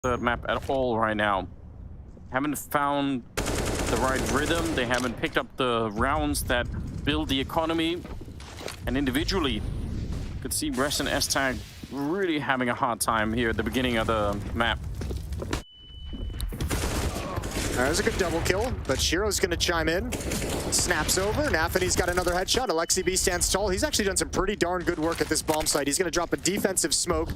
third map at all right now. Haven't found the right rhythm. They haven't picked up the rounds that build the economy. And individually, you could see Rest and S-Tag really having a hard time here at the beginning of the map. There's a good double kill, but Shiro's going to chime in. Snaps over. Nafany's got another headshot. Alexi B stands tall. He's actually done some pretty darn good work at this bomb site. He's going to drop a defensive smoke.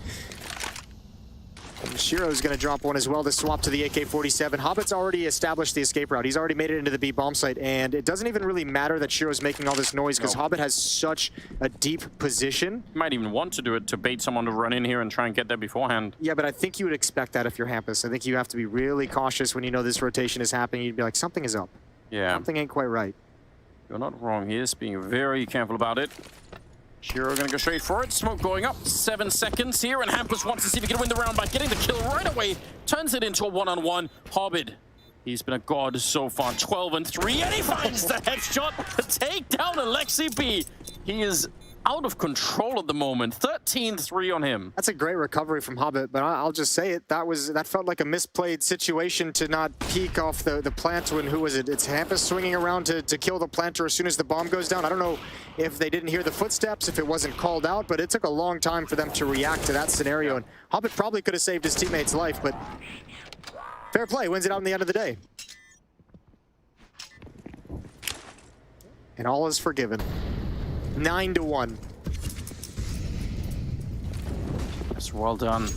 And Shiro's going to drop one as well to swap to the AK-47. Hobbit's already established the escape route. He's already made it into the B bomb site, and it doesn't even really matter that Shiro's making all this noise because Hobbit has such a deep position. Might even want to do it to bait someone to run in here and try and get there beforehand. Yeah, but I think you would expect that if you're Hampus. I think you have to be really cautious when you know this rotation is happening. You'd be like, something is up. Yeah. Something ain't quite right. You're not wrong. He is being very careful about it. Shiro gonna go straight for it. Smoke going up. 7 seconds here, and Hampus wants to see if he can win the round by getting the kill right away. Turns it into a one-on-one. Hobbit, he's been a god so far. 12-3, and he finds the headshot to take down Alexi B. He is out of control at the moment. 13-3 on him. That's a great recovery from Hobbit, but I'll just say it. That felt like a misplayed situation to not peek off the plant when, who was it? It's Hampus swinging around to kill the planter as soon as the bomb goes down. I don't know if they didn't hear the footsteps, if it wasn't called out, but it took a long time for them to react to that scenario. And Hobbit probably could have saved his teammate's life, but fair play, wins it out in the end of the day. And all is forgiven. 9-1. That's well done.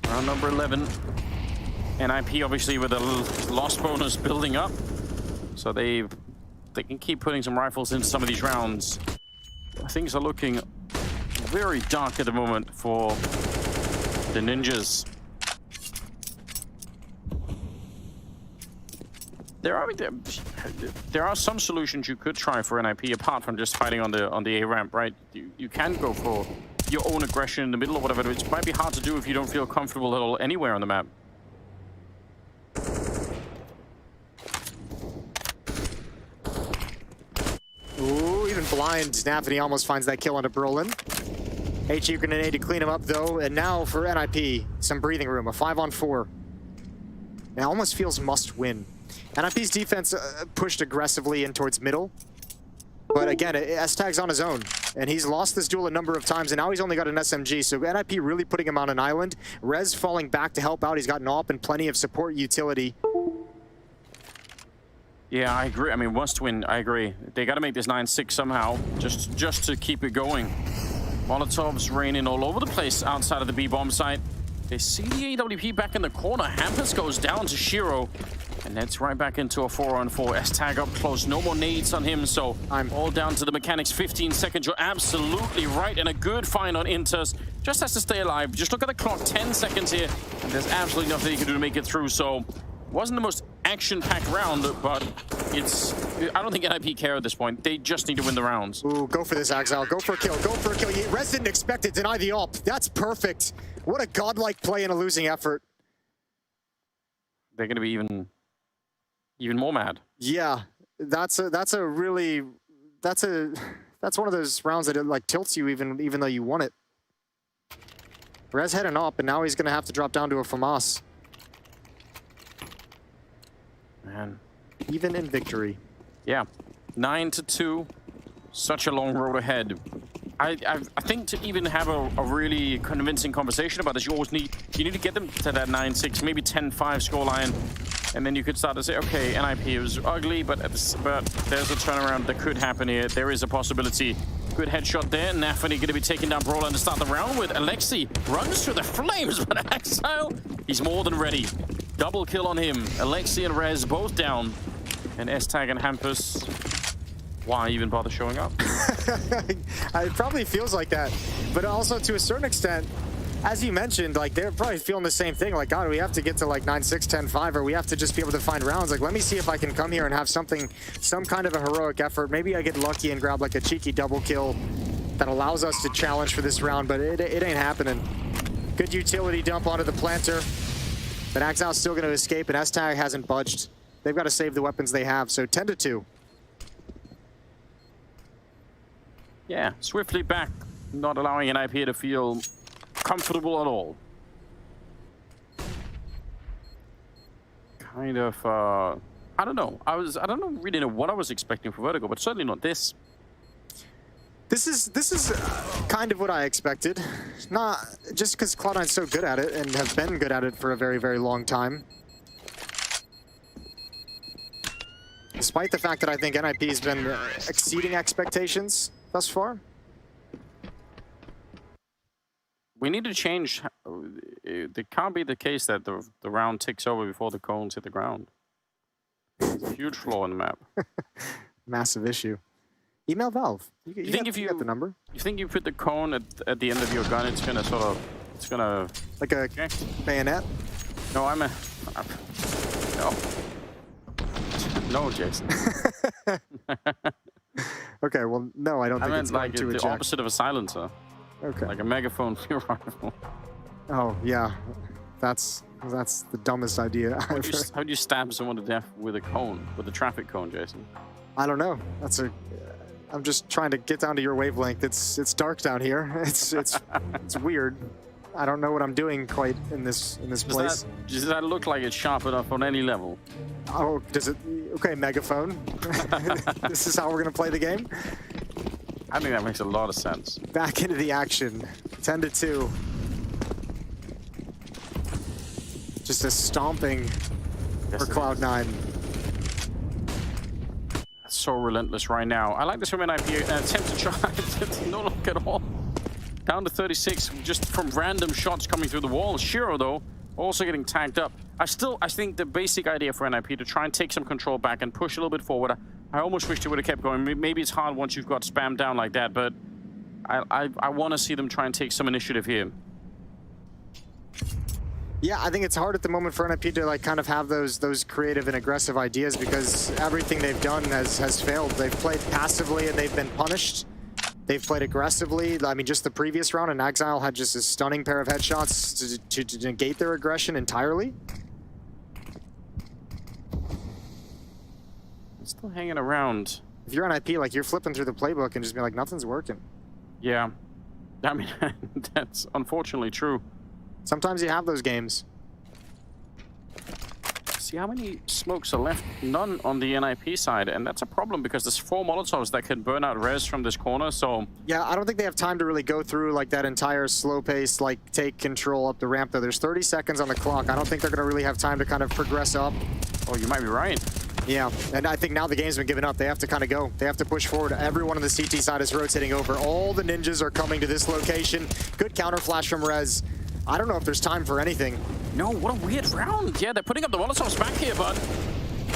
Round number 11. NIP obviously with a loss bonus building up. So they can keep putting some rifles into some of these rounds. Things are looking very dark at the moment for the Ninjas. There are some solutions you could try for NIP apart from just fighting on the A ramp, right? You can go for your own aggression in the middle or whatever, which might be hard to do if you don't feel comfortable at all anywhere on the map. Ooh, even blind Nafany almost finds that kill onto Brolin. HE grenade to clean him up though, and now for NIP, some breathing room, a 5-on-4. It almost feels must win. NIP's defense pushed aggressively in towards middle. But again, S-Tag's on his own. And he's lost this duel a number of times, and now he's only got an SMG. So NIP really putting him on an island. Rez falling back to help out. He's got an AWP and plenty of support utility. Yeah, I agree. I mean, must win, I agree. They got to make this 9-6 somehow, just to keep it going. Molotovs raining all over the place outside of the B-bomb site. They see the AWP back in the corner. Hampus goes down to Shiro. And that's right back into a 4-on-4. S-Tag up close. No more nades on him, so I'm all down to the mechanics. 15 seconds. You're absolutely right. And a good find on Inters. Just has to stay alive. Just look at the clock. 10 seconds here. And there's absolutely nothing he can do to make it through. So, wasn't the most action-packed round, but it's... I don't think NIP care at this point. They just need to win the rounds. Ooh, go for this, Axel. Go for a kill. Go for a kill. Rez didn't expect it. Deny the AWP. That's perfect. What a godlike play in a losing effort. They're going to be even more mad. Yeah, that's one of those rounds that it like tilts you even though you won it. Rez heading up, and now he's gonna have to drop down to a FAMAS. Man, even in victory. Yeah, 9-2. Such a long road ahead. I think to even have a really convincing conversation about this, you need to get them to that 9-6, maybe 10-5 scoreline. And then you could start to say, okay, NIP was ugly, but there's a turnaround that could happen here. There is a possibility. Good headshot there. Nafany going to be taking down Brawler to start the round with. Alexi runs through the flames, but Exile, he's more than ready. Double kill on him. Alexi and Rez both down. And S-Tag and Hampus, why even bother showing up? It probably feels like that. But also to a certain extent, as you mentioned, like they're probably feeling the same thing. Like, God, we have to get to like 9-6, 10-5, or we have to just be able to find rounds. Like, let me see if I can come here and have some kind of a heroic effort. Maybe I get lucky and grab like a cheeky double kill that allows us to challenge for this round, but it ain't happening. Good utility dump onto the planter, but Axile's still going to escape, and S-Tag hasn't budged. They've got to save the weapons they have, so 10-2. Yeah, swiftly back, not allowing NIP to feel comfortable at all. kind of, I don't know. I don't really know what I was expecting for Vertigo, but certainly not this. This is kind of what I expected. Not just because Cloud9's so good at it and have been good at it for a very, very long time. Despite the fact that I think NIP has been exceeding expectations thus far. We need to change. It can't be the case that the round ticks over before the cones hit the ground. It's a huge flaw in the map. Massive issue. Email Valve. You think if you get the number? You think you put the cone at the end of your gun, it's gonna like a bayonet? No, no. No, Jason. Okay, well, no, I don't think it's like going to the eject. opposite of a silencer. Okay. Like a megaphone for your rifle. Oh, yeah. That's the dumbest idea ever. How do you stab someone to death with a cone, with a traffic cone, Jason? I don't know. I'm just trying to get down to your wavelength. It's dark down here. It's weird. I don't know what I'm doing quite in this place. Does that look like it's sharp enough on any level? Oh, does it? Okay, megaphone. This is how we're gonna play the game. I think that makes a lot of sense. Back into the action. 10-2. Just a stomping for Cloud9. So relentless right now. I like this from NIP. Attempt to try. No luck at all. Down to 36, just from random shots coming through the wall. Shiro, though, also getting tagged up. I think the basic idea for NIP to try and take some control back and push a little bit forward. I almost wish they would have kept going. Maybe it's hard once you've got spammed down like that, but I want to see them try and take some initiative here. Yeah, I think it's hard at the moment for NIP to like kind of have those creative and aggressive ideas because everything they've done has failed. They've played passively and they've been punished. They've played aggressively. I mean, just the previous round, and Exile had just a stunning pair of headshots to negate their aggression entirely. Still hanging around. If you're NIP, like you're flipping through the playbook and just be like, nothing's working. Yeah, I mean, that's unfortunately true. Sometimes you have those games. See how many smokes are left? None on the NIP side, and that's a problem because there's 4 Molotovs that can burn out res from this corner, so... Yeah, I don't think they have time to really go through like that entire slow pace, like take control up the ramp though. There's 30 seconds on the clock. I don't think they're gonna really have time to kind of progress up. Oh, you might be right. Yeah, and I think now the game's been given up. They have to kind of go. They have to push forward. Everyone on the CT side is rotating over. All the ninjas are coming to this location. Good counter flash from Rez. I don't know if there's time for anything. No, what a weird round. Yeah, they're putting up the Molotovs back here, but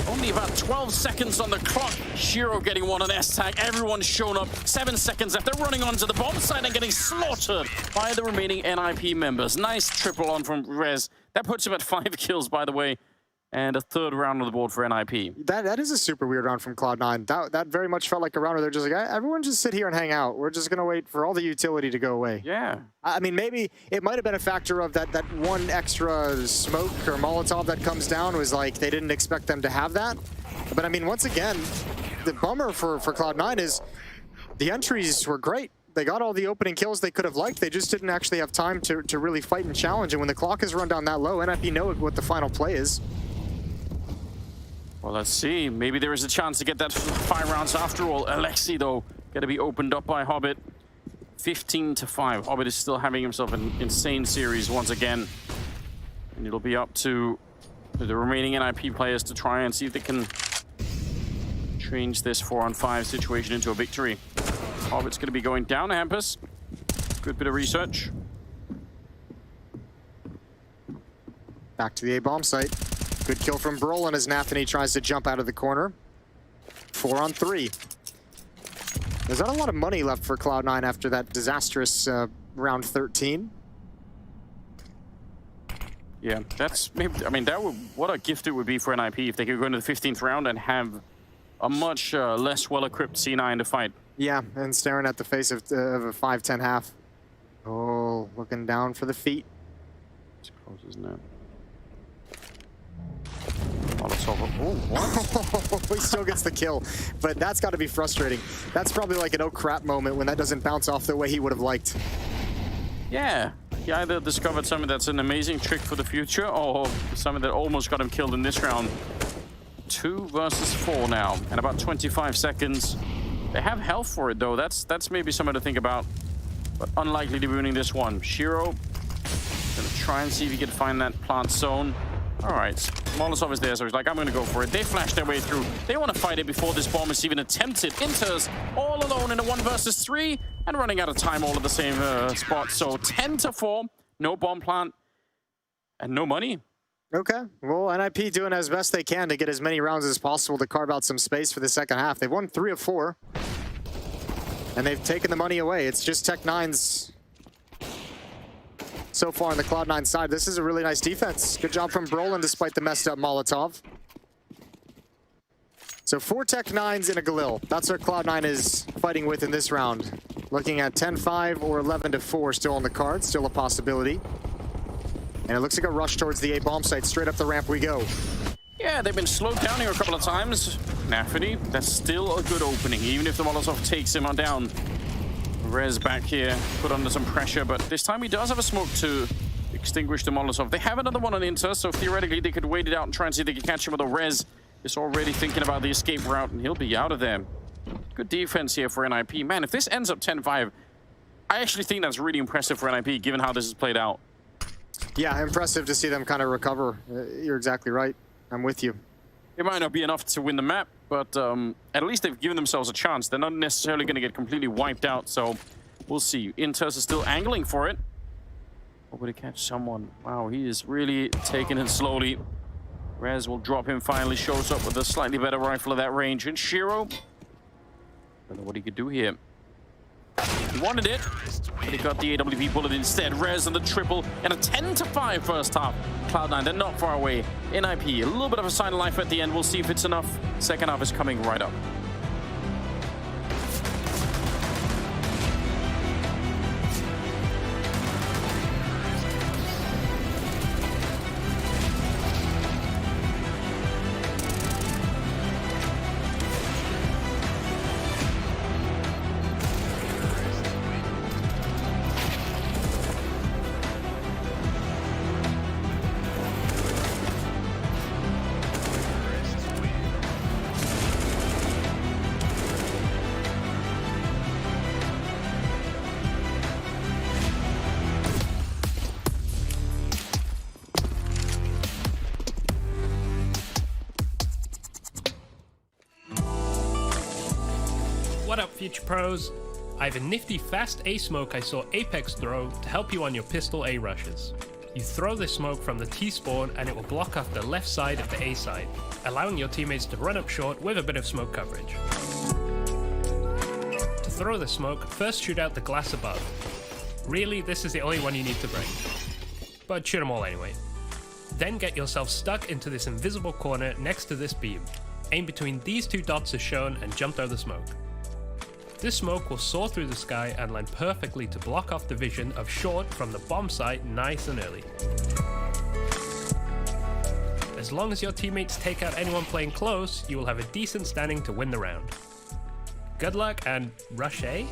only about 12 seconds on the clock. Shiro getting one on S-tag. Everyone's shown up. 7 seconds left. They're running onto the bomb side and getting slaughtered by the remaining NIP members. Nice triple on from Rez. That puts him at 5 kills, by the way. And a 3rd round on the board for NIP. That is a super weird round from Cloud9. That very much felt like a round where they're just like, everyone just sit here and hang out. We're just going to wait for all the utility to go away. Yeah. I mean, maybe it might have been a factor of that one extra smoke or Molotov that comes down was like they didn't expect them to have that. But I mean, once again, the bummer for Cloud9 is the entries were great. They got all the opening kills they could have liked. They just didn't actually have time to really fight and challenge. And when the clock is run down that low, NIP know what the final play is. Well, let's see. Maybe there is a chance to get that 5 rounds after all. Alexi, though, going to be opened up by Hobbit. 15-5. Hobbit is still having himself an insane series once again. And it'll be up to the remaining NIP players to try and see if they can change this 4-on-5 situation into a victory. Hobbit's going to be going down to Hampus. Good bit of research. Back to the A-bomb site. Good kill from Brolin as Nathany tries to jump out of the corner. 4-on-3. There's not a lot of money left for Cloud9 after that disastrous round 13. Yeah, that's maybe. I mean, what a gift it would be for NIP if they could go into the 15th round and have a much less well-equipped C9 to fight. Yeah, and staring at the face of a 5-10 half. Oh, looking down for the feet. It's close, isn't it? Oh, what? He still gets the kill, but that's got to be frustrating. That's probably like an oh crap moment when that doesn't bounce off the way he would have liked. Yeah, He either discovered something that's an amazing trick for the future, or something that almost got him killed in this round. 2 versus 4 now, and about 25 seconds. They have health for it, though. That's maybe something to think about, but unlikely to be winning this one. Shiro gonna try and see if he can find that plant zone. All right, Molotov is there, so he's like, I'm gonna go for it. They flash their way through. They want to fight it before this bomb is even attempted. Inter's all alone in a 1 versus 3, and running out of time all at the same spot. So 10-4, no bomb plant, and no money. Okay, well, NIP doing as best they can to get as many rounds as possible to carve out some space for the second half. They've won 3 of 4, and they've taken the money away. It's just Tech9's so far on the Cloud9 side. This is a really nice defense. Good job from Brolin despite the messed up Molotov. So 4 Tech9s and a Galil. That's what Cloud9 is fighting with in this round. Looking at 10-5 or 11-4 still on the card, still a possibility. And it looks like a rush towards the A bomb site. Straight up the ramp we go. Yeah, they've been slowed down here a couple of times. NAVI, that's still a good opening, even if the Molotov takes him on down. Rez back here, put under some pressure, but this time he does have a smoke to extinguish the Molotov. They have another one on Inter, so theoretically they could wait it out and try and see if they can catch him, with a Rez is already thinking about the escape route, and he'll be out of there. Good defense here for NIP. Man, if this ends up 10-5, I actually think that's really impressive for NIP, given how this has played out. Yeah, impressive to see them kind of recover. You're exactly right. I'm with you. It might not be enough to win the map, but at least they've given themselves a chance. They're not necessarily going to get completely wiped out, so we'll see. Inters are still angling for it. Or would he catch someone? Wow, he is really taking it slowly. Rez will drop him, finally shows up with a slightly better rifle at that range. And Shiro, don't know what he could do here. He wanted it, but he got the AWP bullet instead. Rez on the triple, and a 10-5 first half. Cloud9, they're not far away. NIP, a little bit of a sign of life at the end. We'll see if it's enough. Second half is coming right up. What up, future pros? I have a nifty fast A smoke I saw Apex throw to help you on your pistol A rushes. You throw this smoke from the T spawn and it will block off the left side of the A side, allowing your teammates to run up short with a bit of smoke coverage. To throw the smoke, first shoot out the glass above. Really, this is the only one you need to break, but shoot them all anyway. Then get yourself stuck into this invisible corner next to this beam. Aim between these 2 dots as shown and jump through the smoke. This smoke will soar through the sky and land perfectly to block off the vision of short from the bomb site nice and early. As long as your teammates take out anyone playing close, you will have a decent standing to win the round. Good luck and rush A?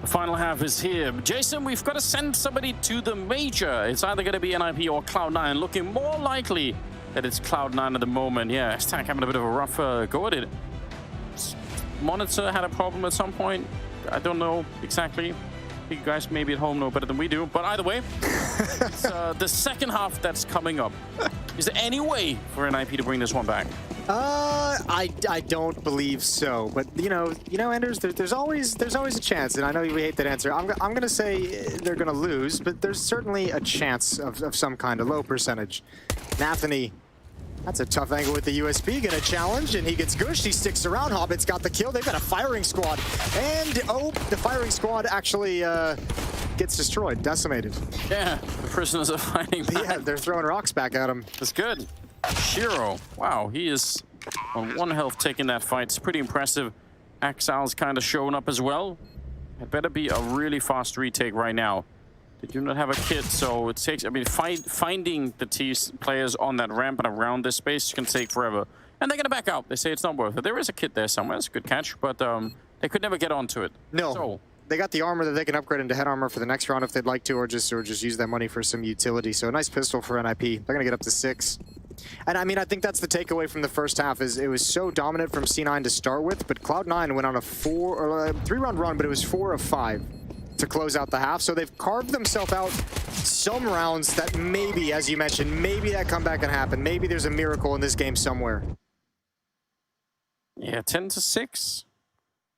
The final half is here. Jason, we've got to send somebody to the major. It's either going to be NIP or Cloud9. Looking more likely that it's Cloud9 at the moment. Yeah, Stack having a bit of a rough go at it. Monitor had a problem at some point. I don't know exactly. You guys maybe at home know better than we do. But either way, it's the second half that's coming up. Is there any way for NIP to bring this one back? I don't believe so. But you know, Anders, there's always a chance. And I know we hate that answer. I'm gonna say they're gonna lose, but there's certainly a chance of some kind, a low percentage. Nathany. That's a tough angle with the USB. Gonna challenge, and he gets gushed. He sticks around. Hobbit's got the kill. They've got a firing squad. And, oh, the firing squad actually gets destroyed, decimated. Yeah, the prisoners are fighting back. Yeah, they're throwing rocks back at him. That's good. Shiro, wow, he is on 1 health taking that fight. It's pretty impressive. Axal's kind of showing up as well. It better be a really fast retake right now. They do not have a kit, so it takes, I mean, finding the players on that ramp and around this space can take forever. And they're going to back out. They say it's not worth it. There is a kit there somewhere. It's a good catch, but they could never get onto it. No. So, they got the armor that they can upgrade into head armor for the next round if they'd like to, or just use that money for some utility. So a nice pistol for NIP. They're going to get up to 6. And I mean, I think that's the takeaway from the first half, is it was so dominant from C9 to start with, but Cloud9 went on a 3-round run, but it was 4 of 5. To close out the half. So they've carved themselves out some rounds that maybe, as you mentioned, maybe that comeback can happen. Maybe there's a miracle in this game somewhere. Yeah, 10-6.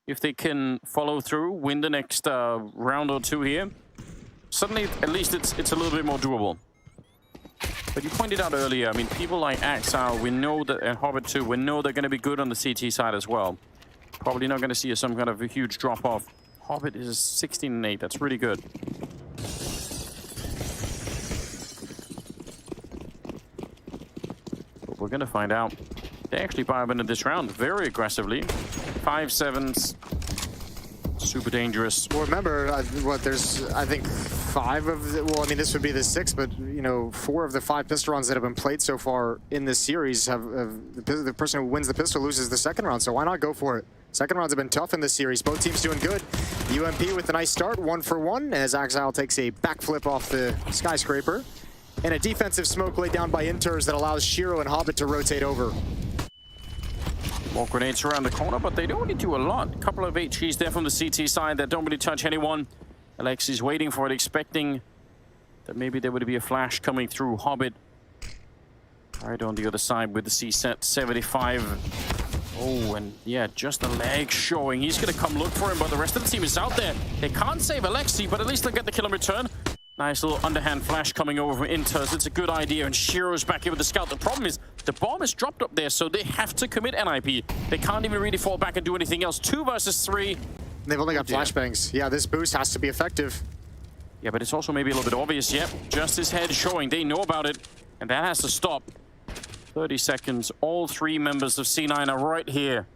If they can follow through, win the next round or two here, suddenly at least it's a little bit more doable. But you pointed out earlier, I mean, people like Axal, we know that, and Hobbit too, we know they're going to be good on the CT side as well. Probably not going to see some kind of a huge drop-off. Hobbit is 16-8. That's really good. But we're going to find out. They actually buy up into this round very aggressively. 5-7s. Super dangerous. Well, remember, there's, I think, 5 of the, well, I mean, this would be the 6th, but, you know, 4 of the 5 pistol rounds that have been played so far in this series have the person who wins the pistol loses the second round, so why not go for it? Second rounds have been tough in this series. Both teams doing good. UMP with a nice start, 1 for 1, as Axile takes a backflip off the skyscraper. And a defensive smoke laid down by Inters that allows Shiro and Hobbit to rotate over. More grenades around the corner, but they don't really do a lot. A couple of HGs there from the CT side that don't really touch anyone. Alexi's waiting for it, expecting that maybe there would be a flash coming through. Hobbit right on the other side with the C-set 75. Oh, and yeah, just the leg showing. He's going to come look for him, but the rest of the team is out there. They can't save Alexi, but at least they'll get the kill in return. Nice little underhand flash coming over from Inters. It's a good idea, and Shiro's back here with the scout. The problem is, the bomb is dropped up there, so they have to commit NIP. They can't even really fall back and do anything else. 2 versus 3. They've only got flashbangs. Yeah, this boost has to be effective. Yeah, but it's also maybe a little bit obvious. Yep, just his head showing. They know about it, and that has to stop. 30 seconds. All 3 members of C9 are right here.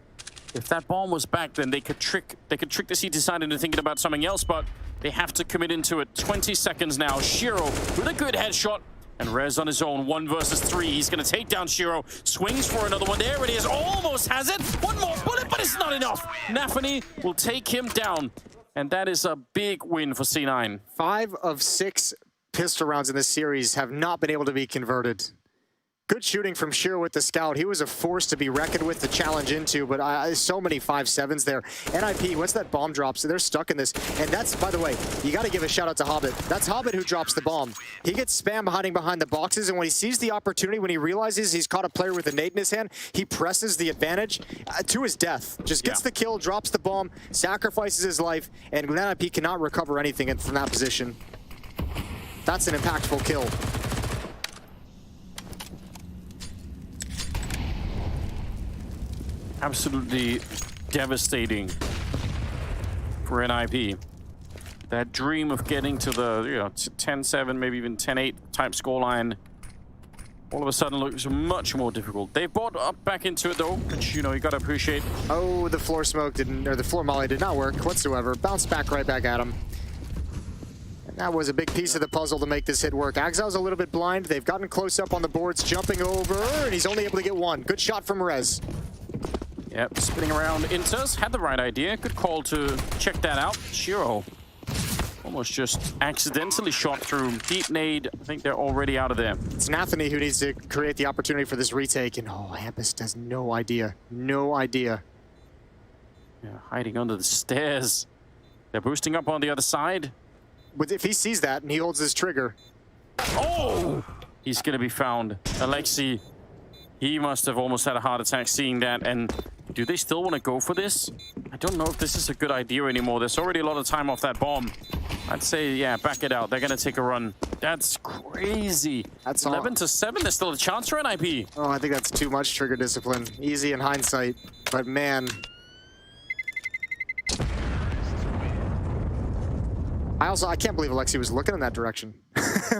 If that bomb was back, then they could trick the CT side into thinking about something else, but they have to commit into it. 20 seconds now. Shiro with a good headshot. And Rez on his own, 1 versus 3. He's going to take down Shiro. Swings for another one. There it is. Almost has it. 1 more bullet, but it's not enough. Nathany will take him down. And that is a big win for C9. 5 of 6 pistol rounds in this series have not been able to be converted. Good shooting from Shiro with the scout. He was a force to be reckoned with, to challenge into, but so many 5-7s there. NIP, once that bomb drops, they're stuck in this. And that's, by the way, you got to give a shout out to Hobbit. That's Hobbit who drops the bomb. He gets spam hiding behind the boxes, and when he sees the opportunity, when he realizes he's caught a player with a nade in his hand, he presses the advantage to his death. Just gets the kill, drops the bomb, sacrifices his life, and NIP cannot recover anything from that position. That's an impactful kill. Absolutely devastating for NIP. That dream of getting to the 10-7, maybe even 10-8 type scoreline, all of a sudden looks much more difficult. They've bought up back into it though, which you got to appreciate. Oh, the floor smoke didn't, or the floor molly did not work whatsoever. Bounced back right back at him. And that was a big piece of the puzzle to make this hit work. Axile's a little bit blind. They've gotten close up on the boards, jumping over, and he's only able to get 1. Good shot from Rez. Yep, spinning around. Inters had the right idea. Good call to check that out. Shiro Almost just accidentally shot through. Deep nade. I think they're already out of there. It's Nathany who needs to create the opportunity for this retake, and oh, Hampus has no idea. No idea. Yeah, hiding under the stairs. They're boosting up on the other side. But if he sees that and he holds his trigger. Oh! He's gonna be found. Alexi, he must have almost had a heart attack seeing that. And do they still want to go for this? I don't know if this is a good idea anymore. There's already a lot of time off that bomb. I'd say, yeah, back it out. They're gonna take a run. That's crazy. That's 11 to 7. There's still a chance for NIP. Oh, I think that's too much trigger discipline. Easy in hindsight, but man. I can't believe Alexi was looking in that direction.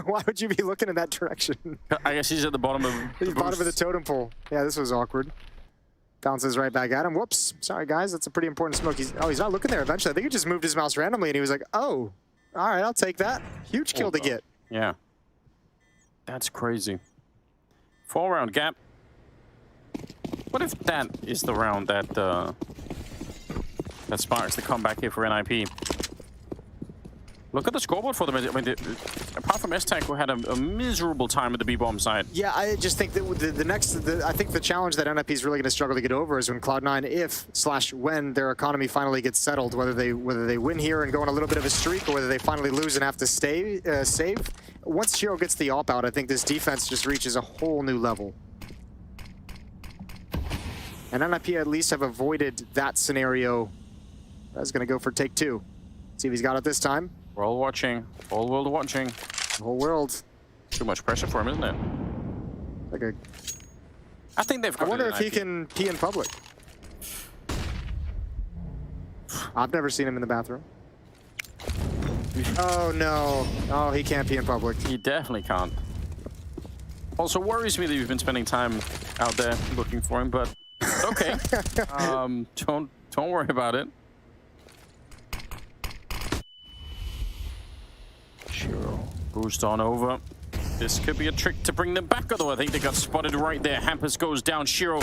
Why would you be looking in that direction? I guess he's at the bottom of the bottom of the totem pole. Yeah, this was awkward. Bounces right back at him. Whoops. Sorry, guys. That's a pretty important smoke. He's not looking there eventually. I think he just moved his mouse randomly, and he was like, oh, all right, I'll take that. Huge kill to get. Yeah. That's crazy. 4-round gap. What if that is the round that that sparks the comeback here for NIP? Look at the scoreboard for them. I mean, apart from S-Tech, who had a miserable time at the B-bomb side. Yeah, I just think that I think the challenge that NIP is really going to struggle to get over is when Cloud9, when their economy finally gets settled, whether they win here and go on a little bit of a streak, or whether they finally lose and have to save. Once Shiro gets the op out, I think this defense just reaches a whole new level. And NIP at least have avoided that scenario. That's going to go for take 2. See if he's got it this time. We're all watching. Whole world watching. The whole world. Too much pressure for him, isn't it? Like I think they've got I wonder if he can pee in public. I've never seen him in the bathroom. Oh, no. Oh, he can't pee in public. He definitely can't. Also worries me that you've been spending time out there looking for him, but okay. Don't worry about it. Shiro, boost on over. This could be a trick to bring them back, although I think they got spotted right there. Hampus goes down. Shiro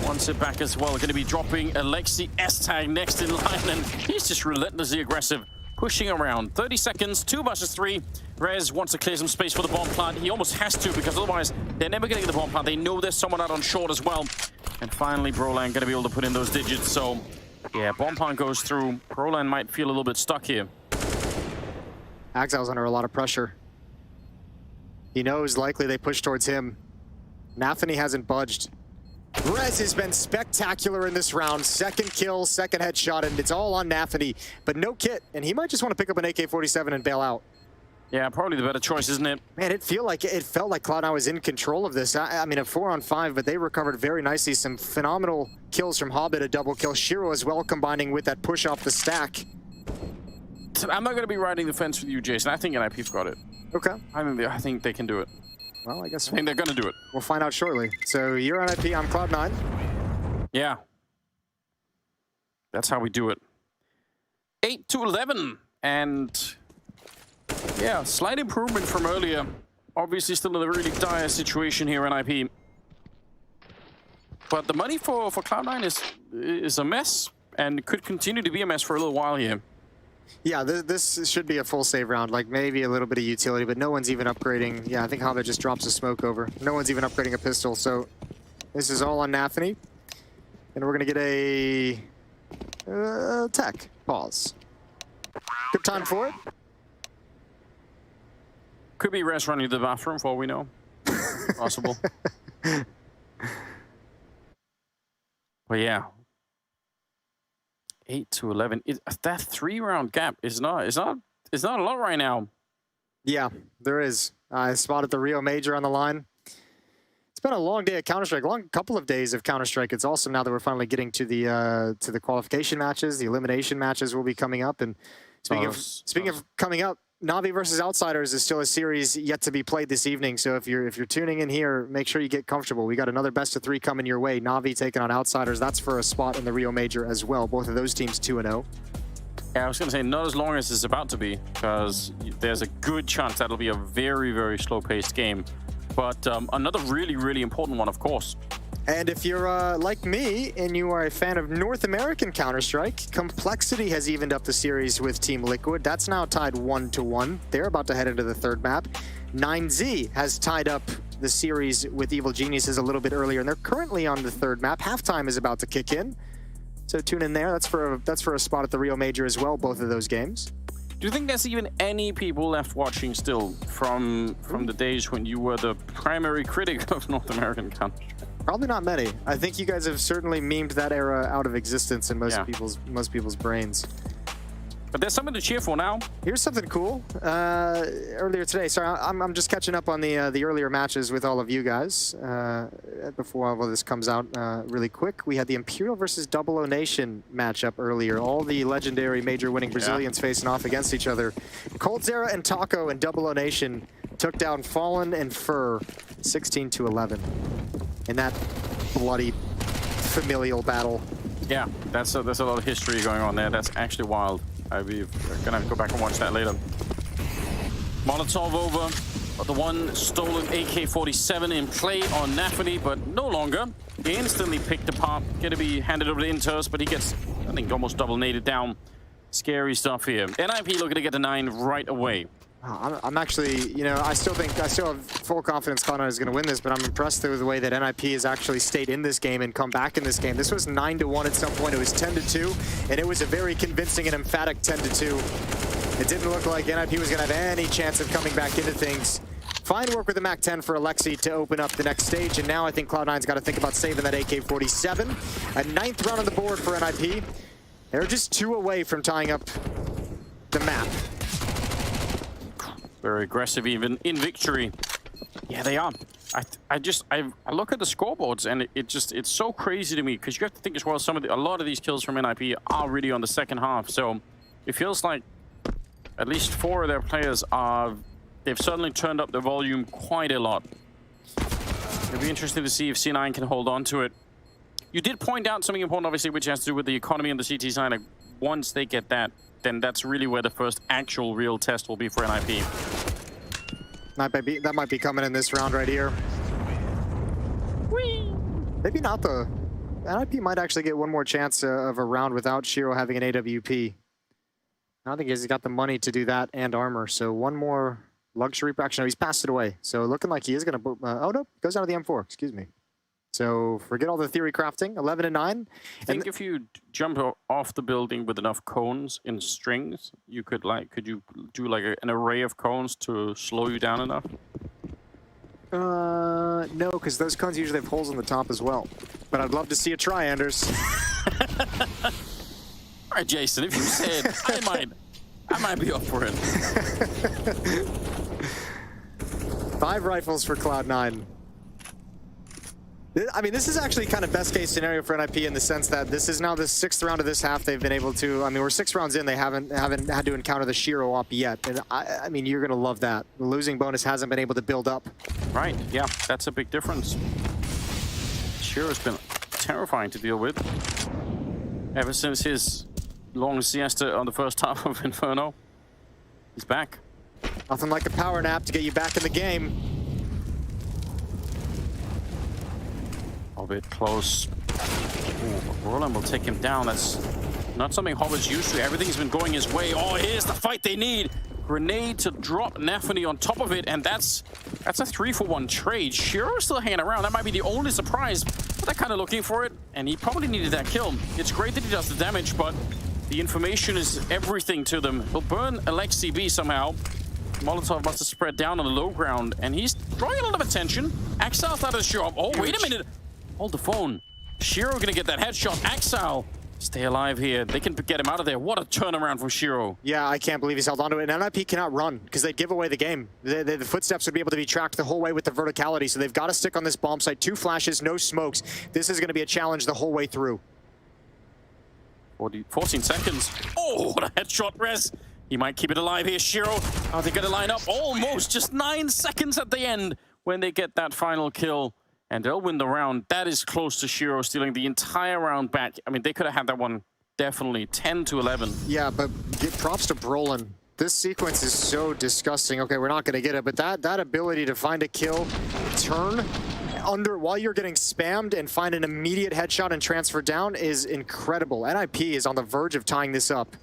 wants it back as well. Going to be dropping Alexi S-Tag next in line, and he's just relentlessly aggressive, pushing around. 30 seconds, 2 versus 3. Rez wants to clear some space for the bomb plant. He almost has to, because otherwise they're never going to get the bomb plant. They know there's someone out on short as well. And finally, Brolan going to be able to put in those digits. So, yeah, bomb plant goes through. Brolan might feel a little bit stuck here. Axel's under a lot of pressure. He knows likely they push towards him. Nathany hasn't budged. Rez has been spectacular in this round. Second kill, second headshot, and it's all on Nathany. But no kit, and he might just want to pick up an AK-47 and bail out. Yeah, probably the better choice, isn't it? Man, it felt like Cloud9 was in control of this. I mean, a 4-on-5, but they recovered very nicely. Some phenomenal kills from Hobbit, a double kill. Shiro as well, combining with that push off the stack. I'm not going to be riding the fence with you, Jason. I think NIP's got it. Okay. I think they can do it. Well, I guess I think they're going to do it. We'll find out shortly. So you're on NIP, I'm Cloud9. Yeah. That's how we do it. 8 to 11. And yeah, slight improvement from earlier. Obviously still in a really dire situation here in NIP. But the money for Cloud9 is a mess, and could continue to be a mess for a little while here. Yeah, this should be a full save round, like maybe a little bit of utility, but no one's even upgrading. Yeah, I think Hobbit just drops a smoke over. No one's even upgrading a pistol, so this is all on Nathany. And we're going to get a tech pause. Good time for it. Could be Rez running to the bathroom for all we know. Possible. But yeah. 8 to 11. That 3-round gap is not a lot right now. Yeah, there is. I spotted the Rio Major on the line. It's been a long day at Counter-Strike, long couple of days of Counter-Strike. It's awesome now that we're finally getting to the qualification matches. The elimination matches will be coming up. And speaking of coming up, Navi versus Outsiders is still a series yet to be played this evening. So if you're tuning in here, make sure you get comfortable. We got another best of 3 coming your way. Navi taking on Outsiders. That's for a spot in the Rio Major as well. Both of those teams 2-0. Yeah, I was going to say not as long as it's about to be, because there's a good chance that'll be a very, very slow-paced game. But another really, really important one, of course. And if you're like me and you are a fan of North American Counter-Strike, Komplexiti has evened up the series with Team Liquid. That's now tied 1-1. They're about to head into the third map. 9Z has tied up the series with Evil Geniuses a little bit earlier, and they're currently on the third map. Halftime is about to kick in, so tune in there. That's for a spot at the Rio Major as well, both of those games. Do you think there's even any people left watching still from the days when you were the primary critic of North American Counter-Strike? Probably not many. I think you guys have certainly memed that era out of existence in most people's brains. But there's something to cheer for now. Here's something cool. Earlier today, sorry, I'm just catching up on the earlier matches with all of you guys before all of this comes out really quick. We had the Imperial versus Double O Nation matchup earlier. All the legendary major winning Brazilians facing off against each other. Coldzera and Taco and Double O Nation took down Fallen and Fur 16-11 in that bloody familial battle. Yeah, there's a lot of history going on there. That's actually wild. We're gonna have to go back and watch that later. Molotov over, the one stolen AK-47 in play on NAVI, but no longer. Instantly picked apart, gonna be handed over to Intus, but he gets, I think, almost double naded down. Scary stuff here. NIP looking to get the 9 right away. I'm actually, you know, I still have full confidence Cloud9 is going to win this, but I'm impressed with the way that NIP has actually stayed in this game and come back in this game. This was 9-1 at some point. It was 10-2, and it was a very convincing and emphatic 10-2. It didn't look like NIP was going to have any chance of coming back into things. Fine work with the MAC-10 for Alexi to open up the next stage, and now I think Cloud9's got to think about saving that AK-47. A 9th round on the board for NIP. They're just 2 away from tying up the map. Very aggressive even in victory. Yeah, they are. I look at the scoreboards and it's so crazy to me because you have to think as well, a lot of these kills from NIP are really on the second half. So it feels like at least 4 of their players they've suddenly turned up the volume quite a lot. It'll be interesting to see if C9 can hold on to it. You did point out something important, obviously, which has to do with the economy on the CT side. Like, once they get that, then that's really where the first actual real test will be for NIP. That might be coming in this round right here. Whee! Maybe not though. NIP might actually get one more chance of a round without Shiro having an AWP. I don't think he's got the money to do that and armor, so one more luxury action. No, he's passed it away. So looking like he is going to... oh no, goes out of the M4, excuse me. So forget all the theory crafting, 11-9. I think if you jump off the building with enough cones in strings, you could you do like an array of cones to slow you down enough? No, because those cones usually have holes on the top as well. But I'd love to see a try, Anders. All right, Jason, if you said, I might be up for it. 5 rifles for Cloud9. I mean, this is actually kind of best case scenario for NIP in the sense that this is now the 6th round of this half they've been able to. I mean, we're 6 rounds in. They haven't had to encounter the Shiro op yet, and I mean, you're gonna love that. The losing bonus hasn't been able to build up. Right. Yeah, that's a big difference. Shiro's been terrifying to deal with ever since his long siesta on the first half of Inferno. He's back. Nothing like a power nap to get you back in the game. A bit close. Roland will take him down. That's not something Hobber's used to. Everything's been going his way. Oh, here's the fight they need. Grenade to drop NAVI on top of it, and that's a 3-for-1 trade. Shiro's still hanging around. That might be the only surprise, but they're kind of looking for it, and he probably needed that kill. It's great that he does the damage, but the information is everything to them. He'll burn Alexi B somehow. Molotov must have spread down on the low ground, and he's drawing a lot of attention. Axile's not to show up. Oh, wait a minute. Hold the phone. Shiro gonna get that headshot. Axile, stay alive here. They can get him out of there. What a turnaround from Shiro. Yeah, I can't believe he's held onto it. And NIP cannot run because they'd give away the game. The footsteps would be able to be tracked the whole way with the verticality, so they've got to stick on this bomb site. 2 flashes, no smokes. This is going to be a challenge the whole way through. 14 seconds. Oh, what a headshot, Rez. He might keep it alive here, Shiro. Are they going to line up? Almost. Just 9 seconds at the end when they get that final kill. And they'll win the round. That is close to Shiro stealing the entire round back. I mean, they could have had that one definitely 10-11. Yeah, but give props to Brolin. This sequence is so disgusting. Okay, we're not going to get it, but that ability to find a kill, turn while you're getting spammed and find an immediate headshot and transfer down is incredible. NIP is on the verge of tying this up.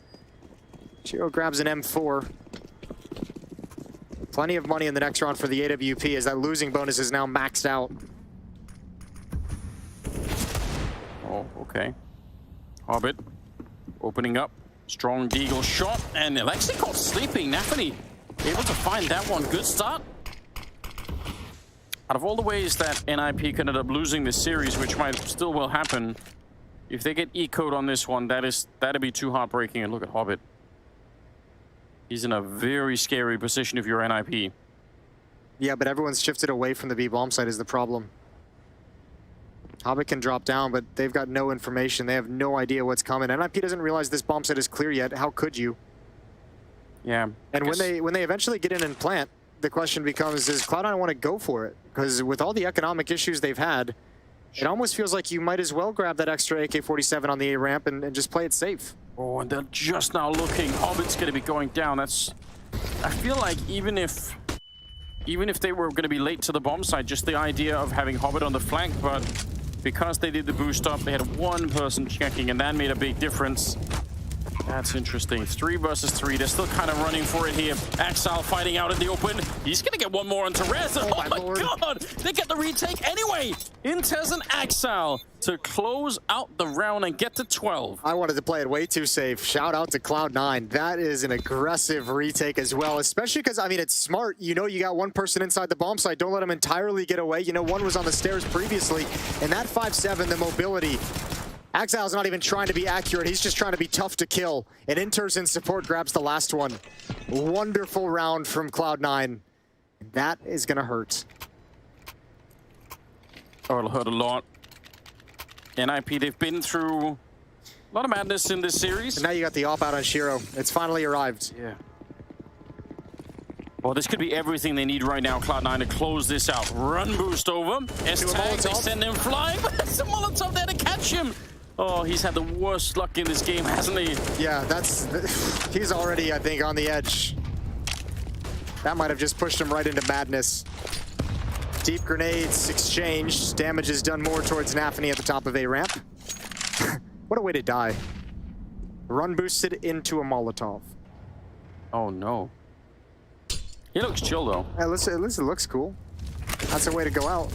Chiro grabs an M4. Plenty of money in the next round for the AWP as that losing bonus is now maxed out. Oh, okay. Hobbit opening up. Strong deagle shot, and Alexei caught sleeping. NAVI able to find that one. Good start. Out of all the ways that NIP can end up losing this series, which might still well happen, if they get ecoed on this one, that'd be too heartbreaking. And look at Hobbit. He's in a very scary position if you're NIP. Yeah, but everyone's shifted away from the B bomb site is the problem. Hobbit can drop down, but they've got no information. They have no idea what's coming. NIP doesn't realize this bomb site is clear yet. How could you? Yeah. And when they eventually get in and plant, the question becomes, does Cloud9 want to go for it? Because with all the economic issues they've had, it almost feels like you might as well grab that extra AK-47 on the A ramp and just play it safe. Oh, and they're just now looking. Hobbit's going to be going down. I feel like even if they were going to be late to the bomb site, just the idea of having Hobbit on the flank, but because they did the boost up, they had one person checking, and that made a big difference. That's interesting. 3 versus 3. They're still kind of running for it here. Axel fighting out in the open. He's going to get one more onto Rez. Oh my god! They get the retake anyway! Intez and Axel to close out the round and get to 12. I wanted to play it way too safe. Shout out to Cloud9. That is an aggressive retake as well, especially because, I mean, it's smart. You know you got one person inside the bomb site. Don't let them entirely get away. You know, one was on the stairs previously. And that 5-7, the mobility, Axel's not even trying to be accurate. He's just trying to be tough to kill. And Inters in support grabs the last one. Wonderful round from Cloud9. That is going to hurt. Oh, it'll hurt a lot. NIP, they've been through a lot of madness in this series. And now you got the off out on Shiro. It's finally arrived. Yeah. Well, this could be everything they need right now, Cloud9, to close this out. Run boost over. S-tag, they send him flying, but there's a Molotov there to catch him. Oh, he's had the worst luck in this game, hasn't he? Yeah, he's already, I think, on the edge. That might have just pushed him right into madness. Deep grenades exchanged. Damage is done more towards NAVI at the top of A ramp. What a way to die. Run boosted into a Molotov. Oh, no. He looks chill, though. At least it looks cool. That's a way to go out.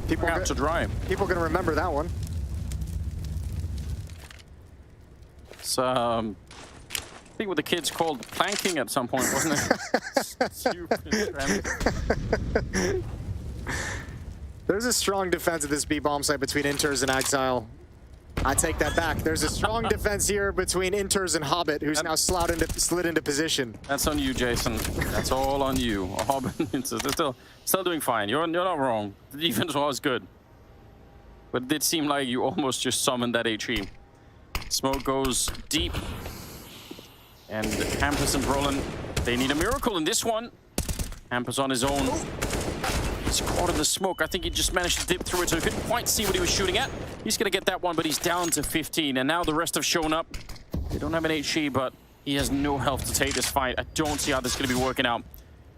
People out to dry. People are going to remember that one. It's, I think what the kids called planking at some point, wasn't it? There's a strong defense of this B bomb site between Inters and Exile. I take that back. There's a strong defense here between Inters and Hobbit, who's now slid into position. That's on you, Jason. That's all on you. Hobbit, they're still doing fine. You're not wrong. The defense was good. But it did seem like you almost just summoned that HE. Smoke goes deep. And Hampus and Brolin, they need a miracle in this one. Hampus on his own. He's caught in the smoke. I think he just managed to dip through it, so he couldn't quite see what he was shooting at. He's going to get that one, but he's down to 15. And now the rest have shown up. They don't have an HE, but he has no health to take this fight. I don't see how this is going to be working out.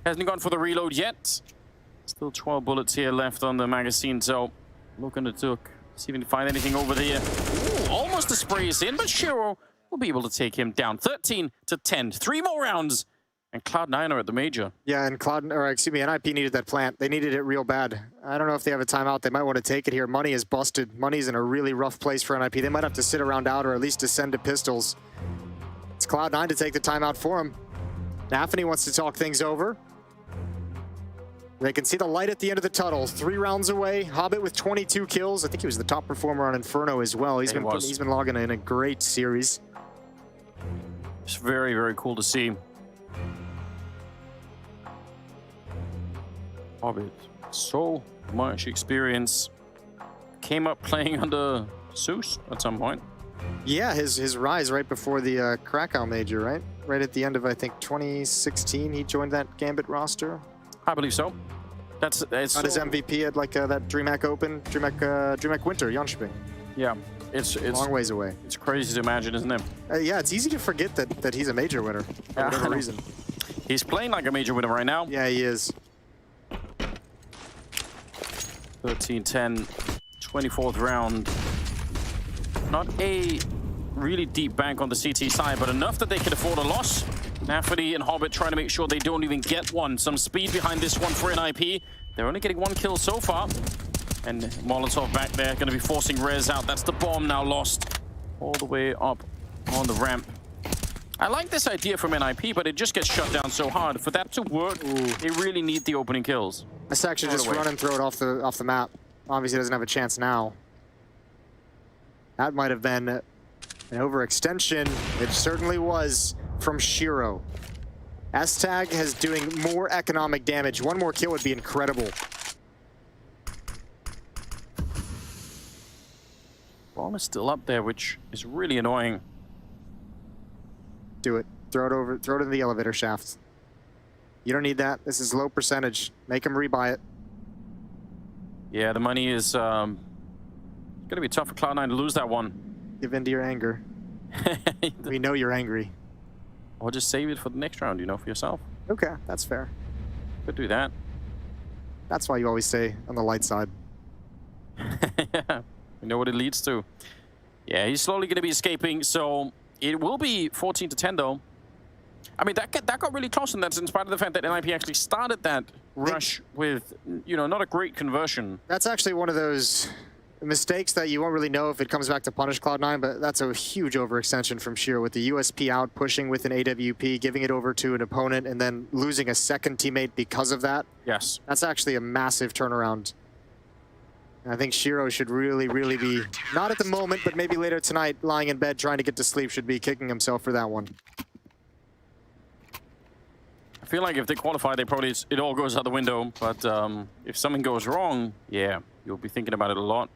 Hasn't gone for the reload yet. Still 12 bullets here left on the magazine, so looking to Took. See if we can find anything over there. Ooh, almost a spray is in, but Shiro will be able to take him down. 13 to 10. 3 more rounds. And Cloud9 are at the major. Yeah, and NIP needed that plant. They needed it real bad. I don't know if they have a timeout. They might want to take it here. Money is busted. Money's in a really rough place for NIP. They might have to sit around out or at least descend to pistols. It's Cloud9 to take the timeout for him. NAVI wants to talk things over. They can see the light at the end of the tunnel. 3 rounds away. Hobbit with 22 kills. I think he was the top performer on Inferno as well. He's been logging in a great series. It's very, very cool to see. Hobbit, so much experience. Came up playing under Zeus at some point. Yeah, his rise right before the Krakow major, right? Right at the end of, I think, 2016, he joined that Gambit roster. I believe so. It's got his MVP at like that DreamHack Open, DreamHack Winter, Jönköping. Yeah, it's a long ways away. It's crazy to imagine, isn't it? Yeah, it's easy to forget that he's a major winner for whatever reason. He's playing like a major winner right now. Yeah, he is. 13-10, 24th round. Not a really deep bank on the CT side, but enough that they can afford a loss. NAVI and Hobbit trying to make sure they don't even get one. Some speed behind this one for NIP. They're only getting one kill so far. And Molotov back there, going to be forcing Rez out. That's the bomb now lost all the way up on the ramp. I like this idea from NIP, but it just gets shut down so hard. For that to work, they really need the opening kills. Let's actually just run and throw it off the map. Obviously doesn't have a chance now. That might have been an overextension. It certainly was from Shiro. S-Tag has doing more economic damage. One more kill would be incredible. Bomb is still up there, which is really annoying. Do it. Throw it over. Throw it in the elevator shaft. You don't need that. This is low percentage. Make him rebuy it. Yeah, the money is going to be tough for Cloud9 to lose that one. Give in to your anger. We know you're angry. Or just save it for the next round, you know, for yourself. Okay, that's fair. Could do that. That's why you always stay on the light side. Yeah, we know what it leads to. Yeah, he's slowly going to be escaping, so it will be 14-10 though. I mean, that got really close, and that's in spite of the fact that NIP actually started that rush with, you know, not a great conversion. That's actually one of those mistakes that you won't really know if it comes back to punish Cloud9, but that's a huge overextension from Shiro with the USP out, pushing with an AWP, giving it over to an opponent, and then losing a second teammate because of that. Yes. That's actually a massive turnaround. And I think Shiro should really, really be, not at the moment, but maybe later tonight, lying in bed trying to get to sleep, should be kicking himself for that one. I feel like if they qualify, they probably, it all goes out the window. But if something goes wrong, yeah, you'll be thinking about it a lot.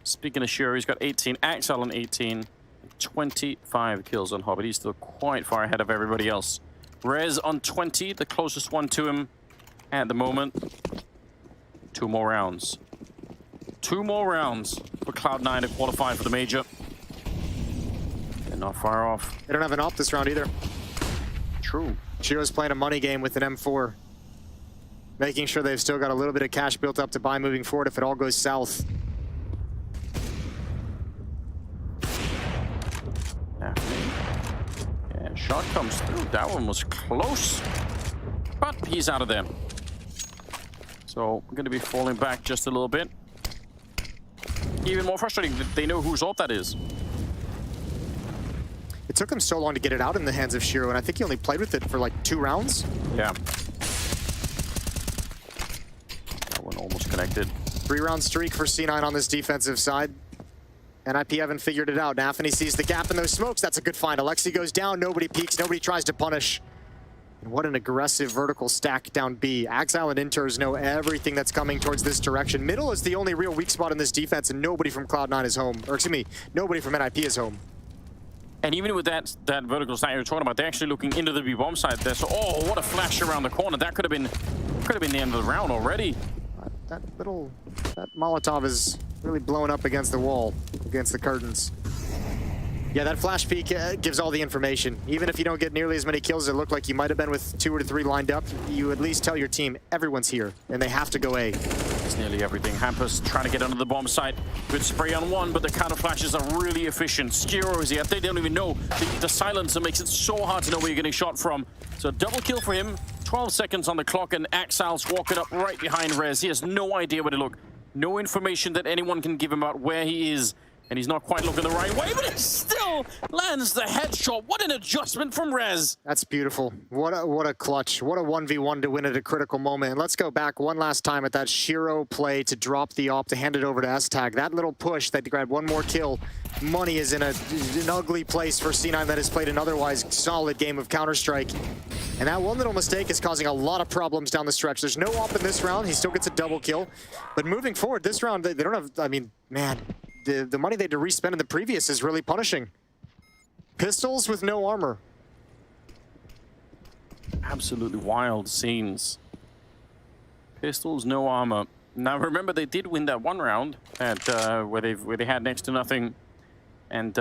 Speaking of Shiro, he's got 18, Axel on 18, 25 kills on Hobbit. He's still quite far ahead of everybody else. Rez on 20, the closest one to him at the moment. 2 more rounds. 2 more rounds for Cloud9 to qualify for the major. They're not far off. They don't have an op this round either. True. Shiro's playing a money game with an M4. Making sure they've still got a little bit of cash built up to buy moving forward if it all goes south. Yeah, shot comes through. That one was close. But he's out of there. So we're going to be falling back just a little bit. Even more frustrating that they know whose ult that is. It took him so long to get it out in the hands of Shiro, and I think he only played with it for like 2 rounds. Yeah. That one almost connected. 3-round streak for C9 on this defensive side. NIP haven't figured it out. Nafany sees the gap in those smokes. That's a good find. Alexi goes down. Nobody peeks. Nobody tries to punish. And what an aggressive vertical stack down B. Axile and Inters know everything that's coming towards this direction. Middle is the only real weak spot in this defense, and nobody from Cloud9 is home. Or excuse me, nobody from NIP is home. And even with that vertical stack you're talking about, they're actually looking into the B-bomb side there. So, oh, what a flash around the corner. That could have been the end of the round already. That Molotov is really blown up against the wall, against the curtains. Yeah, that flash peek gives all the information. Even if you don't get nearly as many kills as it looked like you might have been with 2 or 3 lined up, you at least tell your team everyone's here and they have to go A. It's nearly everything. Hampus trying to get under the bomb site. Good spray on one, but the counter flashes are really efficient. Skiro is here. They don't even know. The silencer makes it so hard to know where you're getting shot from. So double kill for him. 12 seconds on the clock, and Axile's walking up right behind Rez. He has no idea where to look. No information that anyone can give him about where he is. And he's not quite looking the right way, but he still lands the headshot. What an adjustment from Rez. That's beautiful. What a clutch. What a 1v1 to win at a critical moment. And let's go back one last time at that Shiro play to drop the op, to hand it over to S-Tag. That little push that grabbed one more kill. Money is in an ugly place for C9 that has played an otherwise solid game of Counter-Strike. And that one little mistake is causing a lot of problems down the stretch. There's no op in this round. He still gets a double kill. But moving forward, this round, they don't have, I mean, man, the money they had to respend in the previous is really punishing. Pistols with no armor. Absolutely wild scenes. Pistols, no armor. Now remember, they did win that one round at where they had next to nothing, and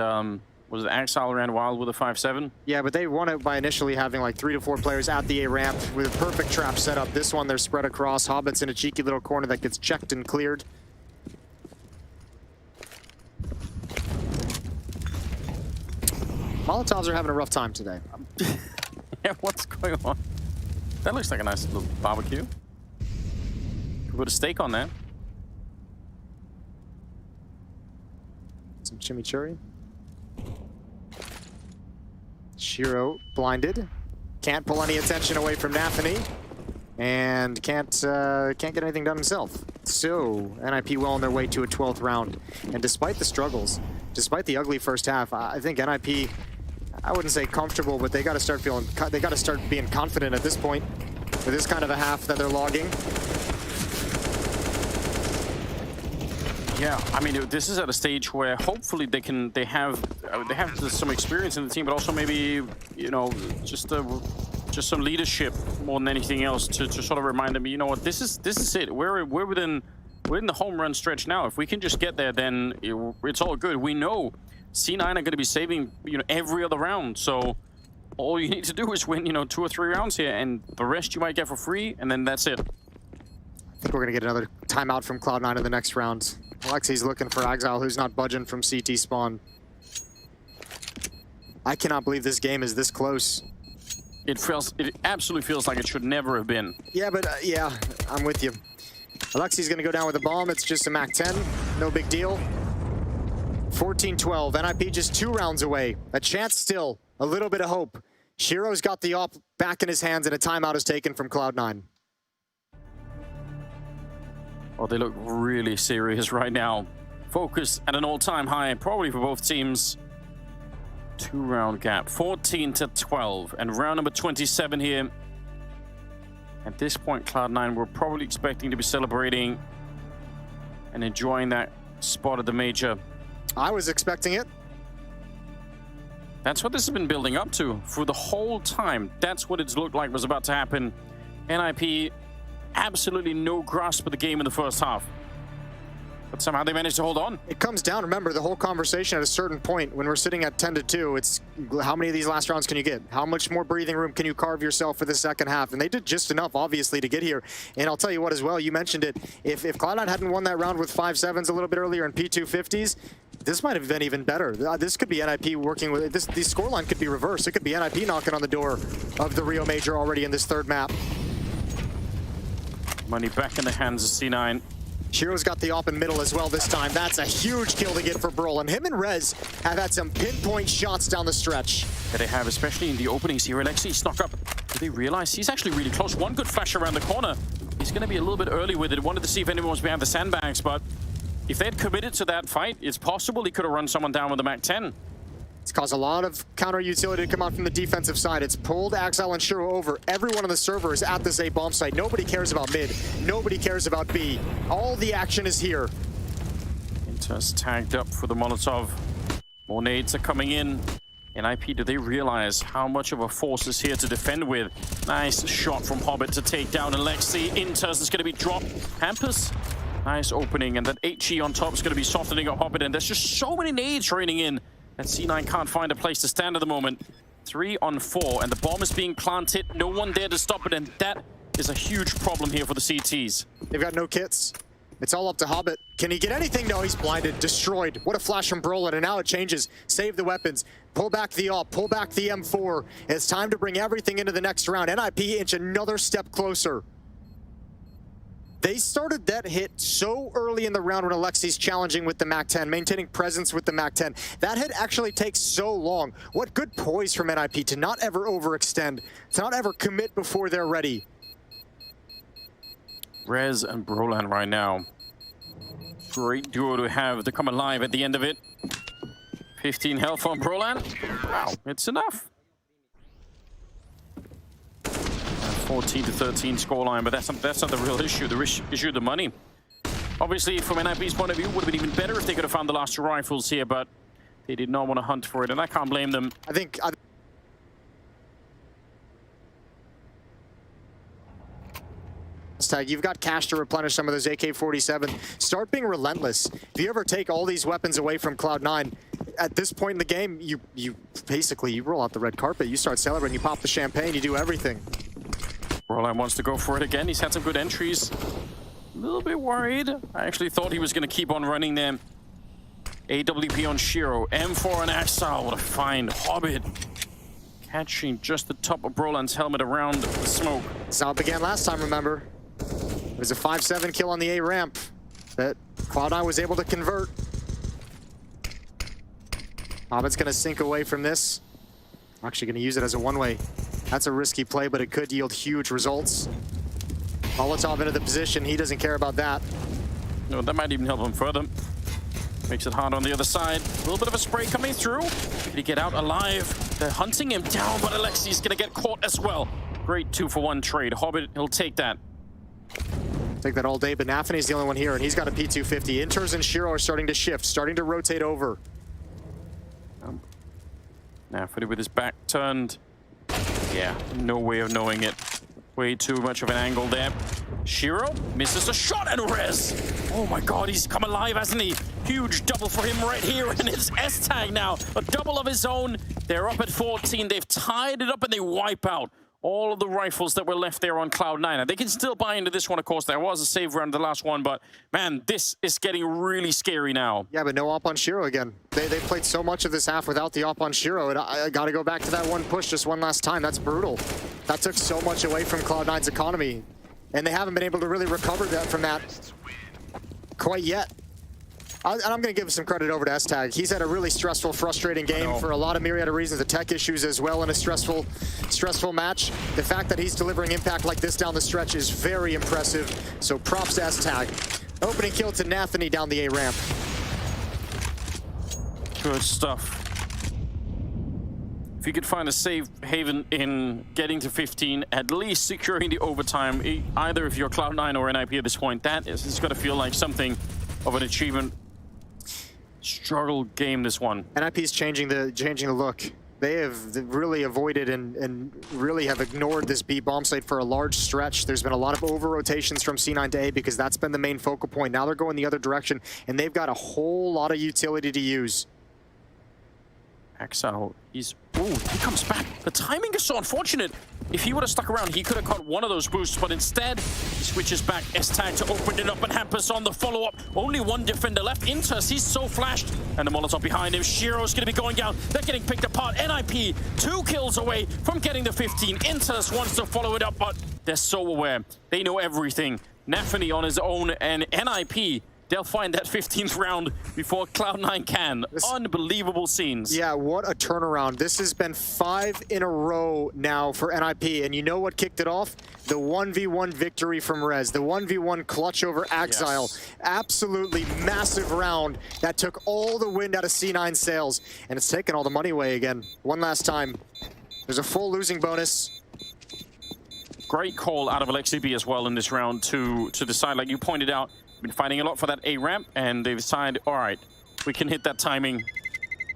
Was it Exile ran wild with a 5-7? Yeah, but they won it by initially having like 3 to 4 players at the A ramp with a perfect trap setup. This one, they're spread across. Hobbit's in a cheeky little corner that gets checked and cleared. Molotovs are having a rough time today. Yeah, what's going on? That looks like a nice little barbecue. Could put a steak on there. Some chimichurri. Shiro blinded. Can't pull any attention away from Nathany. And can't get anything done himself. So, NIP well on their way to a 12th round. And despite the struggles, despite the ugly first half, I think NIP, I wouldn't say comfortable, but they got to start being confident at this point with this kind of a half that they're logging. Yeah, I mean, this is at a stage where hopefully they have some experience in the team, but also maybe, you know, just some leadership more than anything else to sort of remind them, you know what, this is it. We're in the home run stretch now. If we can just get there, then it's all good. We know C9 are going to be saving, you know, every other round. So all you need to do is win, you know, 2 or 3 rounds here, and the rest you might get for free, and then that's it. I think we're going to get another timeout from Cloud9 in the next round. Alexi's looking for Exile, who's not budging from CT spawn. I cannot believe this game is this close. It absolutely feels like it should never have been. Yeah, but yeah, I'm with you. Alexi's going to go down with a bomb. It's just a MAC-10. No big deal. 14-12. NIP just 2 rounds away. A chance still. A little bit of hope. Shiro's got the op back in his hands, and a timeout is taken from Cloud9. Oh, they look really serious right now. Focus at an all-time high, probably for both teams. 2-round gap, 14-12, and round number 27 here. At this point, Cloud9 were probably expecting to be celebrating and enjoying that spot at the major. I was expecting it. That's what this has been building up to for the whole time. That's what it's looked like was about to happen. NIP, absolutely no grasp of the game in the first half. But somehow they managed to hold on. It comes down, remember, the whole conversation at a certain point, when we're sitting at 10-2, it's how many of these last rounds can you get? How much more breathing room can you carve yourself for the second half? And they did just enough, obviously, to get here. And I'll tell you what as well, you mentioned it, if Cloud9 hadn't won that round with 5-7s a little bit earlier and P250s, this might have been even better. This could be NIP working with it. This scoreline could be reversed. It could be NIP knocking on the door of the Rio Major already in this third map. Money back in the hands of C9. Shiro's got the op in middle as well this time. That's a huge kill to get for Brolin. Him and Rez have had some pinpoint shots down the stretch. Yeah, they have, especially in the openings here. Alexi snuck up. Do they realize he's actually really close? One good flash around the corner. He's going to be a little bit early with it. Wanted to see if anyone was behind the sandbags, but if they'd committed to that fight, it's possible he could have run someone down with the MAC-10. It's caused a lot of counter utility to come out from the defensive side. It's pulled Exile and Shiro over. Everyone on the server is at this A bomb site. Nobody cares about mid. Nobody cares about B. All the action is here. Inter's tagged up for the Molotov. More nades are coming in. NIP, do they realize how much of a force is here to defend with? Nice shot from Hobbit to take down Alexi. Inter's is going to be dropped. Hampus, nice opening. And that HE on top is going to be softening up Hobbit. And there's just so many nades raining in. And C9 can't find a place to stand at the moment. 3 on 4, and the bomb is being planted. No one there to stop it, and that is a huge problem here for the CTs. They've got no kits. It's all up to Hobbit. Can he get anything? No, he's blinded, destroyed. What a flash from Brolin, and now it changes. Save the weapons, pull back the AWP, pull back the M4. It's time to bring everything into the next round. NIP inch another step closer. They started that hit so early in the round when Alexi's challenging with the MAC-10, maintaining presence with the MAC-10. That hit actually takes so long. What good poise from NIP to not ever overextend, to not ever commit before they're ready. Rez and Brolan right now. Great duo to have to come alive at the end of it. 15 health on Brolan. Wow, it's enough. 14-13 scoreline, but that's not the real issue. The issue, the money. Obviously, from NIP's point of view, it would have been even better if they could have found the last 2 rifles here, but they did not want to hunt for it, and I can't blame them. I think You've got cash to replenish some of those AK-47. Start being relentless. If you ever take all these weapons away from Cloud9, at this point in the game, you basically you roll out the red carpet, you start celebrating, you pop the champagne, you do everything. Roland wants to go for it again. He's had some good entries. A little bit worried. I actually thought he was going to keep on running them. AWP on Shiro. M4 on Axel. What a find. Hobbit catching just the top of Broland's helmet around the smoke. That's how it began last time, remember? It was a 5-7 kill on the A ramp that Cloud9 was able to convert. Hobbit's going to sink away from this. Actually going to use it as a one-way. That's a risky play, but it could yield huge results. Molotov into the position. He doesn't care about that. No, that might even help him further. Makes it hard on the other side. A little bit of a spray coming through. Did he get out alive? They're hunting him down, but Alexi's going to get caught as well. Great 2-for-1 trade. Hobbit, he'll take that. Take that all day, but Nafany's the only one here, and he's got a P250. Inters and Shiro are starting to shift, starting to rotate over. Nafany with his back turned. Yeah, no way of knowing it. Way too much of an angle there. Shiro misses a shot and res. Oh my god, he's come alive, hasn't he? Huge double for him right here, and it's S-Tag now. A double of his own. They're up at 14. They've tied it up and they wipe out all of the rifles that were left there on Cloud9. And they can still buy into this one, of course. There was a save round the last one, but man, this is getting really scary now. Yeah, but no op on Shiro again. They played so much of this half without the op on Shiro, and I got to go back to that one push just one last time. That's brutal. That took so much away from Cloud9's economy, and they haven't been able to really recover that from that quite yet. And I'm going to give some credit over to S-Tag. He's had a really stressful, frustrating game for a lot of myriad of reasons. The tech issues as well in a stressful match. The fact that he's delivering impact like this down the stretch is very impressive. So props to S-Tag. Opening kill to Nafany down the A ramp. Good stuff. If you could find a safe haven in getting to 15, at least securing the overtime, either if you're Cloud9 or NIP at this point, that is going to feel like something of an achievement. Struggle game, this one. NIP's changing the look. They have really avoided and really have ignored this B bomb site for a large stretch. There's been a lot of over rotations from C9 to A because that's been the main focal point. Now they're going the other direction, and they've got a whole lot of utility to use. Axel, he comes back. The timing is so unfortunate. If he would have stuck around, he could have caught one of those boosts, but instead, he switches back S-Tag to open it up, and Hampus on the follow-up. Only one defender left. Inters, he's so flashed. And the Molotov behind him. Shiro's going to be going down. They're getting picked apart. NIP, 2 kills away from getting the 15. Inters wants to follow it up, but they're so aware. They know everything. Nafany on his own, and NIP, they'll find that 15th round before Cloud9 can. Unbelievable scenes. Yeah, what a turnaround. This has been 5 in a row now for NIP, and you know what kicked it off? The 1v1 victory from Rez, the 1v1 clutch over Exile. Yes. Absolutely massive round that took all the wind out of C9 sails, and it's taken all the money away again. One last time. There's a full losing bonus. Great call out of Alexi B as well in this round to decide, like you pointed out, been fighting a lot for that A ramp, and they've decided, all right, we can hit that timing.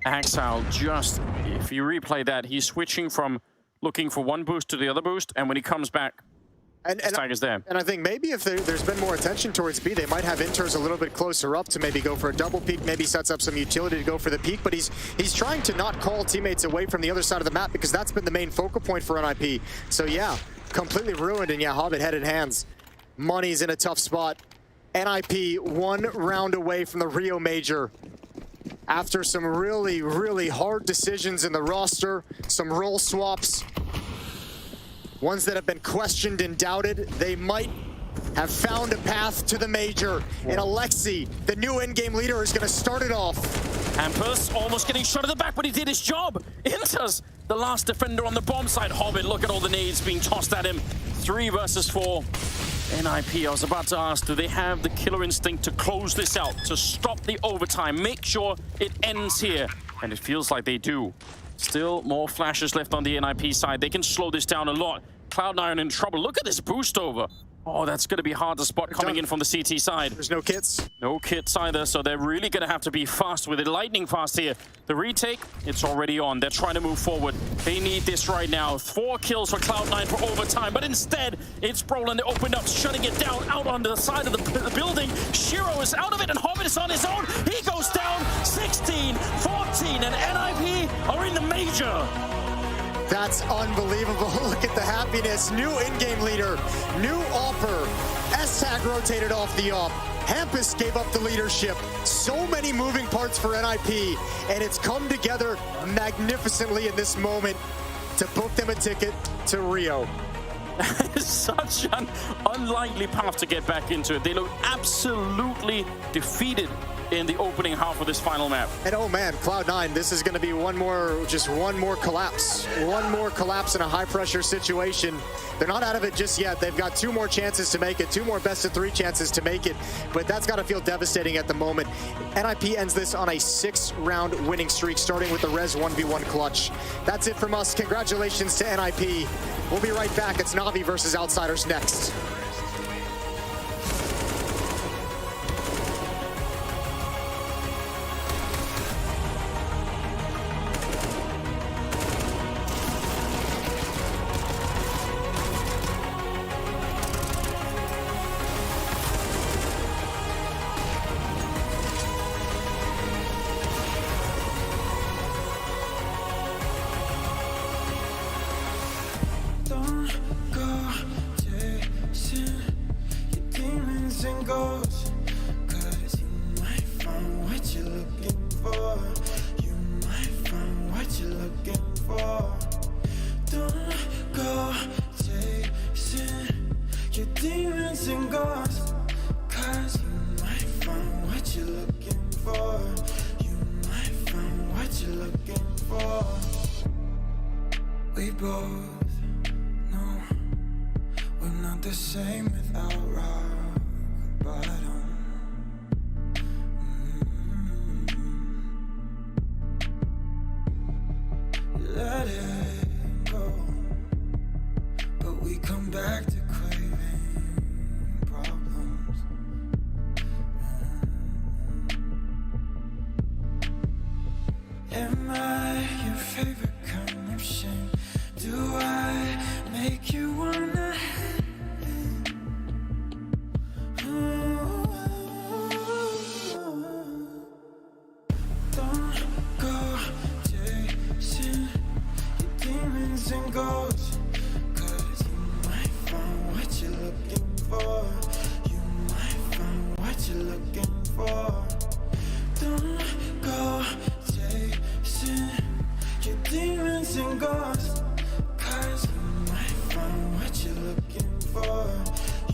Axel just, if you replay that, he's switching from looking for one boost to the other boost, and when he comes back, Tiger's there. And I think maybe if there's been more attention towards B, they might have Inters a little bit closer up to maybe go for a double peek, maybe sets up some utility to go for the peek, but he's trying to not call teammates away from the other side of the map because that's been the main focal point for NIP. So yeah, completely ruined, and yeah, Hobbit head in hands. Money's in a tough spot. NIP 1 round away from the Rio Major. After some really, really hard decisions in the roster, some role swaps, ones that have been questioned and doubted, they might have found a path to the Major. And Alexi, the new in-game leader, is going to start it off. Hampus almost getting shot at the back, but he did his job. Inters, the last defender on the bomb side. Hobbit, look at all the nades being tossed at him. 3 versus 4. NIP, I was about to ask, do they have the killer instinct to close this out, to stop the overtime, make sure it ends here? And it feels like they do. Still more flashes left on the NIP side. They can slow this down a lot. Cloud9 in trouble. Look at this boost over. Oh, that's going to be hard to spot coming in from the CT side. There's no kits. No kits either, so they're really going to have to be fast with it. Lightning fast here. The retake, it's already on. They're trying to move forward. They need this right now. 4 kills for Cloud9 for overtime, but instead, it's Broland that opened up, shutting it down out on the side of the building. Shiro is out of it, and Hobbit is on his own. He goes down 16-14. danger. That's unbelievable. Look at the happiness. New in-game leader, new AWPer. S-Tag rotated off the AWP. Hampus gave up the leadership. So many moving parts for NIP, and it's come together magnificently in this moment to book them a ticket to Rio. Such an unlikely path to get back into it. They look absolutely defeated in the opening half of this final map. And oh man, Cloud9, this is going to be one more collapse. One more collapse in a high pressure situation. They're not out of it just yet. They've got 2 more chances to make it, 2 more best of 3 chances to make it, but that's got to feel devastating at the moment. NIP ends this on a 6-round winning streak, starting with the Res 1v1 clutch. That's it from us. Congratulations to NIP. We'll be right back. It's Navi versus Outsiders next. We both know we're not the same without rock bottom. Let it go, but we come back to craving problems. Am I your favorite kind of shame? Do I make you wanna Don't go chasing your demons and ghosts, 'cause you might find what you're looking for. You might find what you're looking for. Don't go chasing your demons and ghosts, 'cause you might find what you're looking for.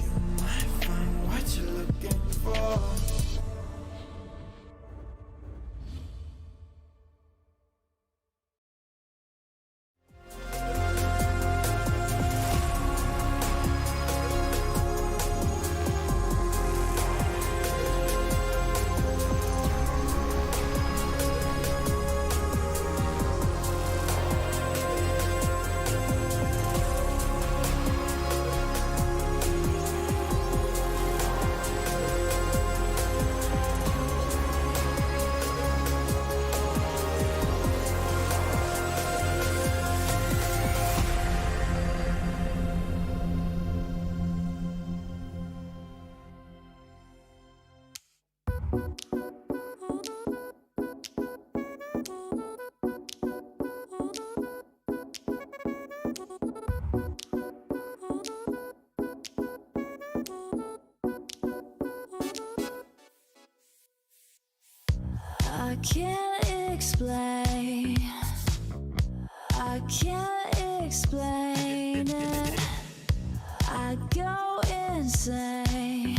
You might find what you're looking for. I can't explain. I can't explain it. I go insane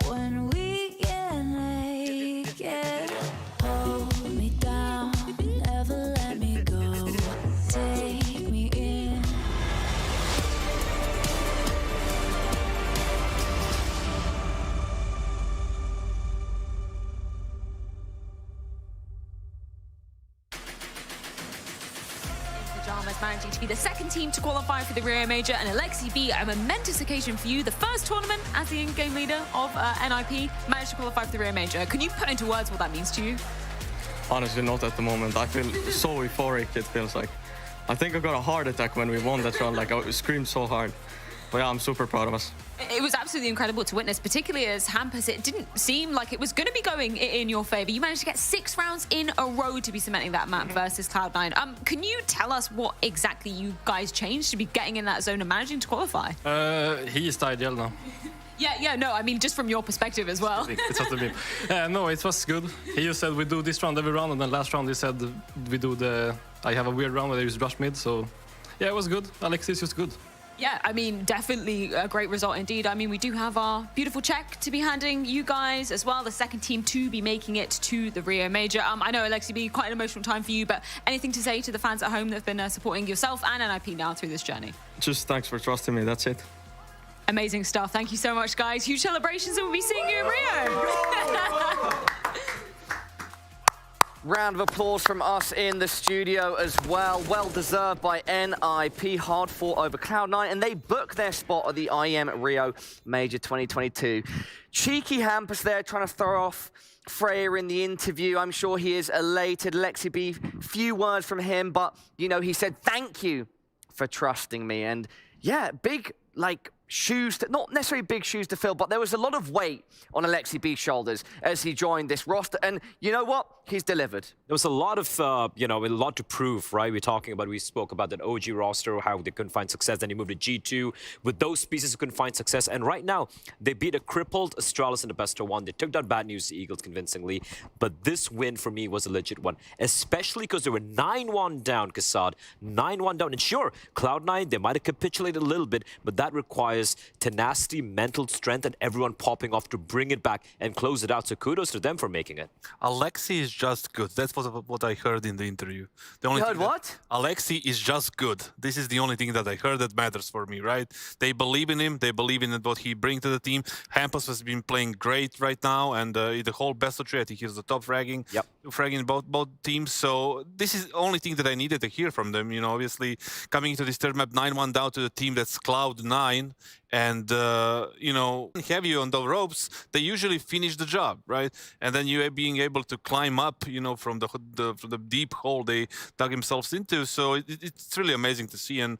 when we get naked. Hold me down, never let me go. Take me in. Pajamas managing to be the second team to qualify for the Rio Major, and Alexi B, a momentous occasion for you. The first tournament as the in-game leader of NIP, managed to qualify for the Rio Major. Can you put into words what that means to you? Honestly, not at the moment. I feel so euphoric, it feels like. I think I got a heart attack when we won that round. Like, I screamed so hard. But yeah, I'm super proud of us. It was absolutely incredible to witness, particularly as Hampus, it didn't seem like it was going to be going in your favor. You managed to get 6 rounds in a row to be cementing that map versus Cloud9. Can you tell us what exactly you guys changed to be getting in that zone and managing to qualify? He is the ideal now. Yeah, no, I mean, just from your perspective as well. It's not a meme. No, it was good. He just said we do this round every round, and then last round he said we do I have a weird round where there is rush mid, so yeah, it was good. Alexis was good. Yeah, I mean, definitely a great result indeed. I mean, we do have our beautiful check to be handing you guys as well, the second team to be making it to the Rio Major. I know, Alexi B, quite an emotional time for you, but anything to say to the fans at home that have been supporting yourself and NIP now through this journey? Just thanks for trusting me, that's it. Amazing stuff. Thank you so much, guys. Huge celebrations, and we'll be seeing you in Rio. Round of applause from us in the studio as well. Well deserved by NIP. Hard fought over Cloud9, and they book their spot at the IEM Rio Major 2022. Cheeky Hampus there trying to throw off Freya in the interview. I'm sure he is elated. Lexi B, few words from him, but, you know, he said, thank you for trusting me. And yeah, big, like, shoes, not necessarily big shoes to fill, but there was a lot of weight on Alexi B's shoulders as he joined this roster. And you know what? He's delivered. There was a lot of, you know, a lot to prove, right? We spoke about that OG roster, how they couldn't find success. Then he moved to G2. With those pieces, who couldn't find success. And right now, they beat a crippled Astralis in the best of 1. They took down Bad News Eagles convincingly. But this win for me was a legit one, especially because they were 9-1 down, Kassad. 9-1 down. And sure, Cloud9, they might have capitulated a little bit, but that requires tenacity, mental strength, and everyone popping off to bring it back and close it out. So kudos to them for making it. Alexi is just good. That's what I heard in the interview. The only you heard what? Alexi is just good. This is the only thing that I heard that matters for me, right? They believe in him. They believe in what he brings to the team. Hampus has been playing great right now, and the whole best of 3, I think he's the top fragging. Yep. Fragging both teams. So this is the only thing that I needed to hear from them. You know, obviously coming into this third map, 9-1 down to the team that's Cloud9. And, you know, heavy on the ropes, they usually finish the job, right? And then you being able to climb up, you know, from the deep hole they dug themselves into. So it's really amazing to see, and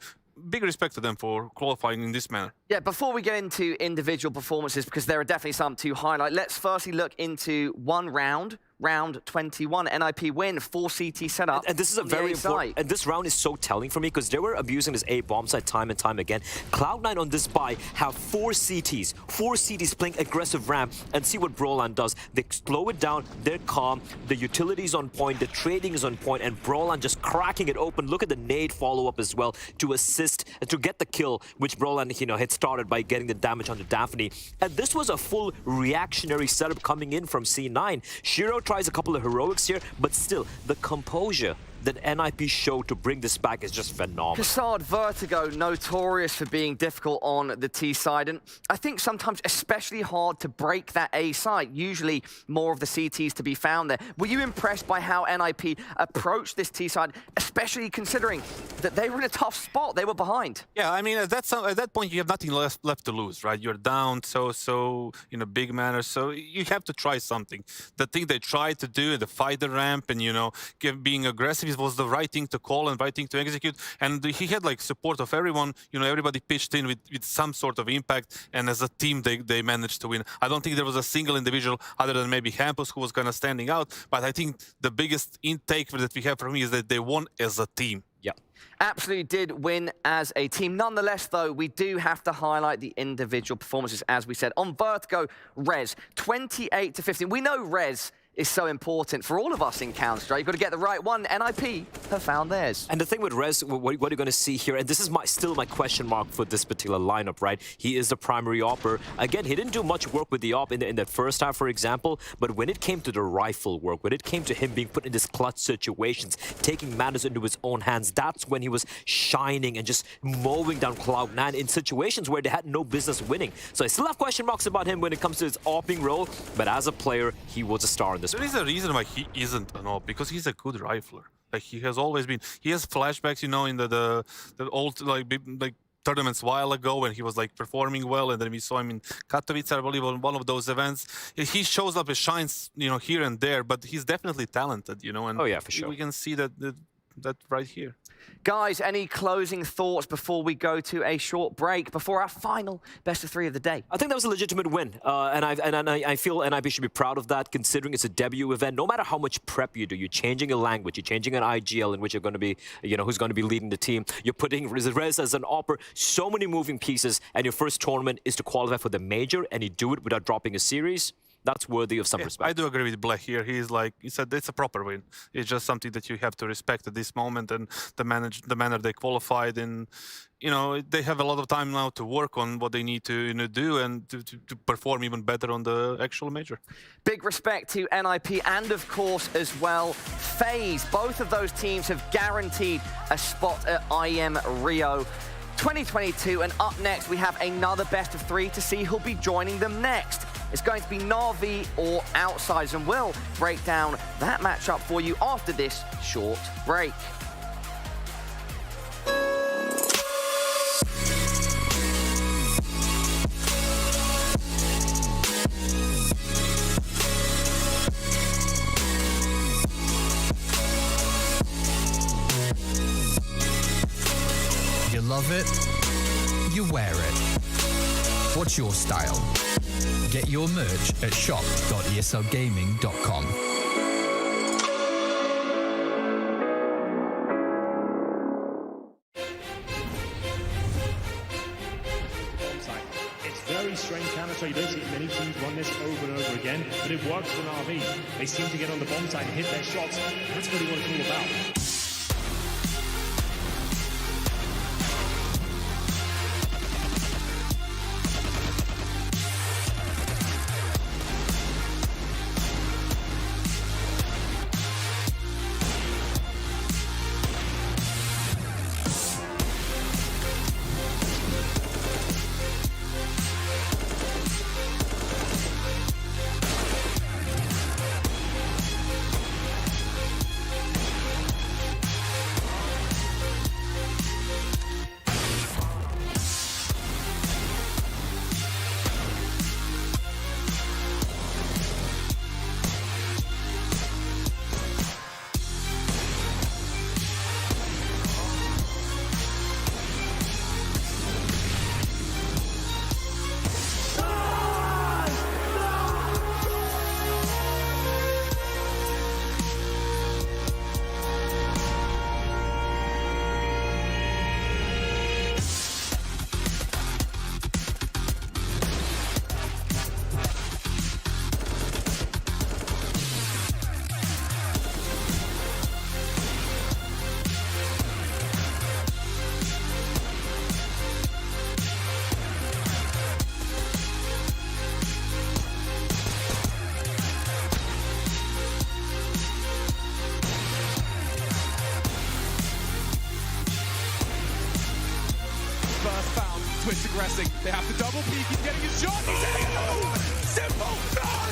big respect to them for qualifying in this manner. Yeah, before we get into individual performances, because there are definitely some to highlight, let's firstly look into one round. Round 21, NIP win, 4 CT setup. And this is a very important, and this round is so telling for me because they were abusing this A bomb site time and time again. Cloud9 on this buy have 4 CTs playing aggressive ramp, and see what Broland does. They slow it down, they're calm, the utility's on point, the trading is on point, and Broland just cracking it open. Look at the nade follow-up as well to assist, to get the kill, which Broland, you know, had started by getting the damage onto Daphne. And this was a full reactionary setup coming in from C9. Shiro tries a couple of heroics here, but still, the composure that NIP showed to bring this back is just phenomenal. Kassad, Vertigo, notorious for being difficult on the T side, and I think sometimes especially hard to break that A side. Usually more of the CTs to be found there. Were you impressed by how NIP approached this T side, especially considering that they were in a tough spot? They were behind. Yeah, I mean, at that point, you have nothing left to lose, right? You're down so in a big manner, so you have to try something. The thing they tried to do, the fight the ramp and, you know, being aggressive was the right thing to call and right thing to execute. And he had, like, support of everyone. You know, everybody pitched in with some sort of impact, and as a team, they managed to win. I don't think there was a single individual other than maybe Hampus who was kind of standing out, but I think the biggest intake that we have from him is that they won as a team. Yeah. Absolutely did win as a team. Nonetheless, though, we do have to highlight the individual performances, as we said. On Vertigo, Rez, 28-15. We know Rez is so important for all of us in Counter-Strike. You've got to get the right one. NIP have found theirs. And the thing with Rez, what you're going to see here, and this is still my question mark for this particular lineup, right? He is the primary opper. Again, he didn't do much work with the op in that first half, for example, but when it came to the rifle work, when it came to him being put in these clutch situations, taking matters into his own hands, that's when he was shining and just mowing down Cloud9 in situations where they had no business winning. So I still have question marks about him when it comes to his opping role, but as a player, he was a star in this. There is a reason why he isn't an op, because he's a good rifler. Like, he has always been. He has flashbacks, you know, in the old like tournaments a while ago when he was like performing well, and then we saw him in Katowice, I believe, on one of those events. He shows up and shines, you know, here and there, but he's definitely talented, you know. And oh yeah, for sure. We can see that that right here. Guys, any closing thoughts before we go to a short break, before our final best of 3 of the day? I think that was a legitimate win, and I feel NIB should be proud of that, considering it's a debut event. No matter how much prep you do, you're changing a language, you're changing an IGL in which you're going to be, you know, who's going to be leading the team. You're putting Rez as an opper, so many moving pieces, and your first tournament is to qualify for the major, and you do it without dropping a series. That's worthy of some respect. I do agree with Black here. He said it's a proper win. It's just something that you have to respect at this moment, and the manner they qualified in. You know, they have a lot of time now to work on what they need to do and to perform even better on the actual major. Big respect to NIP and, of course, as well, FaZe. Both of those teams have guaranteed a spot at IEM Rio 2022. And up next, we have another best of 3 to see who'll be joining them next. It's going to be Navi or Outsiders, and we'll break down that matchup for you after this short break. You love it, you wear it. What's your style? Get your merch at shop.eslgaming.com. It's very strange counter, so you don't see many teams run this over and over again, but it works for Navi. They seem to get on the bomb side and hit their shots. That's really what it's all about. Twitch aggressing. They have to double peek. He's getting his shot. He's getting it. Simple start.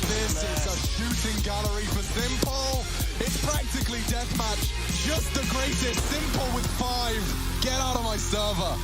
This is a shooting gallery for Simple. It's practically deathmatch. Just the greatest. Simple with 5. Get out of my server.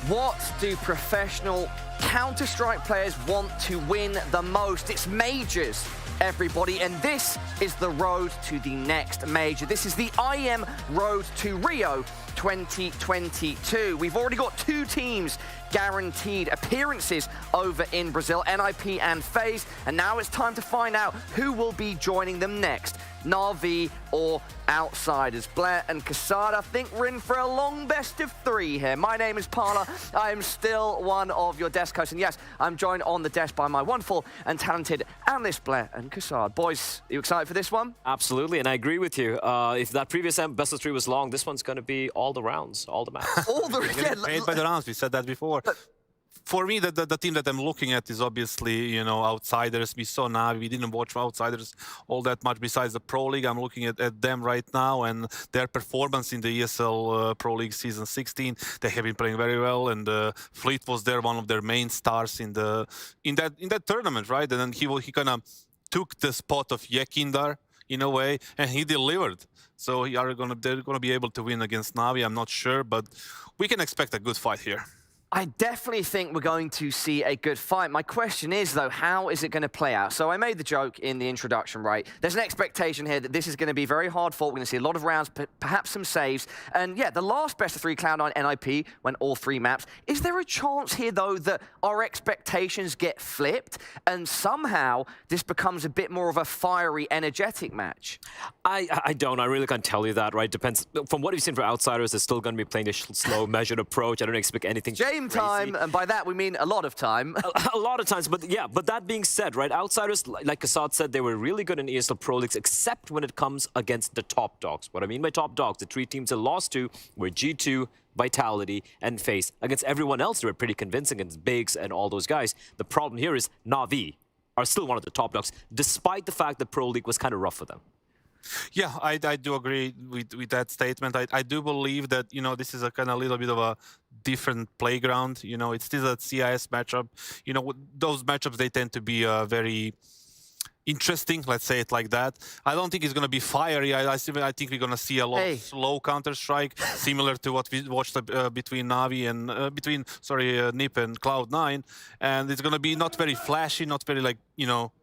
What do professional Counter-Strike players want to win the most? It's majors, everybody, and this is the road to the next major. This is the IEM Road to Rio 2022. We've already got 2 teams guaranteed appearances over in Brazil, NIP and FaZe, and now it's time to find out who will be joining them next, Navi or Outsiders. Blair and kxad, I think we're in for a long best of 3 here. My name is Parla. I am still one of your desk hosts, and yes, I'm joined on the desk by my wonderful and talented analyst, Blair and kxad. Boys, are you excited for this one? Absolutely, and I agree with you. If that previous best of 3 was long, this one's going to be all the rounds, all the maps. All the paid by the rounds. We said that before. For me, the team that I'm looking at is obviously, you know, Outsiders. We saw Navi. We didn't watch Outsiders all that much besides the Pro League. I'm looking at them right now and their performance in the ESL Pro League season 16. They have been playing very well, and Fleet was there, one of their main stars in that tournament, right? And then he kind of took the spot of Yekindar in a way, and he delivered. So they're gonna be able to win against Navi. I'm not sure, but we can expect a good fight here. I definitely think we're going to see a good fight. My question is, though, how is it going to play out? So I made the joke in the introduction, right? There's an expectation here that this is going to be very hard fought. We're going to see a lot of rounds, perhaps some saves. And yeah, the last best of 3 Cloud9 NIP went all 3 maps. Is there a chance here, though, that our expectations get flipped and somehow this becomes a bit more of a fiery, energetic match? I don't. I really can't tell you that, right? Depends. From what we've seen for Outsiders, they're still going to be playing a slow, measured approach. I don't expect anything game time, and by that we mean a lot of time. A lot of times, but yeah, but that being said, right, Outsiders, like kxad said, they were really good in ESL Pro Leagues, except when it comes against the top dogs. What I mean by top dogs, the 3 teams that lost to were G2, Vitality, and FaZe. Against everyone else, they were pretty convincing against Bigs and all those guys. The problem here is Navi are still one of the top dogs, despite the fact that Pro League was kind of rough for them. Yeah, I do agree with that statement. I do believe that, you know, this is a kind of little bit of a different playground. You know, it's still a CIS matchup. You know, those matchups, they tend to be very interesting, let's say it like that. I don't think it's going to be fiery. I think we're going to see a lot of slow Counter-Strike, similar to what we watched between Navi and Nip and Cloud9. And it's going to be not very flashy, not very, like, you know,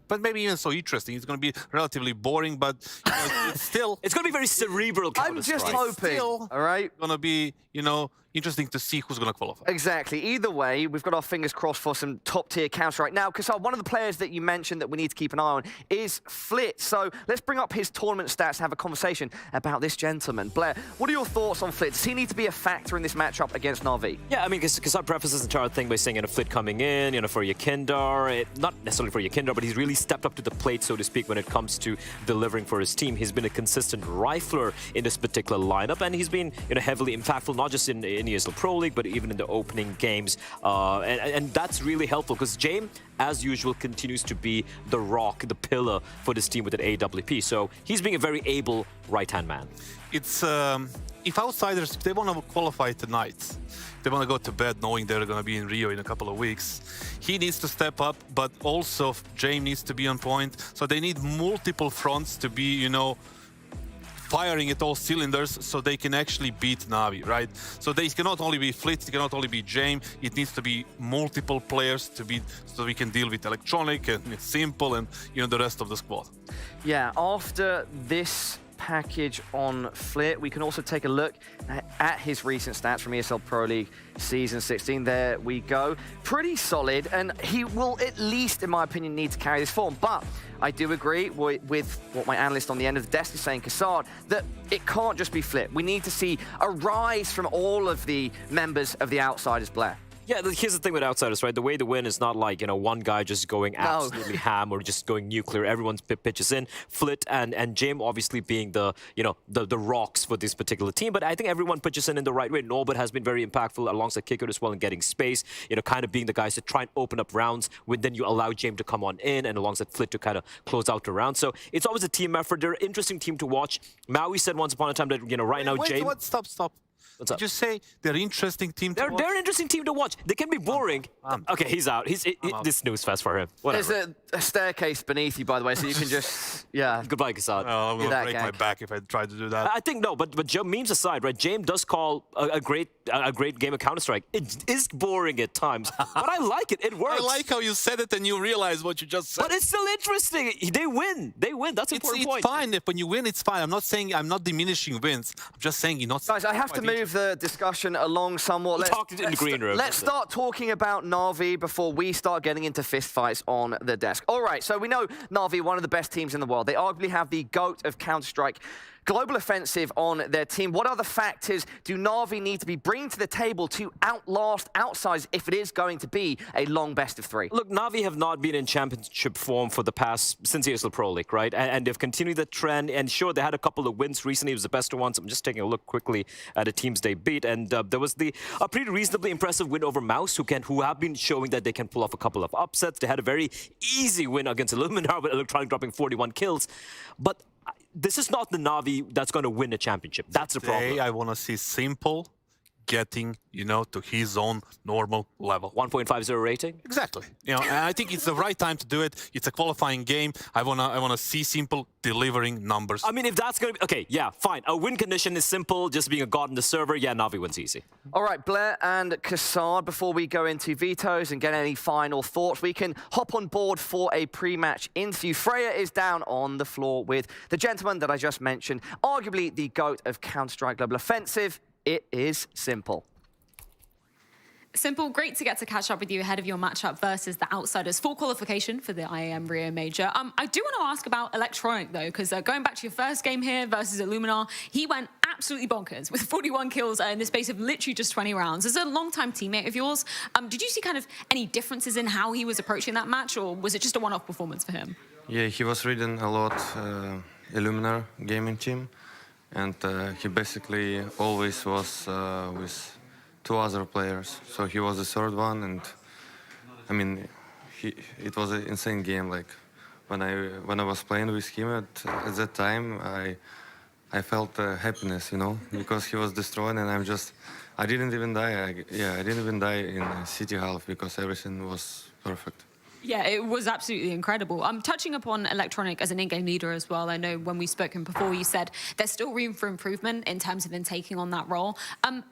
but maybe even so interesting. It's going to be relatively boring, but you know, it's still... It's going to be very cerebral Counter-Strike. I'm just hoping, all right? Going to be, you know, interesting to see who's going to qualify. Exactly. Either way, we've got our fingers crossed for some top-tier counter right now. kxad, one of the players that you mentioned that we need to keep an eye on is Flit. So let's bring up his tournament stats and have a conversation about this gentleman. Blair, what are your thoughts on Flit? Does he need to be a factor in this matchup against Navi? Yeah, I mean, kxad prefaces the entire thing by saying, you know, Flit coming in, you know, for Yekindar, not necessarily for Yekindar, but he's really stepped up to the plate, so to speak, when it comes to delivering for his team. He's been a consistent rifler in this particular lineup, and he's been, you know, heavily impactful, not just in ESL Pro League, but even in the opening games. And that's really helpful because James, as usual, continues to be the rock, the pillar for this team with an AWP. So he's being a very able right-hand man. It's if Outsiders, if they want to qualify tonight, they want to go to bed knowing they're going to be in Rio in a couple of weeks, he needs to step up, but also James needs to be on point. So they need multiple fronts to be, you know, firing at all cylinders so they can actually beat Navi, right? So they cannot only be Flit, it cannot only be James, it needs to be multiple players to be, so we can deal with Electronic and Simple and, you know, the rest of the squad. Yeah, after this package on Flit, we can also take a look at his recent stats from ESL Pro League Season 16. There we go. Pretty solid, and he will at least, in my opinion, need to carry this form. But I do agree with what my analyst on the end of the desk is saying, kxad, that it can't just be Flit. We need to see a rise from all of the members of the Outsiders, Blair. Yeah, here's the thing with Outsiders, right? The way to win is not like, you know, one guy just going absolutely ham or just going nuclear. Everyone's pitches in. Flit and James obviously being the, you know, the rocks for this particular team. But I think everyone pitches in the right way. Norbert has been very impactful alongside Kicker as well in getting space, you know, kind of being the guys to try and open up rounds when then you allow James to come on in and alongside Flit to kind of close out the round. So it's always a team effort. They're an interesting team to watch. Maui said once upon a time that, you know, right now, James... Wait, stop. Did you say they're an interesting team to watch? They're an interesting team to watch. They can be boring. Okay, he's out. This snooze fest for him. Whatever. There's a staircase beneath you, by the way, so you can just, yeah. Goodbye, kxad. I'm going to break my back if I try to do that. I think no, but memes aside, right, James does call a great a great game of Counter-Strike. It is boring at times, but I like it. It works. I like how you said it and you realize what you just said. But it's still interesting. They win. They win. That's an important point. It's fine. When you win, it's fine. I'm not saying I'm not diminishing wins. I'm just saying you're not. Guys, I have to move the discussion along somewhat. Let's in the green room. Let's start talking about Navi before we start getting into fistfights on the desk. All right, so we know Navi, one of the best teams in the world. They arguably have the GOAT of Counter-Strike global offensive on their team. What other factors do Navi need to be bringing to the table to outlast Outsiders if it is going to be a long best of three? Look, Navi have not been in championship form for the past, since the ESL Pro League, right? And they've continued the trend. And sure, they had a couple of wins recently. It was the best of ones. I'm just taking a look quickly at the teams they beat. And there was a pretty reasonably impressive win over Mouse, who have been showing that they can pull off a couple of upsets. They had a very easy win against Illuminar with Electronic dropping 41 kills. But this is not the Navi that's going to win a championship. That's the problem. I want to see Simple getting, to his own normal level. 1.50 rating? Exactly. And I think it's the right time to do it. It's a qualifying game. I wanna see Simple delivering numbers. I mean, if that's going to be... Okay, yeah, fine. A win condition is Simple, just being a god in the server. Yeah, Navi wins easy. All right, Blair and Kassad, before we go into vetoes and get any final thoughts, we can hop on board for a pre-match interview. Freya is down on the floor with the gentleman that I just mentioned, arguably the GOAT of Counter-Strike Global Offensive. It is Simple. Simple, great to get to catch up with you ahead of your matchup versus the Outsiders. Full qualification for the IEM Rio Major. I do want to ask about Electronic, though, because going back to your first game here versus Illuminar, he went absolutely bonkers with 41 kills in the space of literally just 20 rounds. As a long-time teammate of yours, did you see kind of any differences in how he was approaching that match, or was it just a one-off performance for him? Yeah, he was reading a lot Illuminar gaming team. And he basically always was with two other players. So he was the third one, and I mean, it was an insane game. Like when I was playing with him at that time, I felt happiness, because he was destroying, and I didn't even die. I didn't even die in City Half because everything was perfect. Yeah, it was absolutely incredible. I'm touching upon Electronic as an in-game leader as well. I know when we've spoken before, you said there's still room for improvement in terms of him taking on that role.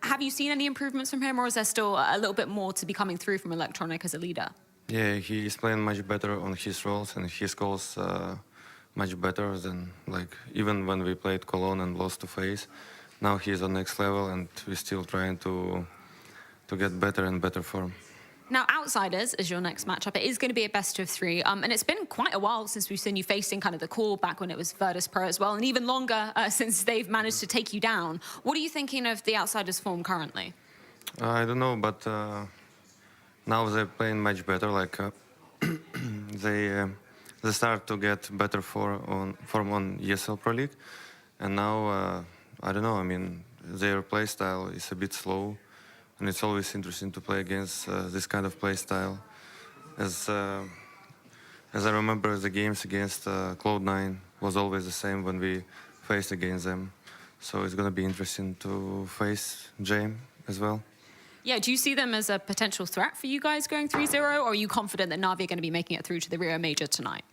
Have you seen any improvements from him, or is there still a little bit more to be coming through from Electronic as a leader? Yeah, he is playing much better on his roles, and his goals much better than, like, even when we played Cologne and lost to FaZe. Now he's on next level, and we're still trying to get better and better form. Now, Outsiders is your next matchup. It is going to be a best of three. And it's been quite a while since we've seen you facing kind of the core back when it was Virtus.pro as well, and even longer since they've managed to take you down. What are you thinking of the Outsiders form currently? I don't know, but now they're playing much better. Like they start to get better form on ESL Pro League. And now, I don't know, I mean, their play style is a bit slow. And it's always interesting to play against this kind of play style. As I remember, the games against Cloud9 was always the same when we faced against them. So it's going to be interesting to face JM as well. Yeah, do you see them as a potential threat for you guys going 3-0, or are you confident that Navi are going to be making it through to the Rio Major tonight?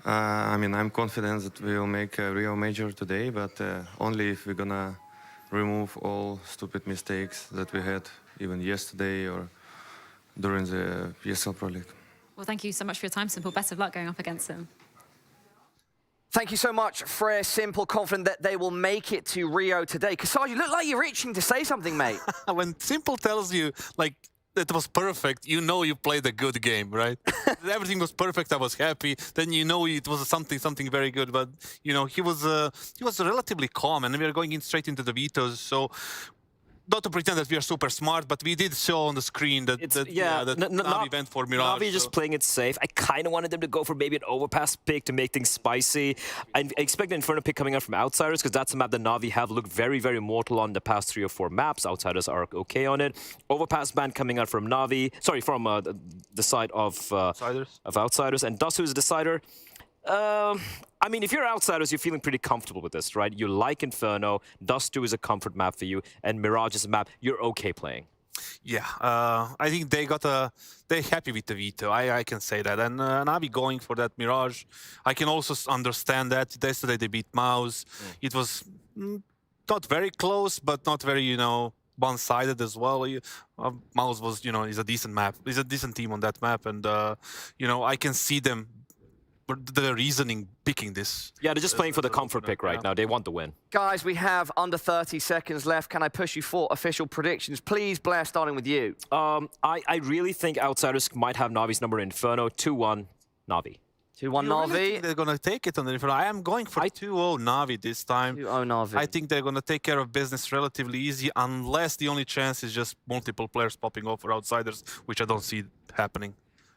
I mean, I'm confident that we will make a Rio Major today, but only if we're going to remove all stupid mistakes that we had even yesterday or during the ESL Pro League. Well, thank you so much for your time, Simple. Best of luck going up against them. Thank you so much, Freya. Simple, confident that they will make it to Rio today. Kassad, you look like you're itching to say something, mate. When Simple tells you, like, it was perfect, you know you played a good game, right? Everything was perfect, I was happy. Then you know it was something very good. But, he was relatively calm, and we are going straight into the vetoes, so... Not to pretend that we are super smart, but we did show on the screen that Navi went for Mirage. Navi just playing it safe. I kind of wanted them to go for maybe an overpass pick to make things spicy. I expect an Inferno pick coming out from Outsiders, because that's a map that Navi have looked very, very mortal on the past 3 or 4 maps. Outsiders are okay on it. Overpass ban coming out from Navi. Sorry, from the side of Outsiders. And Dusu is a decider. I mean, if you're Outsiders, you're feeling pretty comfortable with this, right? You like Inferno, Dust 2 is a comfort map for you, and Mirage is a map you're okay playing. Yeah, I think they're happy with the veto, I can say that. And Navi going for that Mirage, I can also understand that. Yesterday they beat Mouse. It was not very close, but not very, one-sided as well. Mouse was, is a decent map. He's a decent team on that map, and I can see them. The reasoning picking this. Yeah, they're just playing for the comfort pick right now. They want the win. Guys, we have under 30 seconds left. Can I push you for official predictions? Please, Blair, starting with you. I really think Outsiders might have Navi's number in Inferno. 2-1 Navi. 2-1 Navi. Think they're going to take it on the Inferno. I am going for 2-0 Navi this time. 2-0 Navi. I think they're going to take care of business relatively easy, unless the only chance is just multiple players popping off for Outsiders, which I don't see happening.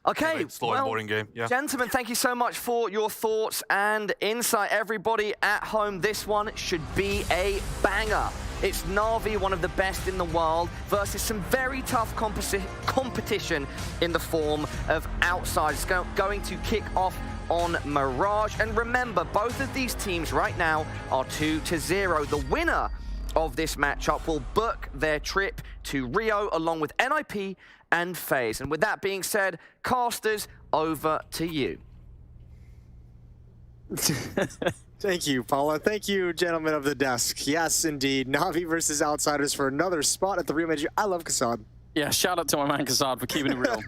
Okay, slow and boring game. Yeah. Gentlemen, thank you so much for your thoughts and insight. Everybody at home, this one should be a banger. It's Navi, one of the best in the world, versus some very tough competition in the form of Outsiders. Going to kick off on Mirage. And remember, both of these teams right now are 2-0. The winner of this matchup will book their trip to Rio along with NIP and FaZe. And with that being said, casters, over to you. Thank you, Paula. Thank you, gentlemen of the desk. Yes, indeed. Navi versus Outsiders for another spot at the Rio Major. I love Kassad. Yeah, shout out to my man Kassad for keeping it real.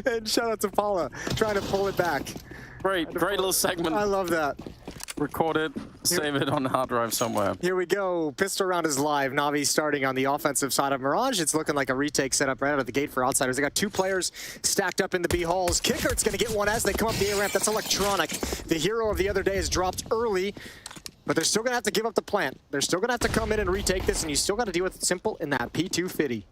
And shout out to Paula, trying to pull it back. Great little segment. I love that. Record it, save it on the hard drive somewhere. Here we go. Pistol round is live. Navi starting on the offensive side of Mirage. It's looking like a retake setup right out of the gate for Outsiders. They got two players stacked up in the B halls. Kickert's going to get one as they come up the A ramp. That's Electronic. The hero of the other day is dropped early, but they're still going to have to give up the plant. They're still going to have to come in and retake this, and you still got to deal with it simple in that P250.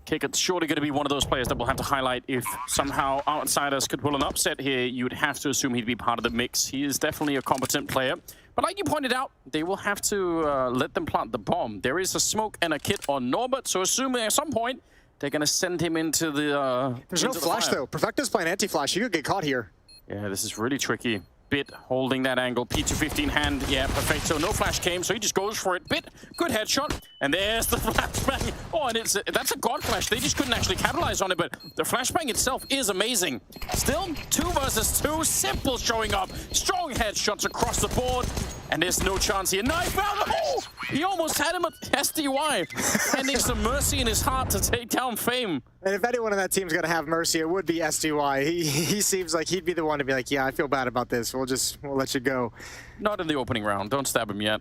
Kickert's surely going to be one of those players that we'll have to highlight. If somehow Outsiders could pull an upset here, you'd have to assume he'd be part of the mix. He is definitely a competent player. But like you pointed out, they will have to let them plant the bomb. There is a smoke and a kit on Norbert, so assuming at some point they're going to send him into the There's no flash, though. Perfecto's playing anti-flash. You could get caught here. Yeah, this is really tricky. Bit holding that angle. P215 hand. Yeah, Perfecto. No flash came, so he just goes for it. Bit, good headshot. And there's the flashbang. Oh, and that's a god flash. They just couldn't actually capitalize on it, but the flashbang itself is amazing. Still, 2 versus 2. Simple showing up. Strong headshots across the board. And there's no chance here. Knife out. Oh, he almost had him at SDY. Finding some mercy in his heart to take down Fame. And if anyone on that team's going to have mercy, it would be SDY. He seems like he'd be the one to be like, yeah, I feel bad about this. We'll let you go. Not in the opening round. Don't stab him yet.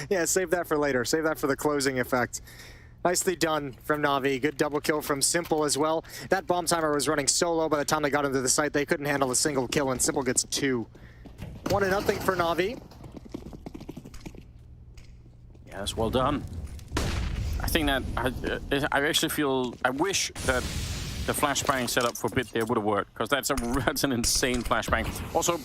Yeah, save that for later. Save that for the closing effect. Nicely done from Navi. Good double kill from Simple as well. That bomb timer was running so low by the time they got into the site, they couldn't handle a single kill, and Simple gets 2. 1-0 for Navi. Yes, well done. I think that I actually feel I wish that the flashbang setup for Bit there would have worked, because that's an insane flashbang. Also,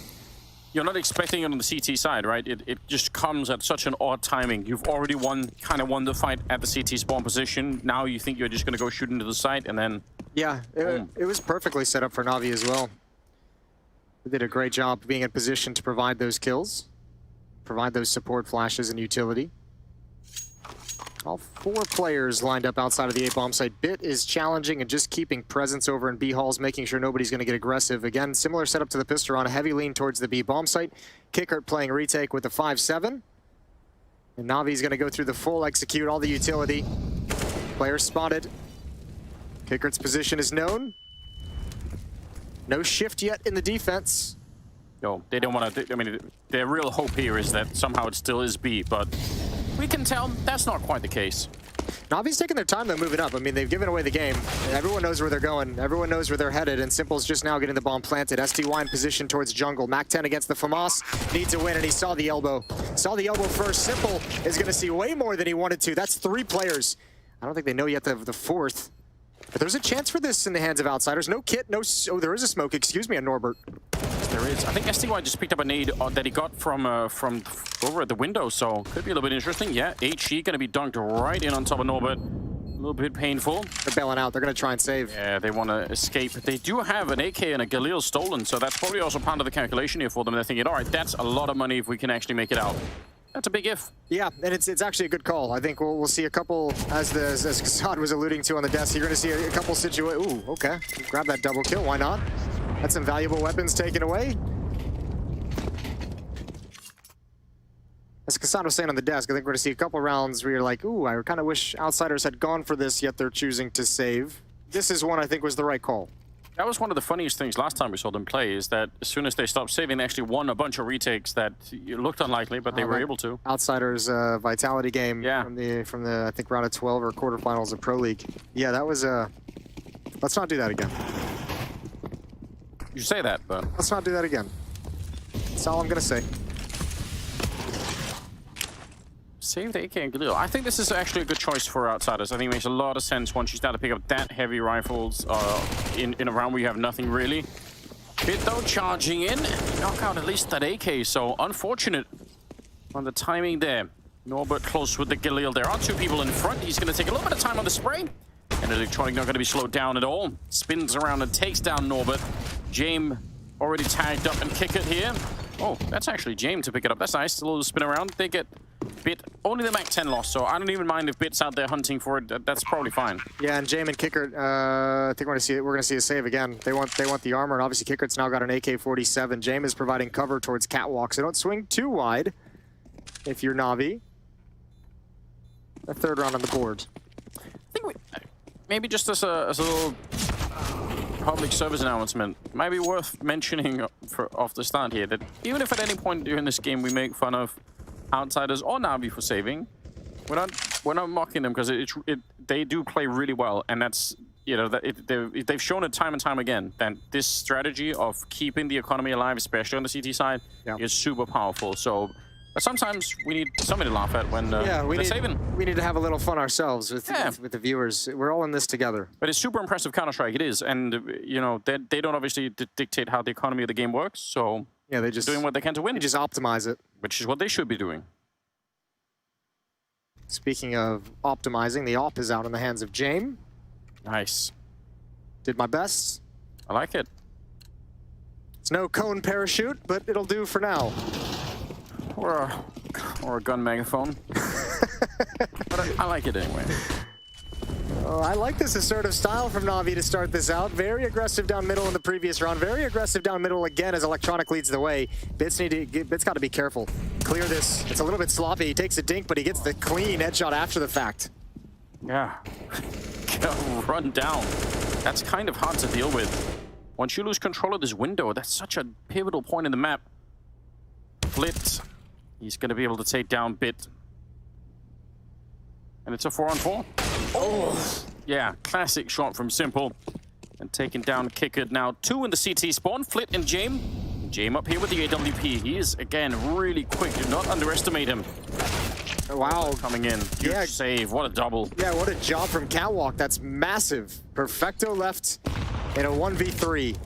you're not expecting it on the CT side, right? It just comes at such an odd timing. You've already kind of won the fight at the CT spawn position. Now you think you're just going to go shoot into the site, and then yeah, it was perfectly set up for Navi as well. They did a great job being in position to provide those kills, provide those support flashes and utility. All 4 players lined up outside of the A-bomb site. Bit is challenging and just keeping presence over in B halls, making sure nobody's going to get aggressive. Again, similar setup to the pistol on a heavy lean towards the B-bomb site. Kickert playing retake with the 5-7. And Navi's going to go through the full execute, all the utility. Player spotted. Kickert's position is known. No shift yet in the defense. No, they don't want to. I mean, their real hope here is that somehow it still is B, but we can tell that's not quite the case. Navi's taking their time though, moving up. I mean, they've given away the game. Everyone knows where they're going. Everyone knows where they're headed, and Simple's just now getting the bomb planted. SDY in position towards jungle. Mac 10 against the FAMAS. Needs a win, and he saw the elbow. Saw the elbow first. Simple is going to see way more than he wanted to. That's 3 players. I don't think they know yet the 4th. But there's a chance for this in the hands of Outsiders. No kit, no... Oh, there is a smoke. Excuse me on Norbert. There is. I think SDY just picked up a nade that he got from over at the window, so could be a little bit interesting. Yeah, HE going to be dunked right in on top of Norbert. A little bit painful. They're bailing out. They're going to try and save. Yeah, they want to escape. They do have an AK and a Galil stolen, so that's probably also part of the calculation here for them. They're thinking, all right, that's a lot of money if we can actually make it out. That's a big if. Yeah, and it's actually a good call. I think we'll see a couple, as Kassad was alluding to on the desk, you're going to see a couple situations. Ooh, okay. Grab that double kill. Why not? That's some valuable weapons taken away. as Kassan was saying on the desk, I think we're going to see a couple rounds where you're like, ooh, I kind of wish Outsiders had gone for this, yet they're choosing to save. This is one I think was the right call. That was one of the funniest things last time we saw them play, is that as soon as they stopped saving, they actually won a bunch of retakes that looked unlikely, but they were able to. Outsiders Vitality game from the I think round of 12 or quarterfinals of Pro League. Yeah, that was let's not do that again. You say that, but let's not do that again. That's all I'm gonna say. Save the AK and Galil. I think this is actually a good choice for Outsiders. I think it makes a lot of sense once you start to pick up that heavy rifles in a round where you have nothing really. Bit though charging in, knock out at least that AK, so unfortunate on the timing there. Norbert close with the Galil. There are two people in front. He's going to take a little bit of time on the spray. And Electronic not going to be slowed down at all. Spins around and takes down Norbert. Jame already tagged up and kick it here. Oh, that's actually Jame to pick it up. That's nice. A little spin around. They get Bit only the Mac 10 loss, so I don't even mind if Bit's out there hunting for it. That's probably fine. Yeah, and Jame and Kickert, I think we're going to see a save again. They want the armor, and obviously Kickert's now got an AK-47. Jame is providing cover towards Catwalk, so don't swing too wide if you're Navi. A third round on the board. I think maybe just as a little public service announcement, might be worth mentioning off the start here that even if at any point during this game we make fun of Outsiders or Navi for saving, we're not mocking them, because they do play really well, and that's, you know, they've shown it time and time again that this strategy of keeping the economy alive, especially on the CT side, is super powerful. So but sometimes we need somebody to laugh at when they're saving. We need to have a little fun ourselves with the viewers. We're all in this together. But it's super impressive Counter-Strike, it is, and you know they don't obviously dictate how the economy of the game works, so yeah, they just doing what they can to win. They just optimize it, which is what they should be doing. Speaking of optimizing, the op is out in the hands of Jame. Nice. Did my best. I like it. It's no cone parachute, but it'll do for now. Or a gun megaphone. But I like it anyway. Oh, I like this assertive style from Navi to start this out. Very aggressive down middle in the previous round. Very aggressive down middle again as Electronic leads the way. Bit's got to be careful. Clear this. It's a little bit sloppy. He takes a dink, but he gets the clean headshot after the fact. Yeah. Run down. That's kind of hard to deal with. Once you lose control of this window, that's such a pivotal point in the map. Flit. He's going to be able to take down Bit. And it's a 4-on-4. Oh! Yeah, classic shot from Simple. And taking down Kickard now. 2 in the CT spawn. Flit and Jame. Jame up here with the AWP. He is, again, really quick. Do not underestimate him. Wow. Coming in. Huge save. What a double. Yeah, what a job from Catwalk. That's massive. Perfecto left in a 1v3.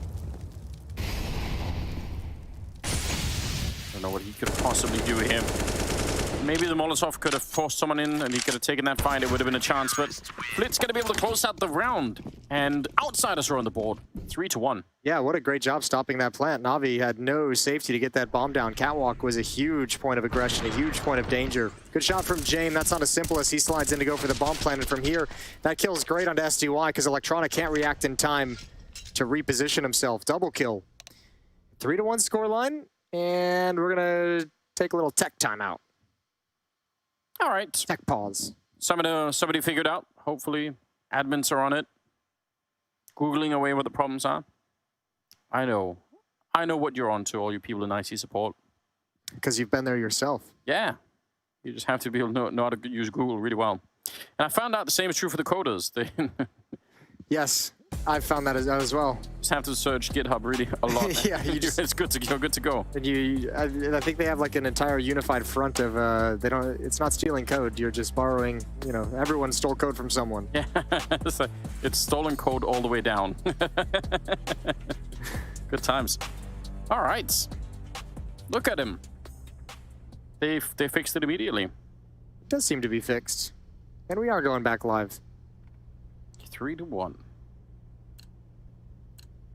I don't know what he could possibly do here. Maybe the Molotov could have forced someone in and he could have taken that fight. It would have been a chance, but Flit's going to be able to close out the round. And Outsiders are on the board. 3-1. Yeah, what a great job stopping that plant. Navi had no safety to get that bomb down. Catwalk was a huge point of aggression, a huge point of danger. Good shot from Jame. That's not as simple as he slides in to go for the bomb plant. And from here, that kill's great onto SDY because Electronic can't react in time to reposition himself. Double kill. 3-1 scoreline. And we're going to take a little tech timeout. All right. Tech pause. Somebody figured out. Hopefully, admins are on it. Googling away what the problems are. I know what you're on to, all you people in IC support. Because you've been there yourself. Yeah. You just have to be able to know how to use Google really well. And I found out the same is true for the coders. Yes. I found that as well. Just have to search GitHub really a lot. Yeah, it's good to go. And I think they have like an entire unified front of it's not stealing code. You're just borrowing. You know, everyone stole code from someone. Yeah, it's stolen code all the way down. Good times. All right, look at him. They fixed it immediately. It does seem to be fixed, and we are going back live. 3-1.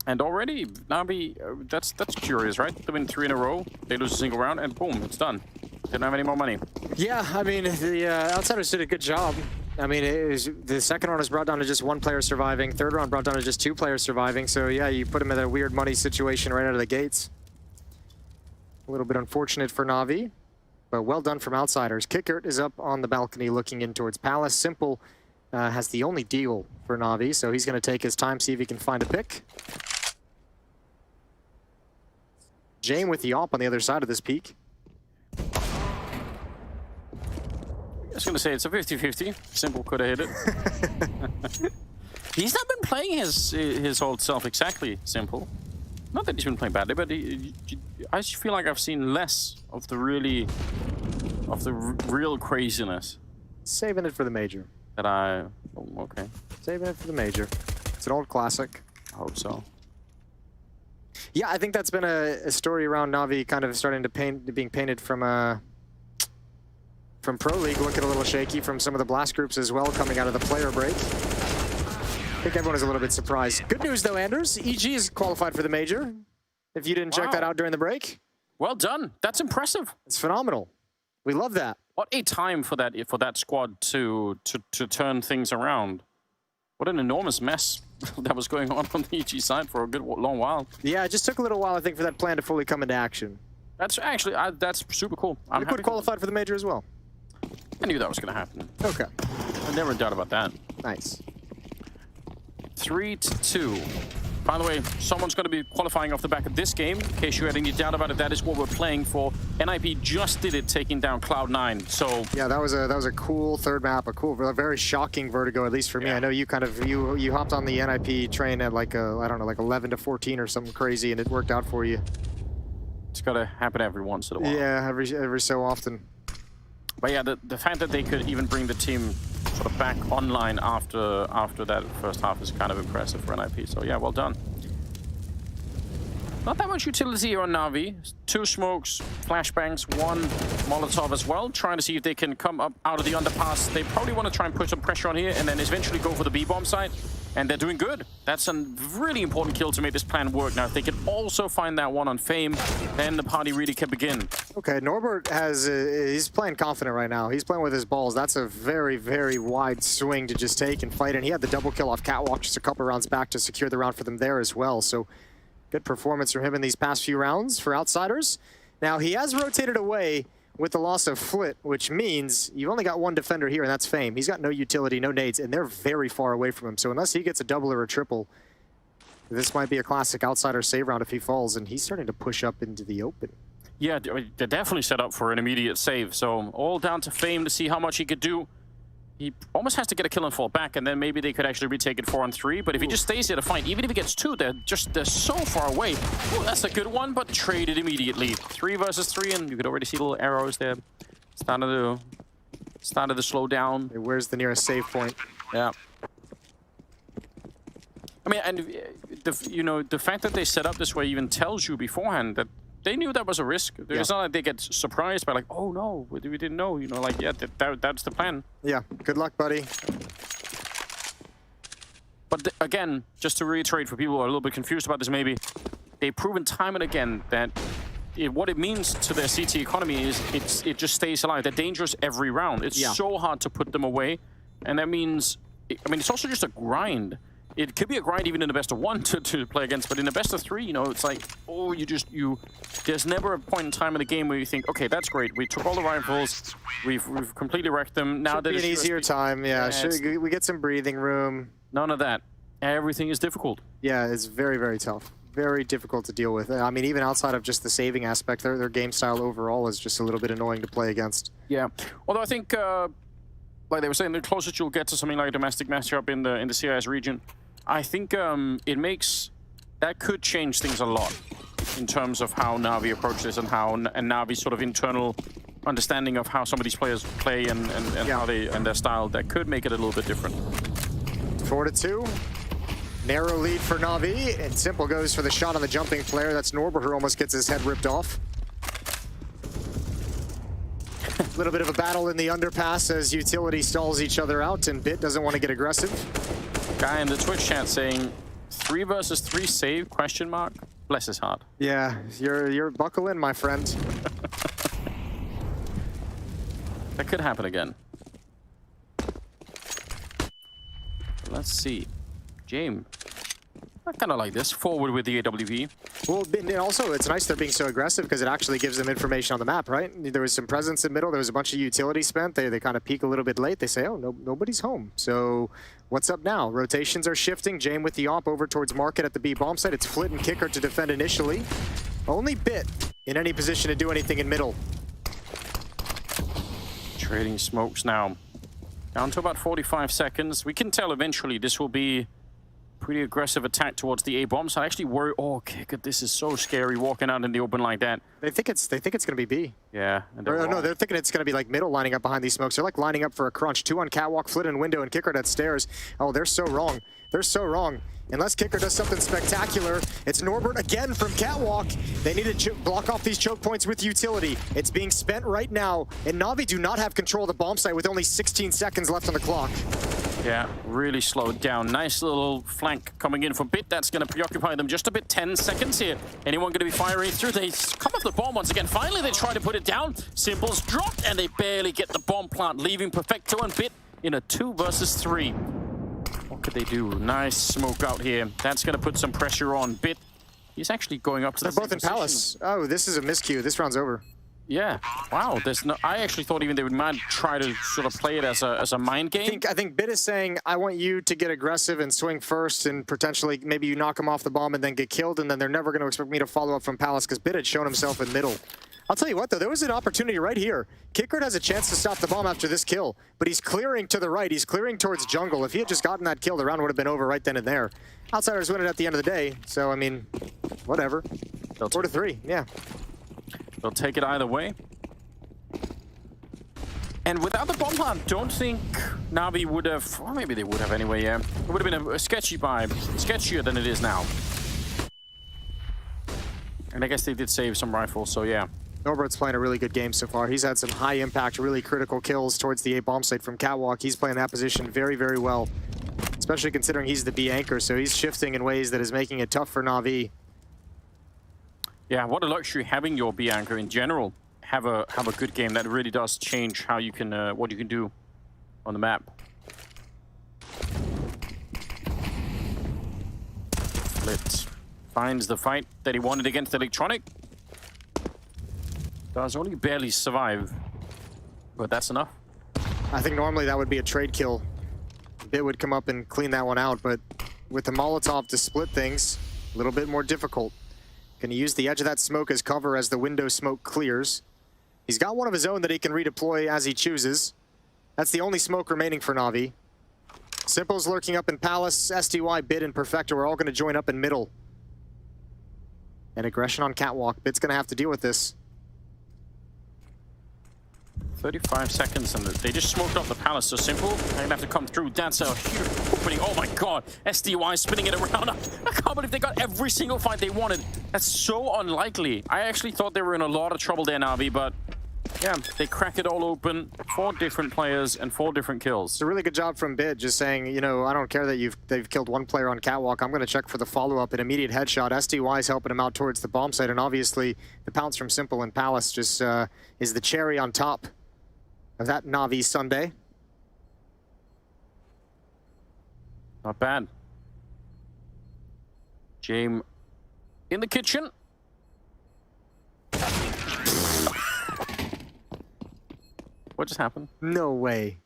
And already, Navi, that's curious, right? They win 3 in a row, they lose a single round, and boom, it's done. Didn't have any more money. Yeah, I mean, the Outsiders did a good job. I mean, the second round was brought down to just 1 player surviving. Third round brought down to just 2 players surviving. So yeah, you put them in a weird money situation right out of the gates. A little bit unfortunate for Navi. But well done from Outsiders. Kickert is up on the balcony looking in towards Palace. Simple has the only deal for Navi, so he's going to take his time, see if he can find a pick. Jame with the op on the other side of this peak. I was going to say it's a 50-50. Simple could have hit it. He's not been playing his old self exactly, Simple. Not that he's been playing badly, but I just feel like I've seen less of the real craziness. Saving it for the major. Oh, okay. Saving it for the major. It's an old classic. I hope so. Yeah, I think that's been a story around Navi kind of starting to being painted from Pro League, looking a little shaky from some of the blast groups as well coming out of the player break. I think everyone is a little bit surprised. Good news though, Anders. EG is qualified for the major. If you didn't check that out during the break. Well done. That's impressive. It's phenomenal. We love that. What a time for that squad to turn things around. What an enormous mess that was going on the EG side for a good long while. Yeah, it just took a little while, I think, for that plan to fully come into action. That's actually that's super cool. Liquid qualified for the major as well. I knew that was going to happen. Okay. I never doubt about that. Nice. 3-2. By the way, someone's going to be qualifying off the back of this game. In case you had any doubt about it, that is what we're playing for. NIP just did it, taking down Cloud9. So yeah, that was a cool third map, a very shocking vertigo, at least for me. I know you kind of you hopped on the NIP train at like I don't know, like 11 to 14 or something crazy, and it worked out for you. It's got to happen every once in a while. Yeah, every so often. But yeah, the fact that they could even bring the team sort of back online after that first half is kind of impressive for NIP. So yeah, well done. Not that much utility here on Navi. 2 smokes, flashbangs, 1 Molotov as well, trying to see if they can come up out of the underpass. They probably want to try and put some pressure on here and then eventually go for the B-bomb site. And they're doing good. That's a really important kill to make this plan work. Now, if they can also find that one on Fame, then the party really can begin. Okay, Norbert he's playing confident right now. He's playing with his balls. That's a very, very wide swing to just take and fight. And he had the double kill off Catwalk just a couple rounds back to secure the round for them there as well. So good performance from him in these past few rounds for Outsiders. Now, he has rotated away with the loss of Flit, which means you've only got 1 defender here, and that's Fame. He's got no utility, no nades, and they're very far away from him. So unless he gets a double or a triple, this might be a classic Outsider save round if he falls, and he's starting to push up into the open. Yeah, they're definitely set up for an immediate save. So all down to Fame to see how much he could do. He almost has to get a kill and fall back, and then maybe they could actually retake it 4-on-3. But if he just stays here to fight, even if he gets 2, they're so far away. Ooh, that's a good one, but traded immediately. 3 versus 3, and you could already see little arrows there. Started to slow down. Where's the nearest save point? Yeah. I mean, and the fact that they set up this way even tells you beforehand that they knew that was a risk. It's not like they get surprised by like, oh no, we didn't know. You know, like, yeah, that's the plan. Yeah, good luck, buddy. But again, just to reiterate for people who are a little bit confused about this maybe, they've proven time and again that what it means to their CT economy is it just stays alive. They're dangerous every round. It's so hard to put them away. And that means, I mean, it's also just a grind. It could be a grind even in the best of 1 to play against, but in the best of 3, you know, it's like, oh, there's never a point in time in the game where you think, okay, that's great. We took all the rifles, we've completely wrecked them. Now that it's an easier time, yeah. We get some breathing room. None of that. Everything is difficult. Yeah, it's very, very tough. Very difficult to deal with. I mean, even outside of just the saving aspect, their game style overall is just a little bit annoying to play against. Yeah, although I think, like they were saying, the closest you'll get to something like a domestic matchup in the CIS region, I think that could change things a lot in terms of how Navi approaches and Navi's sort of internal understanding of how some of these players play and how and their style. That could make it a little bit different. 4-2. Narrow lead for Navi, and Simple goes for the shot on the jumping player. That's Norbert who almost gets his head ripped off. A little bit of a battle in the underpass as utility stalls each other out, and Bit doesn't want to get aggressive. Guy in the Twitch chat saying 3 versus 3 save, question mark. Bless his heart. Yeah, you're buckle in, my friend. That could happen again. Let's see. James. I kind of like this. Forward with the AWP. Well, and also, it's nice they're being so aggressive because it actually gives them information on the map, right? There was some presence in middle. There was a bunch of utility spent. They kind of peak a little bit late. They say, oh, nobody's home. So what's up now? Rotations are shifting. Jame with the op over towards Market at the B bomb site. It's Flit and Kicker to defend initially. Only Bit in any position to do anything in middle. Trading smokes now. Down to about 45 seconds. We can tell eventually this will be pretty aggressive attack towards the A bomb. So I actually worry. Oh, Kicker, this is so scary walking out in the open like that. They think it's gonna be B. Yeah. And Or, no, they're thinking it's gonna be like middle lining up behind these smokes. They're like lining up for a crunch. 2 on catwalk, Flit and window, and Kicker at stairs. Oh, they're so wrong. They're so wrong. Unless Kicker does something spectacular, it's Norbert again from catwalk. They need to block off these choke points with utility. It's being spent right now, and Navi do not have control of the bomb site with only 16 seconds left on the clock. Yeah, really slowed down. Nice little flank coming in from Bit. That's going to preoccupy them just a bit. 10 seconds here. Anyone going to be firing through? They come off the bomb once again. Finally, they try to put it down. Simple's dropped, and they barely get the bomb plant, leaving Perfecto and Bit in a 2 versus 3. What could they do? Nice smoke out here. That's going to put some pressure on Bit. He's actually going up to the They're both in Palace. Oh, this is a miscue. This round's over. Yeah. Wow. There's no. I actually thought even they would might try to sort of play it as a mind game. I think Bit is saying, I want you to get aggressive and swing first, and potentially maybe you knock him off the bomb and then get killed, and then they're never going to expect me to follow up from Palace because Bit had shown himself in middle. I'll tell you what, though, there was an opportunity right here. Kickert has a chance to stop the bomb after this kill, but he's clearing to the right. He's clearing towards jungle. If he had just gotten that kill, the round would have been over right then and there. Outsiders win it at the end of the day, so, I mean, whatever. 4-3, yeah. They'll take it either way. And without the bomb plant, don't think Navi would have, or maybe they would have anyway, yeah. It would have been a sketchy vibe, sketchier than it is now. And I guess they did save some rifles, so yeah. Norbert's playing a really good game so far. He's had some high impact, really critical kills towards the A bomb site from Catwalk. He's playing that position very, very well, especially considering he's the B anchor, so he's shifting in ways that is making it tough for Navi. Yeah, what a luxury having your B anchor in general. Have a good game. That really does change how you can what you can do on the map. Flit finds the fight that he wanted against Electronic. Does only barely survive, but that's enough. I think normally that would be a trade kill. Bit would come up and clean that one out, but with the Molotov to split things, a little bit more difficult. Gonna use the edge of that smoke as cover as the window smoke clears. He's got one of his own that he can redeploy as he chooses. That's the only smoke remaining for Navi. Simple's lurking up in Palace, SDY, Bit, and Perfecto are all gonna join up in middle. And aggression on Catwalk. Bit's gonna have to deal with this. 35 seconds, and they just smoked off the Palace, so Simple. They're gonna have to come through. That's a huge opening. Oh my god, SDY spinning it around. I can't believe they got every single fight they wanted. That's so unlikely. I actually thought they were in a lot of trouble there, Navi, but yeah, they crack it all open. 4 different players and 4 different kills. It's a really good job from Bid, just saying, you know, I don't care that they've killed one player on Catwalk. I'm gonna check for the follow-up, an immediate headshot. SDY's helping him out towards the bomb site, and obviously the pounce from Simple and Palace just is the cherry on top of that Navi Sunday. Not bad. Jame in the kitchen. What just happened? No way.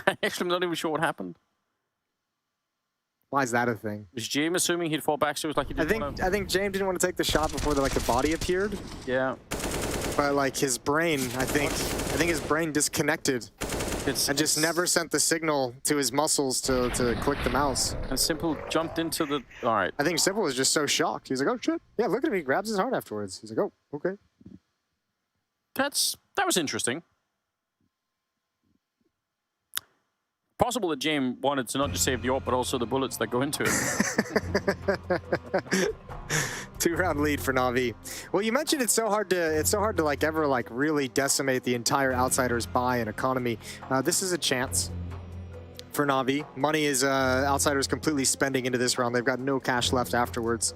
I actually am not even sure what happened. Why is that a thing? Was Jame assuming he'd fall back so it was like he didn't I think Jame didn't want to take the shot before the body appeared. Yeah. But like his brain, I think his brain disconnected. And just never sent the signal to his muscles to click the mouse. And Simple jumped into the... Alright. I think Simple was just so shocked. He's like, oh shit. Yeah, look at him. He grabs his heart afterwards. He's like, oh, okay. That was interesting. Possible that Jame wanted to not just save the AWP, but also the bullets that go into it. 2-round lead for Navi. Well, you mentioned it's so hard to like ever like really decimate the entire Outsiders buy and economy. This is a chance for Navi. Money is Outsiders completely spending into this round. They've got no cash left afterwards.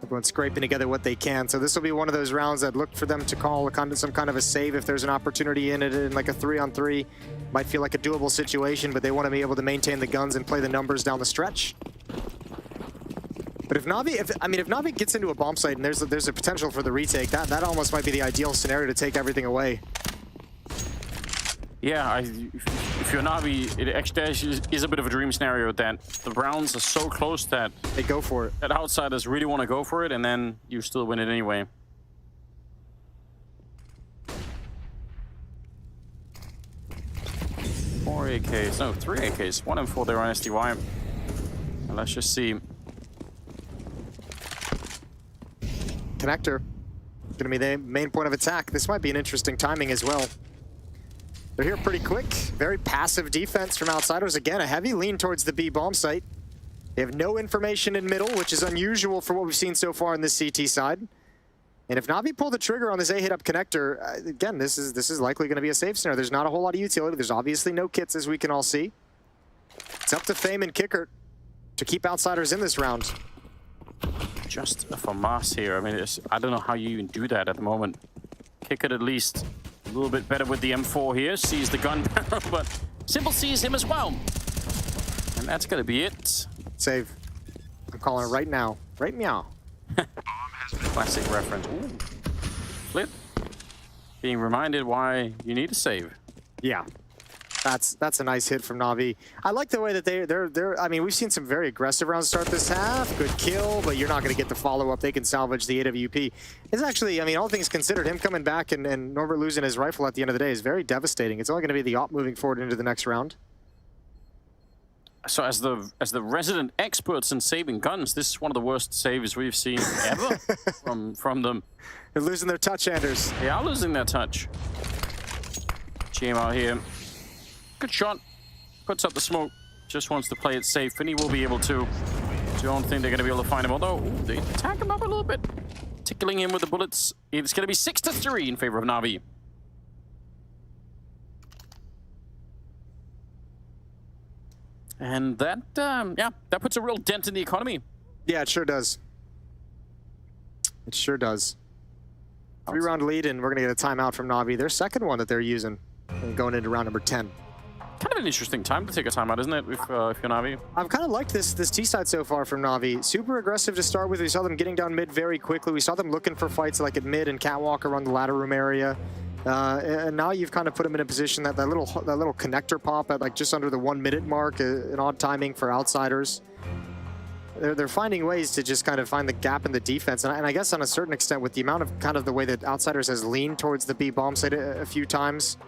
Everyone's scraping together what they can. So this will be one of those rounds that look for them to call some kind of a save if there's an opportunity in it, in like a 3-on-3. Might feel like a doable situation, but they want to be able to maintain the guns and play the numbers down the stretch. But if Navi, if Navi gets into a bomb site and there's a potential for the retake, that almost might be the ideal scenario to take everything away. Yeah, if you're Navi, it actually is a bit of a dream scenario that the rounds are so close that they go for it. That outsiders really want to go for it, and then you still win it anyway. Four AKs, no, 3 AKs, 1 and 4 there on SDY. And let's just see. Connector, gonna be the main point of attack. This might be an interesting timing as well. They're here pretty quick. Very passive defense from outsiders. Again, a heavy lean towards the B bomb site. They have no information in middle, which is unusual for what we've seen so far in this CT side. And if Navi pull the trigger on this A hit up connector, again, this is likely going to be a safe scenario. There's not a whole lot of utility. There's obviously no kits, as we can all see. It's up to Fame and Kicker to keep outsiders in this round. Just a FAMAS here. I mean, I don't know how you even do that at the moment. Kicker at least a little bit better with the M4 here. Sees the gun barrel, but Simple sees him as well. And that's going to be it. Save. I'm calling it right now. Right meow. Classic reference. Ooh. Flip. Being reminded why you need to save. Yeah. That's a nice hit from Navi. I like the way that they're I mean, we've seen some very aggressive rounds start this half. Good kill, but you're not going to get the follow-up. They can salvage the AWP. It's actually, I mean, all things considered, him coming back and Norbert losing his rifle at the end of the day is very devastating. It's only going to be the op moving forward into the next round. So as the resident experts in saving guns, this is one of the worst saves we've seen ever from them. They're losing their touch, Anders. They are losing their touch. GM out here. Good shot. Puts up the smoke. Just wants to play it safe, and he will be able to. I don't think they're going to be able to find him, although they attack him up a little bit. Tickling him with the bullets. It's going to be 6-3 in favor of Navi. And that, yeah, that puts a real dent in the economy. Yeah, it sure does. It sure does. 3-round lead, and we're going to get a timeout from Navi. Their second one that they're using going into round number 10. Kind of an interesting time to take a timeout, isn't it, if you're Navi? I've kind of liked this T side so far from Navi. Super aggressive to start with. We saw them getting down mid very quickly. We saw them looking for fights like at mid and catwalk around the ladder room area. And now you've kind of put them in a position that little connector pop at like just under the 1 minute mark, an odd timing for outsiders. They're finding ways to just kind of find the gap in the defense. And I guess on a certain extent with the amount of kind of the way that outsiders has leaned towards the B bomb site a few times,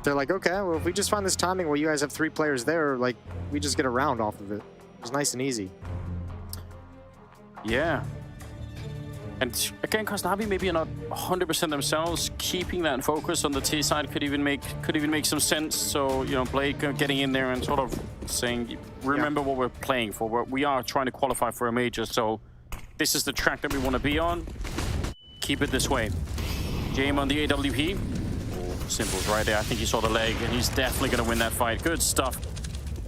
they're like, okay, well, if we just find this timing where you guys have 3 players there, like, we just get a round off of it. It's nice and easy. Yeah. And again, because Navi maybe are not 100% themselves, keeping that focus on the T side could even make some sense. So, you know, Blake getting in there and sort of saying, remember what we're playing for. We are trying to qualify for a major, so this is the track that we want to be on. Keep it this way. Jame on the AWP. Simple's right there. I think he saw the leg, and he's definitely going to win that fight. Good stuff.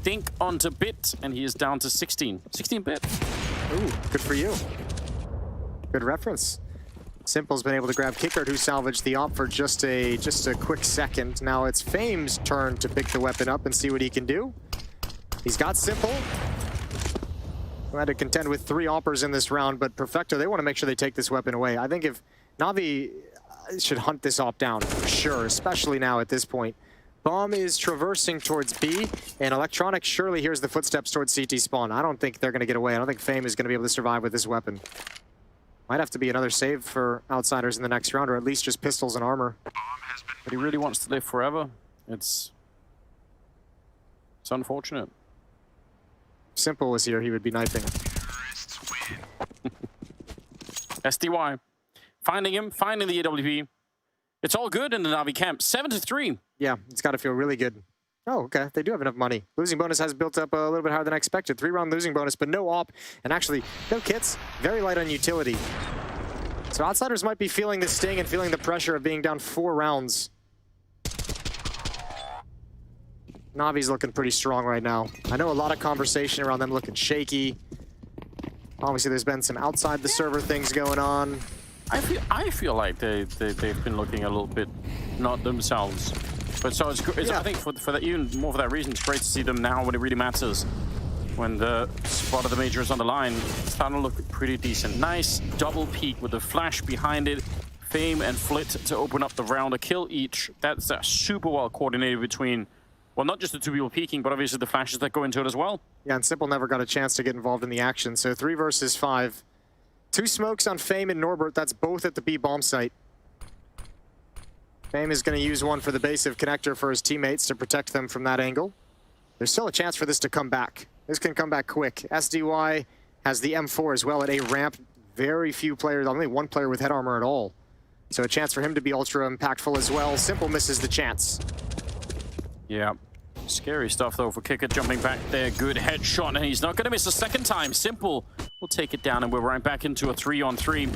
Think onto bit, and he is down to 16. 16 bit. Ooh, good for you. Good reference. Simple's been able to grab Kicker, who salvaged the op for just a quick second. Now it's Fame's turn to pick the weapon up and see what he can do. He's got Simple. We had to contend with 3 oppers in this round, but Perfecto, they want to make sure they take this weapon away. I think if Navi should hunt this op down for sure, especially now at this point. Bomb is traversing towards B, and Electronic surely hears the footsteps towards CT spawn. I don't think they're going to get away. I don't think Fame is going to be able to survive with this weapon. Might have to be another save for outsiders in the next round, or at least just pistols and armor. But he really wants to live forever. It's unfortunate. If Simple was here, he would be knifing. SDY. Finding him, finding the AWP. It's all good in the Navi camp. 7-3. Yeah, it's got to feel really good. Oh, okay. They do have enough money. Losing bonus has built up a little bit higher than I expected. 3-round losing bonus, but no op. And actually, no kits. Very light on utility. So outsiders might be feeling the sting and feeling the pressure of being down 4 rounds. Navi's looking pretty strong right now. I know a lot of conversation around them looking shaky. Obviously, there's been some outside the server things going on. I feel like they've been looking a little bit not themselves. But so it's yeah. I think for that, even more for that reason, it's great to see them now when it really matters. when the spot of the major is on the line. It's starting to look pretty decent. Nice double peek with the flash behind it. Fame and Flit to open up the round, a kill each. That's super well coordinated between, well, not just the two people peeking, but obviously the flashes that go into it as well. Yeah, and Simple never got a chance to get involved in the action. So 3 versus 5. 2 smokes on Fame and Norbert. That's both at the B bomb site. Fame is going to use one for the base of connector for his teammates to protect them from that angle. There's still a chance for this to come back. This can come back quick. SDY has the M4 as well at A ramp. Very few players, only one player with head armor at all. So a chance for him to be ultra impactful as well. Simple misses the chance. Yeah. Scary stuff though for Kicker jumping back there. Good headshot, and he's not going to miss a second time. Simple will take it down, and we're right back into a 3-on-3.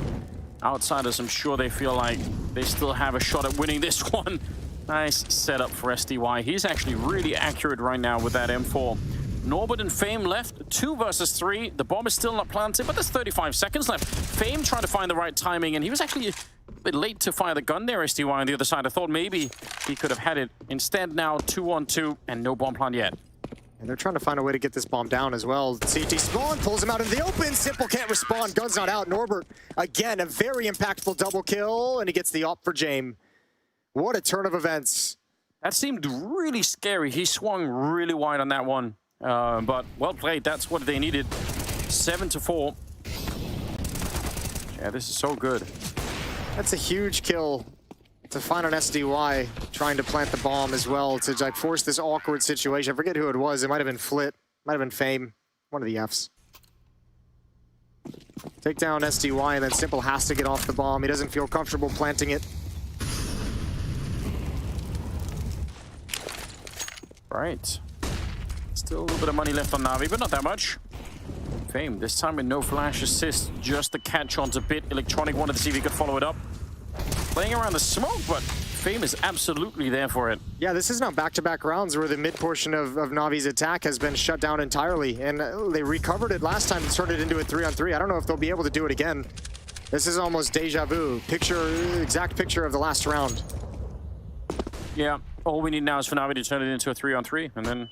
Outsiders, I'm sure they feel like they still have a shot at winning this one. Nice setup for SDY. He's actually really accurate right now with that M4. Norbert and Fame left, 2 versus 3. The bomb is still not planted, but there's 35 seconds left. Fame trying to find the right timing, and he was actually a bit late to fire the gun there, SDY on the other side. I thought maybe he could have had it. Instead now, 2-on-2, and no bomb plant yet. And they're trying to find a way to get this bomb down as well. CT spawn pulls him out in the open. Simple can't respond. Gun's not out. Norbert, again, a very impactful double kill, and he gets the op for Jame. What a turn of events. That seemed really scary. He swung really wide on that one. But well played. That's what they needed. 7-4. Yeah, this is so good. That's a huge kill to find on SDY, trying to plant the bomb as well to like force this awkward situation. I forget who it was. It might have been Flit, might have been Fame, one of the Fs. Take down SDY, and then Simple has to get off the bomb. He doesn't feel comfortable planting it. Right. Still a little bit of money left on Navi, but not that much. Fame, this time with no flash assist, just the catch onto Bit. Electronic wanted to see if he could follow it up. Playing around the smoke, but Fame is absolutely there for it. Yeah, this is now back-to-back rounds where the mid portion of Navi's attack has been shut down entirely, and they recovered it last time and turned it into a 3-on-3. I don't know if they'll be able to do it again. This is almost deja vu. Exact picture of the last round. Yeah, all we need now is for Navi to turn it into a 3-on-3, and then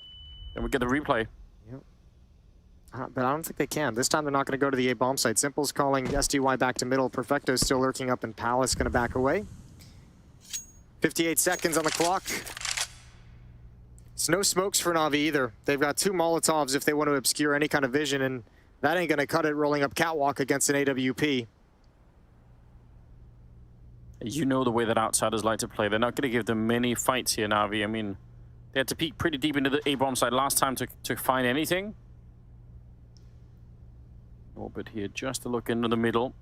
we get the replay. Yep. But I don't think they can. This time they're not going to go to the A bomb site. Simple's calling SDY back to middle. Perfecto's still lurking up in Palace, going to back away. 58 seconds on the clock. It's no smokes for Navi either. They've got 2 Molotovs if they want to obscure any kind of vision, and that ain't going to cut it rolling up Catwalk against an AWP. You know the way that outsiders like to play. They're not going to give them many fights here, Navi. I mean, they had to peek pretty deep into the A-bomb side last time to find anything. Orbit here just to look into the middle.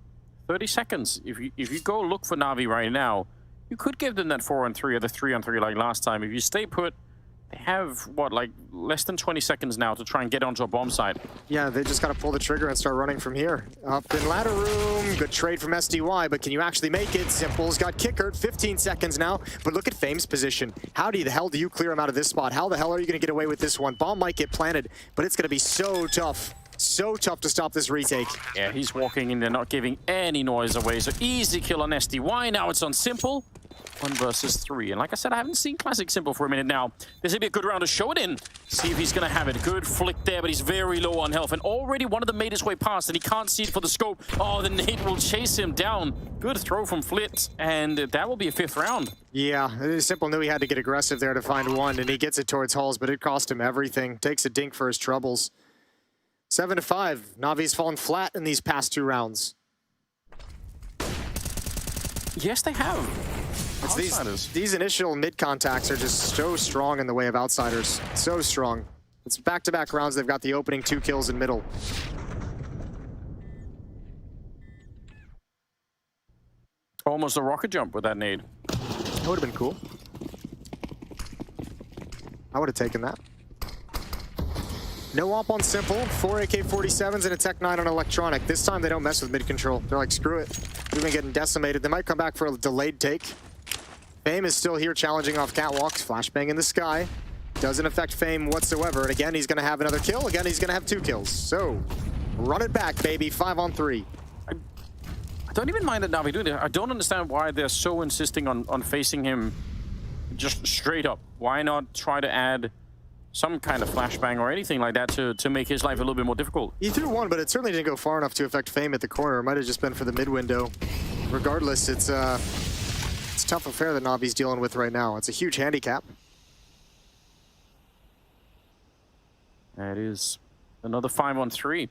30 seconds. If you go look for Navi right now, you could give them that 4-on-3 or the 3-on-3 like last time. If you stay put, they have, what, like less than 20 seconds now to try and get onto a bomb site. Yeah, they just got to pull the trigger and start running from here. Up in ladder room. Good trade from SDY, but can you actually make it? Simple's got Kicker. 15 seconds now, but look at Fame's position. How the hell do you clear him out of this spot? How the hell are you going to get away with this one? Bomb might get planted, but it's going to be so tough. So tough to stop this retake. Yeah, he's walking in there, not giving any noise away. So easy kill on SDY. Now it's on Simple. 1 versus 3. And like I said, I haven't seen Classic Simple for a minute now. This would be a good round to show it in. See if he's going to have it. Good flick there, but he's very low on health. And already one of them made his way past, and he can't see it for the scope. Oh, the nade will chase him down. Good throw from Flit, and that will be a 5th round. Yeah, Simple knew he had to get aggressive there to find one, and he gets it towards Halls, but it cost him everything. Takes a dink for his troubles. 7-5. Navi's fallen flat in these past 2 rounds. Yes, they have. These initial mid contacts are just so strong in the way of outsiders. So strong. It's back-to-back rounds. They've got the opening 2 kills in middle. Almost a rocket jump with that nade. That would have been cool. I would have taken that. No op on Simple. 4 AK-47s and a Tech 9 on Electronic. This time they don't mess with mid control. They're like, screw it. We've been getting decimated. They might come back for a delayed take. Fame is still here challenging off catwalks. Flashbang in the sky. Doesn't affect Fame whatsoever. And again, he's going to have another kill. Again, he's going to have 2 kills. So, run it back, baby. 5-on-3. I don't even mind that Navi doing it. I don't understand why they're so insisting on facing him just straight up. Why not try to add some kind of flashbang or anything like that to make his life a little bit more difficult. He threw one, but it certainly didn't go far enough to affect Fame at the corner. It might have just been for the mid window. Regardless, it's a tough affair that Navi's dealing with right now. It's a huge handicap. That is another 5-on-3.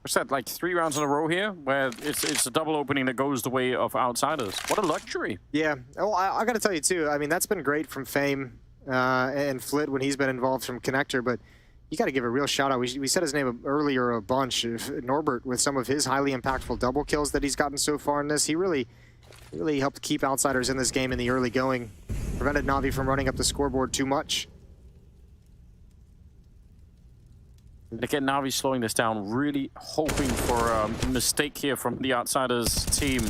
What's that, like 3 rounds in a row here, where it's a double opening that goes the way of Outsiders. What a luxury. Yeah, well, I gotta tell you too, I mean, that's been great from Fame and Flit when he's been involved from Connector, but you gotta give a real shout out. We said his name earlier a bunch. Norbert, with some of his highly impactful double kills that he's gotten so far in this, he really helped keep Outsiders in this game in the early going. Prevented Navi from running up the scoreboard too much. And again, Navi slowing this down, really hoping for a mistake here from the Outsiders team.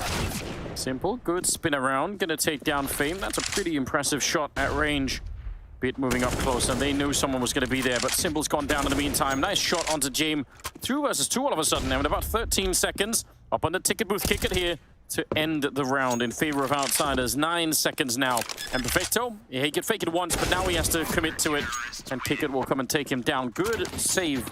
Simple, good spin around, gonna take down Fame. That's a pretty impressive shot at range. Bit moving up close, and they knew someone was gonna be there, but Simple's gone down in the meantime. Nice shot onto Jame. 2 versus 2 all of a sudden, and in about 13 seconds, up on the ticket booth, kick it here to end the round in favor of Outsiders. 9 seconds now. And Perfecto, he could fake it once, but now he has to commit to it. And Pickett will come and take him down. Good save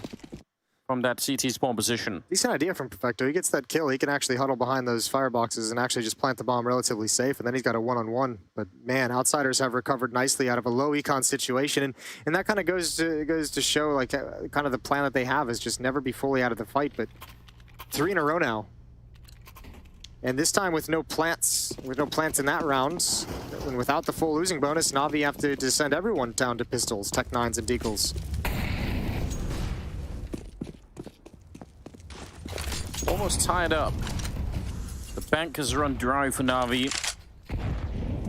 from that CT spawn position. Decent idea from Perfecto. He gets that kill. He can actually huddle behind those fireboxes and actually just plant the bomb relatively safe. And then he's got a one-on-one. But man, Outsiders have recovered nicely out of a low econ situation. And that kind of goes to show like kind of the plan that they have is just never be fully out of the fight. But 3 in a row now. And this time with no plants in that round, and without the full losing bonus, Navi have to send everyone down to pistols, Tech 9s and Deagles. Almost tied up. The bank has run dry for Navi.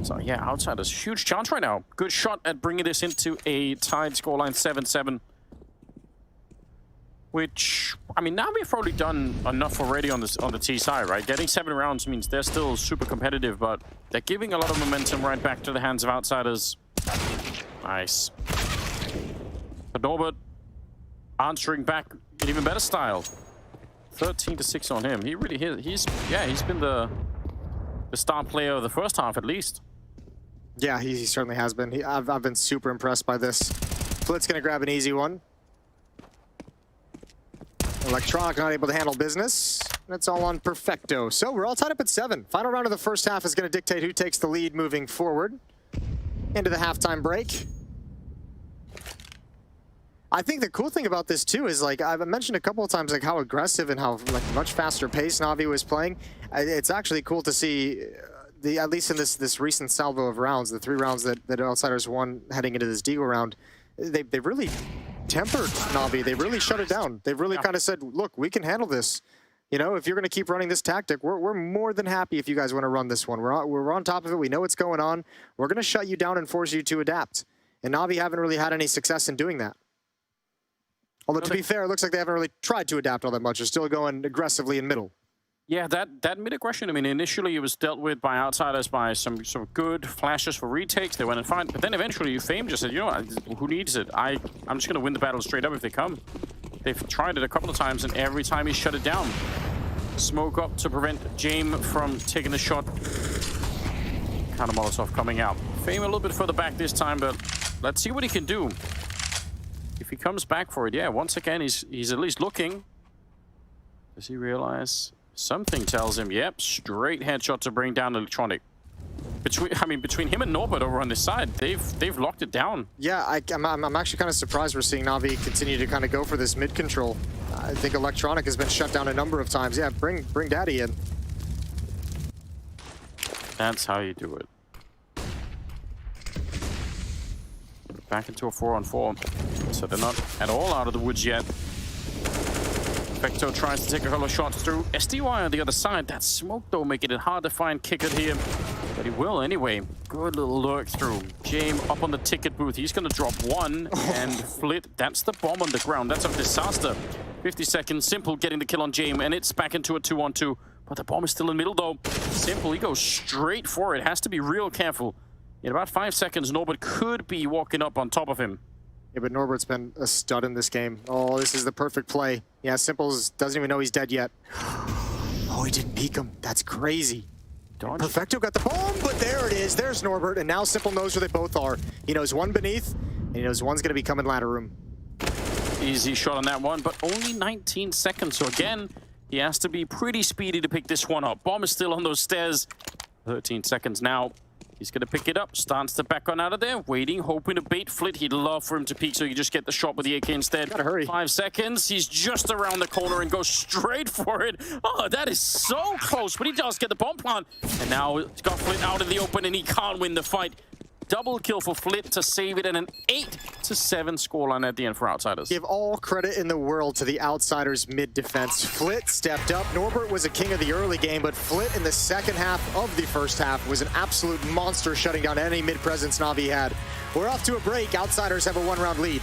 So yeah, Outsiders, huge chance right now. Good shot at bringing this into a tied scoreline 7-7. Which, I mean, Navi have probably done enough already on the T side, right? Getting 7 rounds means they're still super competitive, but they're giving a lot of momentum right back to the hands of Outsiders. Nice. But Norbert answering back in even better style. 13-6 on him. He really he's been the star player of the first half at least. Yeah, he certainly has been. I've been super impressed by this. Flit's gonna grab an easy one. Electronic not able to handle business. That's all on Perfecto. So we're all tied up at 7. Final round of the first half is going to dictate who takes the lead moving forward into the halftime break. I think the cool thing about this too is, like, I've mentioned a couple of times, like how aggressive and how like much faster pace Navi was playing. It's actually cool to see at least in this recent salvo of rounds, the 3 rounds that Outsiders won heading into this Deagle round. They really tempered Navi. They really shut it down. They really kind of said, look, we can handle this. You know, if you're going to keep running this tactic, we're more than happy if you guys want to run this one. We're on top of it. We know what's going on. We're going to shut you down and force you to adapt. And Navi haven't really had any success in doing that. Although, to be fair, it looks like they haven't really tried to adapt all that much. They're still going aggressively in middle. Yeah, that mid-aggression, I mean, initially it was dealt with by Outsiders by some good flashes for retakes. They went and fine, but then eventually Fame just said, you know what, who needs it? I'm just going to win the battle straight up if they come. They've tried it a couple of times, and every time he shut it down. Smoke up to prevent Jame from taking the shot. Counter Molotov coming out. Fame a little bit further back this time, but let's see what he can do. If he comes back for it, yeah, once again, he's at least looking. Does he realize? Something tells him, yep, straight headshot to bring down Electronic. Between him and Norbert over on this side, they've locked it down. Yeah, I'm actually kind of surprised we're seeing Navi continue to kind of go for this mid control. I think Electronic has been shut down a number of times. Yeah, bring Daddy in. That's how you do it. Back into a 4-on-4. So they're not at all out of the woods yet. Perfecto tries to take a couple of shots through. SDY on the other side. That smoke, though, making it hard to find Kicker here. But he will anyway. Good little lurk through. Jame up on the ticket booth. He's going to drop one. And Flit, that's the bomb on the ground. That's a disaster. 50 seconds. Simple getting the kill on Jame. And it's back into a 2-on-2. But the bomb is still in the middle, though. Simple, he goes straight for it. Has to be real careful. In about 5 seconds, Norbert could be walking up on top of him. Yeah, but Norbert's been a stud in this game. Oh, this is the perfect play. Yeah, Simples doesn't even know he's dead yet. Oh, he didn't peek him. That's crazy. Perfecto got the bomb, but there it is. There's Norbert, and now Simple knows where they both are. He knows one beneath, And he knows one's going to be coming ladder room. Easy shot on that one, but only 19 seconds. So again, he has to be pretty speedy to pick this one up. Bomb is still on those stairs. 13 seconds now. He's going to pick it up, starts to back on out of there, waiting, hoping to bait Flit. He'd love for him to peek so you just get the shot with the AK instead. Gotta hurry. 5 seconds. He's just around the corner and goes straight for it. Oh, that is so close, but he does get the bomb plant. And now he's got Flit out in the open and he can't win the fight. Double kill for Flit to save it, and an 8-7 scoreline at the end for Outsiders. Give all credit in the world to the Outsiders mid defense. Flit stepped up. Norbert was a king of the early game, but Flit in the second half of the first half was an absolute monster, shutting down any mid presence Navi had. We're off to a break. Outsiders have a 1-round lead.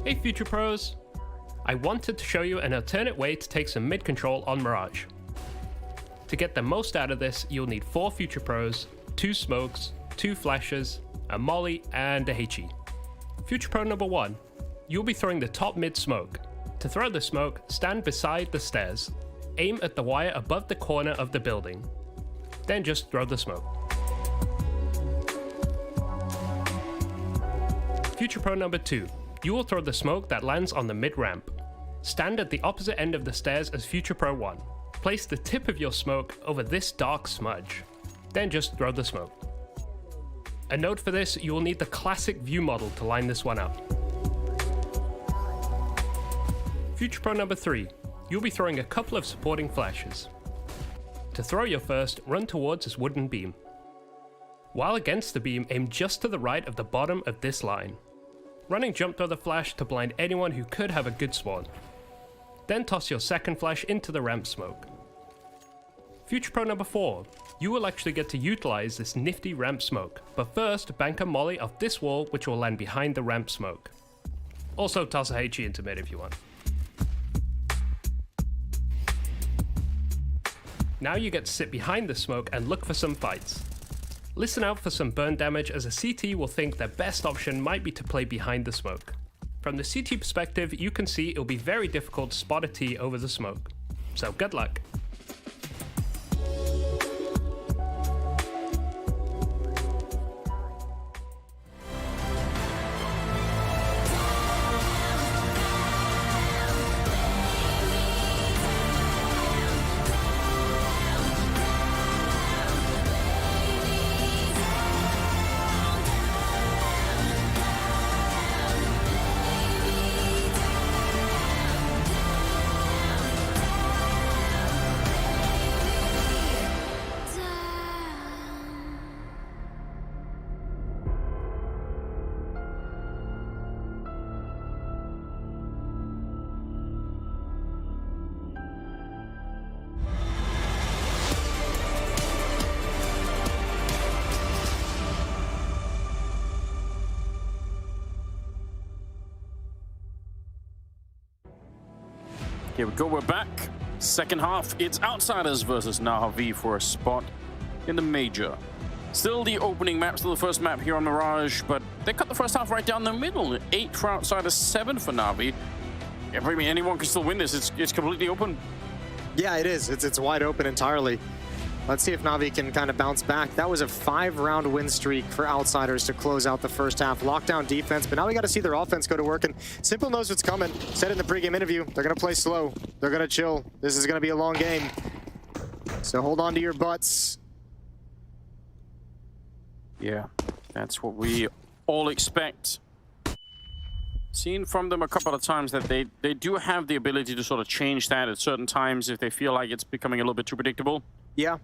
Hey Future Pros! I wanted to show you an alternate way to take some mid control on Mirage. To get the most out of this, you'll need 4 Future Pros, 2 smokes, 2 flashes, a molly, and a HE. Future Pro number 1, you'll be throwing the top mid smoke. To throw the smoke, stand beside the stairs, aim at the wire above the corner of the building, then just throw the smoke. Future Pro number 2, you will throw the smoke that lands on the mid ramp. Stand at the opposite end of the stairs as Future Pro 1. Place the tip of your smoke over this dark smudge. Then just throw the smoke. A note for this, you will need the classic view model to line this one up. Future Pro number 3, you'll be throwing a couple of supporting flashes. To throw your first, run towards this wooden beam. While against the beam, aim just to the right of the bottom of this line. Running jump throw the flash to blind anyone who could have a good spawn. Then toss your second flash into the ramp smoke. Future Pro number 4, you will actually get to utilize this nifty ramp smoke, but first bank a molly off this wall which will land behind the ramp smoke. Also toss a HE into mid if you want. Now you get to sit behind the smoke and look for some fights. Listen out for some burn damage, as a CT will think their best option might be to play behind the smoke. From the CT perspective, you can see it'll be very difficult to spot a T over the smoke. So good luck. Here we go, we're back. Second half, it's Outsiders versus NAVI for a spot in the major. Still the opening map, still the first map here on Mirage, but they cut the first half right down the middle. 8 for Outsiders, 7 for Navi. Yeah, I mean, anyone can still win this. It's completely open. Yeah, it is. It's wide open entirely. Let's see if Navi can kind of bounce back. That was a 5-round win streak for Outsiders to close out the first half. Lockdown defense, but now we got to see their offense go to work. And Simple knows what's coming. Said in the pregame interview, they're going to play slow. They're going to chill. This is going to be a long game. So hold on to your butts. Yeah, that's what we all expect. Seen from them a couple of times that they do have the ability to sort of change that at certain times if they feel like it's becoming a little bit too predictable. Yeah.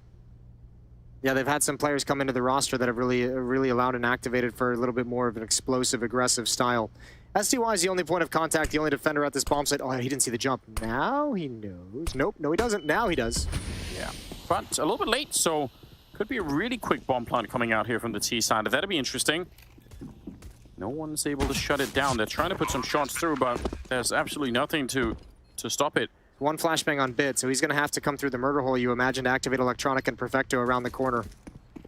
Yeah, they've had some players come into the roster that have really allowed and activated for a little bit more of an explosive, aggressive style. STY is the only point of contact, the only defender at this bomb site. Oh, he didn't see the jump. Now he knows. Nope, no he doesn't. Now he does. Yeah, but a little bit late, so could be a really quick bomb plant coming out here from the T side. That'd be interesting. No one's able to shut it down. They're trying to put some shots through, but there's absolutely nothing to stop it. One flashbang on Bit, so he's going to have to come through the murder hole, you imagine, to activate Electronic and Perfecto around the corner.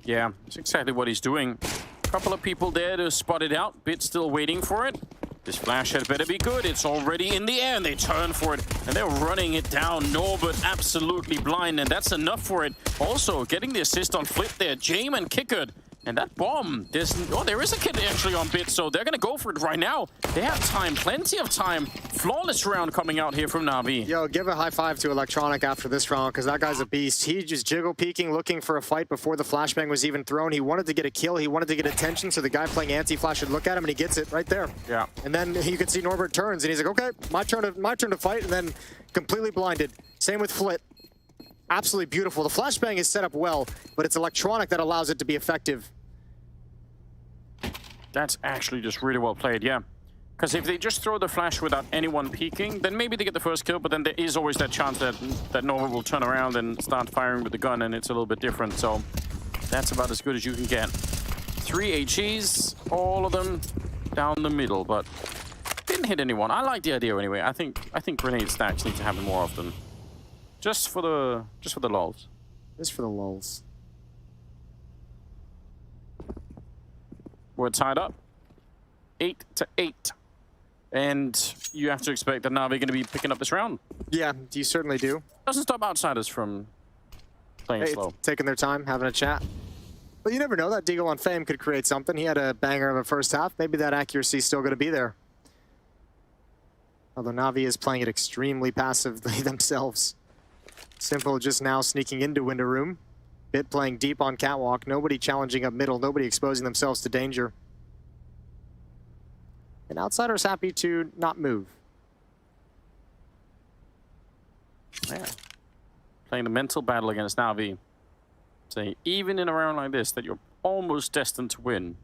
Yeah, that's exactly what he's doing. A couple of people there to spot it out. Bit still waiting for it. This flash had better be good. It's already in the air, and they turn for it, and they're running it down. Norbert absolutely blind, and that's enough for it. Also, getting the assist on Flip there. Jaeman kickered. And that bomb, there is a kid actually on Bit, so they're going to go for it right now. They have time, plenty of time. Flawless round coming out here from Navi. Yo, give a high five to Electronic after this round, because that guy's a beast. He just jiggle peeking, looking for a fight before the flashbang was even thrown. He wanted to get a kill, he wanted to get attention, so the guy playing anti-flash would look at him, and he gets it right there. Yeah. And then you can see Norbert turns, and he's like, okay, my turn to fight, and then completely blinded. Same with Flit. Absolutely beautiful. The flashbang is set up well, but it's Electronic that allows it to be effective. That's actually just really well played, yeah. Because if they just throw the flash without anyone peeking, then maybe they get the first kill, but then there is always that chance that Nova will turn around and start firing with the gun, and it's a little bit different. So that's about as good as you can get. 3 HEs, all of them down the middle, but didn't hit anyone. I like the idea anyway. I think grenade stacks need to happen more often. Just for the lulz. Just for the lulz. We're tied up, 8-8, and you have to expect that Navi are going to be picking up this round. Yeah, you certainly do. Doesn't stop outsiders from playing slow. Taking their time, having a chat. But you never know, that Deagle on Fame could create something. He had a banger of a first half. Maybe that accuracy is still going to be there. Although Navi is playing it extremely passively themselves. Simple just now sneaking into window room. Bit playing deep on catwalk, nobody challenging up middle, nobody exposing themselves to danger. And Outsider's happy to not move. Yeah. Playing the mental battle against Navi. Saying, even in a round like this, that you're almost destined to win.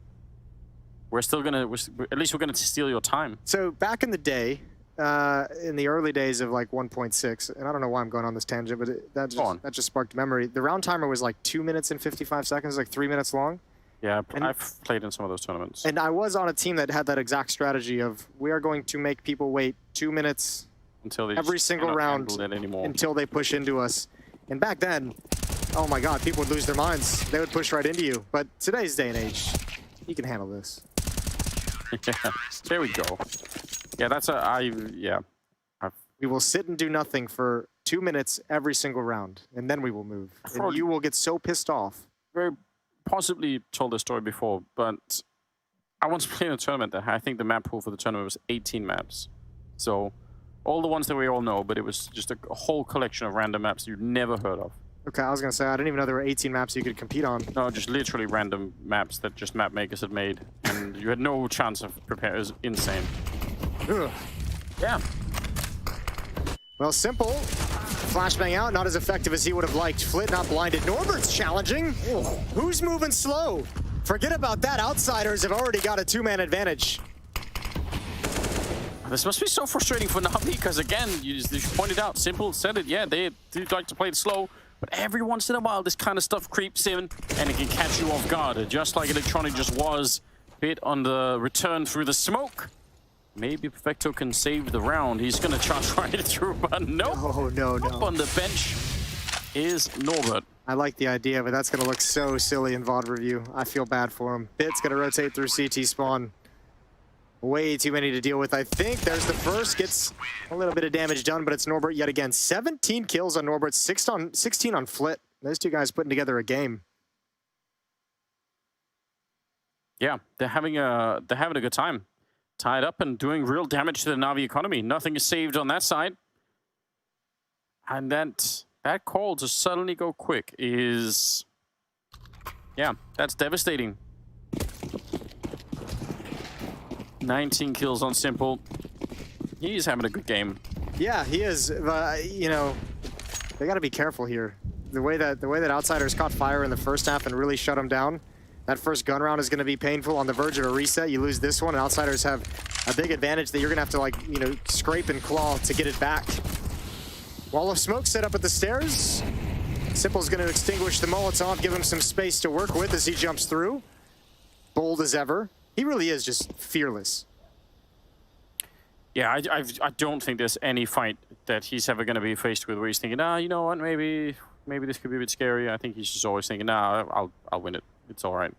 We're still gonna, at least we're gonna steal your time. So back in the day, in the early days of like 1.6, and I don't know why I'm going on this tangent, but that just sparked memory. The round timer was like 2 minutes and 55 seconds, like 3 minutes long. Yeah, I've played in some of those tournaments. And I was on a team that had that exact strategy of, we are going to make people wait 2 minutes until they every single round until they push into us. And back then, oh my God, people would lose their minds. They would push right into you. But today's day and age, you can handle this. Yeah, there we go. Yeah, that's we will sit and do nothing for 2 minutes every single round, and then we will move. And you will get so pissed off. Very possibly told this story before, but I once played in a tournament that I think the map pool for the tournament was 18 maps. So all the ones that we all know, but it was just a whole collection of random maps you'd never heard of. Okay, I was going to say, I didn't even know there were 18 maps you could compete on. No, just literally random maps that just map makers had made, and you had no chance of preparing. It was insane. Ugh. Yeah. Well, Simple. Flashbang out, not as effective as he would have liked. Flit not blinded. Norbert's challenging. Who's moving slow? Forget about that. Outsiders have already got a 2-man advantage. This must be so frustrating for Navi, because again, you pointed out, Simple said it, yeah, they do like to play it slow, but every once in a while this kind of stuff creeps in and it can catch you off guard, just like Electronic just was. Bit on the return through the smoke. Maybe Perfecto can save the round. He's going to charge right through, but nope. Oh, no. Up on the bench is Norbert. I like the idea, but that's going to look so silly in VOD review. I feel bad for him. Bit's going to rotate through CT spawn. Way too many to deal with, I think. There's the first. Gets a little bit of damage done, but it's Norbert yet again. 17 kills on Norbert, 16 on Flit. Those two guys putting together a game. Yeah, they're having a good time. Tied up and doing real damage to the Navi economy. Nothing is saved on that side. And that call to suddenly go quick is... yeah, that's devastating. 19 kills on Simple. He's having a good game. Yeah, he is. You know, they got to be careful here. the way that Outsiders caught fire in the first half and really shut them down. That first gun round is going to be painful, on the verge of a reset. You lose this one, and Outsiders have a big advantage that you're going to have to, like, you know, scrape and claw to get it back. Wall of smoke set up at the stairs. Simple's going to extinguish the Molotov, give him some space to work with as he jumps through. Bold as ever. He really is just fearless. Yeah, I don't think there's any fight that he's ever going to be faced with where he's thinking, you know what, maybe this could be a bit scary. I think he's just always thinking, I'll win it. It's all right.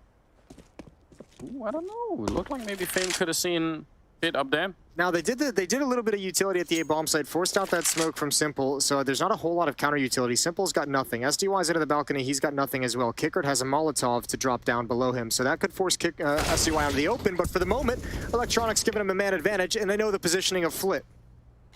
Ooh, I don't know. It looked like maybe Fame could have seen it up there. Now they did a little bit of utility at the A bomb site, forced out that smoke from Simple, so there's not a whole lot of counter utility. Simple's got nothing. SDY's into the balcony, he's got nothing as well. Kickert has a Molotov to drop down below him, so that could force SDY out of the open, but for the moment, Electronics giving him a man advantage, and they know the positioning of Flit.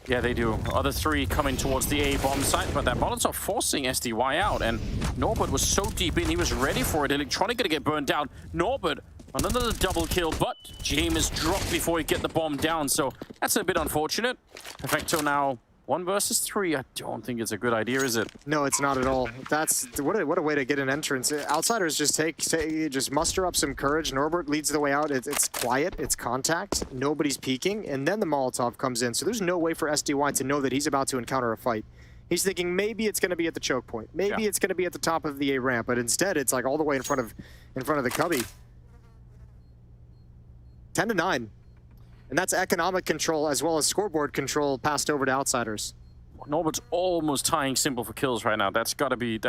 Yeah, they do. Other three coming towards the A bomb site, but that Molotov forcing SDY out, and Norbert was so deep in, he was ready for it. Electronic gonna get burned down. Norbert, another double kill, but James dropped before he get the bomb down, so that's a bit unfortunate. Perfecto now 1 versus 3. I don't think it's a good idea, is it? No, it's not at all. That's what a way to get an entrance. Outsiders just muster up some courage. Norbert leads the way out. It's quiet, it's contact, nobody's peeking, and then the Molotov comes in. So there's no way for SDY to know that he's about to encounter a fight. He's thinking maybe it's going to be at the choke point, maybe it's going to be at the top of the A ramp, but instead it's like all the way in front of the cubby. 10-9. And that's economic control as well as scoreboard control passed over to Outsiders. Norbert's almost tying Simple for kills right now. That's gotta be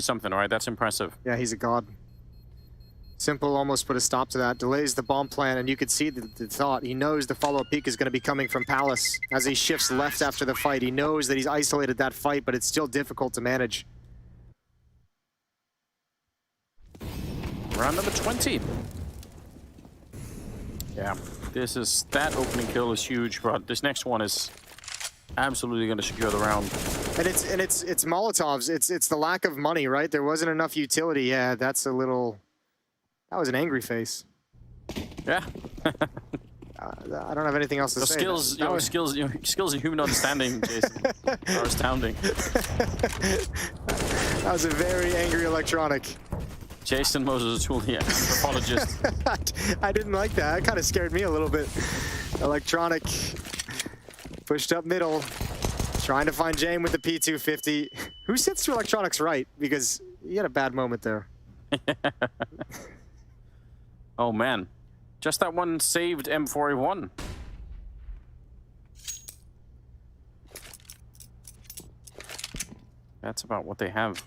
something, right? That's impressive. Yeah, he's a god. Simple almost put a stop to that. Delays the bomb plan, and you could see the thought. He knows the follow-up peek is going to be coming from Palace as he shifts left after the fight. He knows that he's isolated that fight, but it's still difficult to manage. Round number 20. Yeah, that opening kill is huge, but this next one is absolutely going to secure the round. And it's Molotovs. It's the lack of money, right? There wasn't enough utility. Yeah, that's a little. That was an angry face. Yeah. I don't have anything else to say. Your skills in human understanding, Jason, are astounding. That was a very angry Electronic. Jason Moses O'Toole, anthropologist. I didn't like that. That kind of scared me a little bit. Electronic pushed up middle, trying to find Jame with the P250. Who sits to Electronic's right? Because he had a bad moment there. Oh man, just that one saved M4A1. That's about what they have.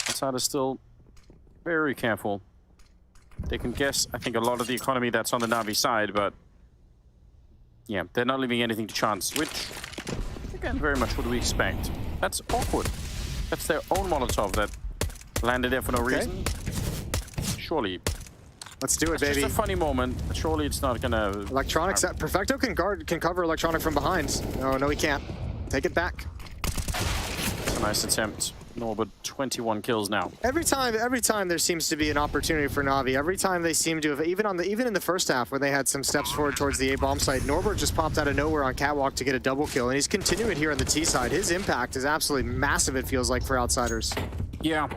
Outside is still very careful. They can guess, I think, a lot of the economy that's on the Navi side, but yeah, they're not leaving anything to chance, which, again, very much what we expect. That's awkward. That's their own Molotov that landed there for no reason. Surely. Let's do it, baby. Just a funny moment. Surely it's not gonna... Electronics, Perfecto can cover Electronic from behind. No, he can't. Take it back. It's a nice attempt. Norbert, 21 kills now. Every time there seems to be an opportunity for Navi. Every time they seem to have, even in the first half when they had some steps forward towards the A bomb site, Norbert just popped out of nowhere on catwalk to get a double kill, and he's continuing here on the T side. His impact is absolutely massive, it feels like, for Outsiders. Yeah.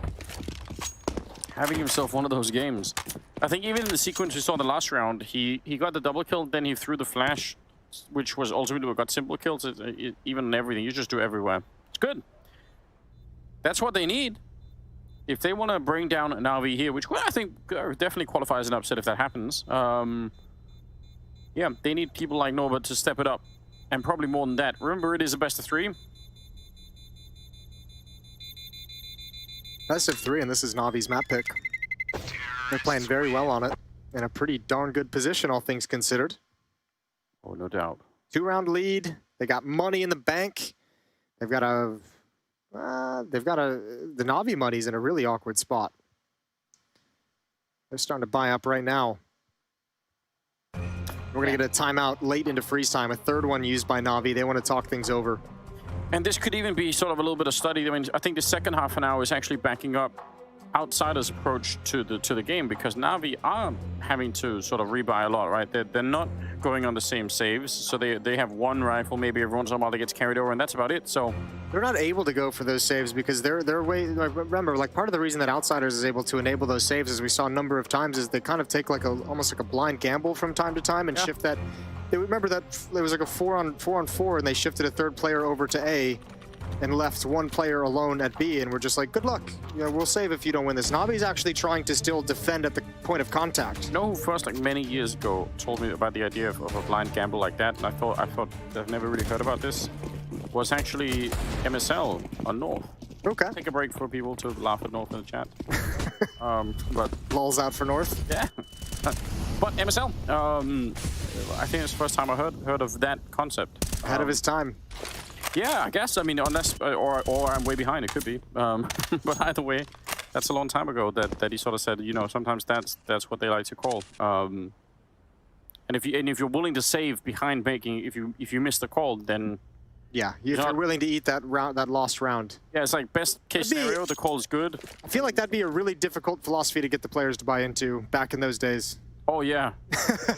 Having himself one of those games. I think even in the sequence we saw the last round, he got the double kill, then he threw the flash, which was ultimately what got simple kills. Even in everything, you just do everywhere. It's good. That's what they need. If they want to bring down Navi here, which I think definitely qualifies an upset if that happens. Yeah, they need people like Norbert to step it up. And probably more than that. Remember, it is a best of 3. Best of 3, and this is Navi's map pick. They're playing very well on it. In a pretty darn good position, all things considered. Oh, no doubt. 2-round lead. They got money in the bank. They've got the Navi money's in a really awkward spot. They're starting to buy up right now. We're going to get a timeout late into freeze time, a third one used by Navi. They want to talk things over. And this could even be sort of a little bit of study. I mean, I think the second half an hour is actually backing up Outsiders' approach to the game, because Navi are having to sort of rebuy a lot, right? They're not going on the same saves, so they have one rifle, maybe every once in a while they gets carried over, and that's about it. So they're not able to go for those saves because they're way. Like, remember, like part of the reason that Outsiders is able to enable those saves, as we saw a number of times, is they kind of take like almost like a blind gamble from time to time and shift that. They remember that there was like a 4-on-4, and they shifted a third player over to A. And left one player alone at B, and we're just like, good luck. You know, we'll save if you don't win this. Navi's actually trying to still defend at the point of contact. You know who first, like many years ago, told me about the idea of a blind gamble like that, and I thought I've never really heard about this, was actually MSL on North. Okay. Take a break for people to laugh at North in the chat. But lulls out for North. Yeah. But MSL, I think it's the first time I heard of that concept. Ahead of his time. Yeah, I guess. I mean, unless or I'm way behind. It could be. But either way, that's a long time ago that he sort of said, you know, sometimes that's what they like to call. And if you're willing to save behind making, if you miss the call, then yeah, if you're willing to eat that lost round. Yeah, it's like best case scenario, the call is good. I feel like that'd be a really difficult philosophy to get the players to buy into back in those days. Oh yeah,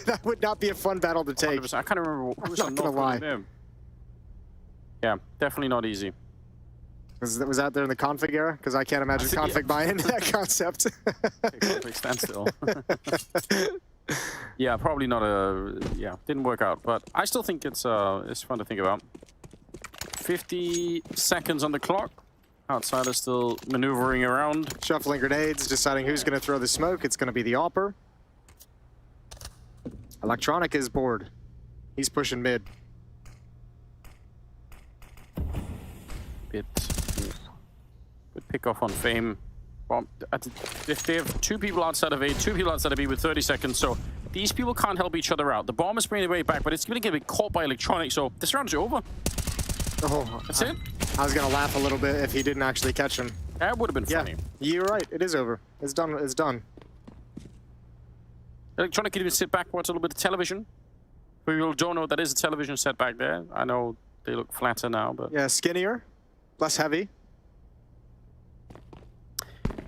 that would not be a fun battle to take. 100%. I can't remember who was on North with them. Yeah, definitely not easy. Was that there in the config era? Because I can't imagine config buying into that concept. Config standstill. Yeah, probably not a... Yeah, didn't work out. But I still think it's fun to think about. 50 seconds on the clock. Outsider still maneuvering around. Shuffling grenades, deciding who's going to throw the smoke. It's going to be the AWPer. Electronic is bored. He's pushing mid. Good pick off on Fame. If they have two people outside of A, two people outside of B with 30 seconds, so these people can't help each other out. The bomb is bringing it way back, but it's going to get caught by Electronic, so this round's over. Oh, that's it. I was going to laugh a little bit if he didn't actually catch him. That would have been funny. You're right. It is over. It's done. It's done. Electronic can even sit back, watch a little bit of television. For people who don't know, that is a television set back there. I know they look flatter now, but... Yeah, skinnier. Less heavy.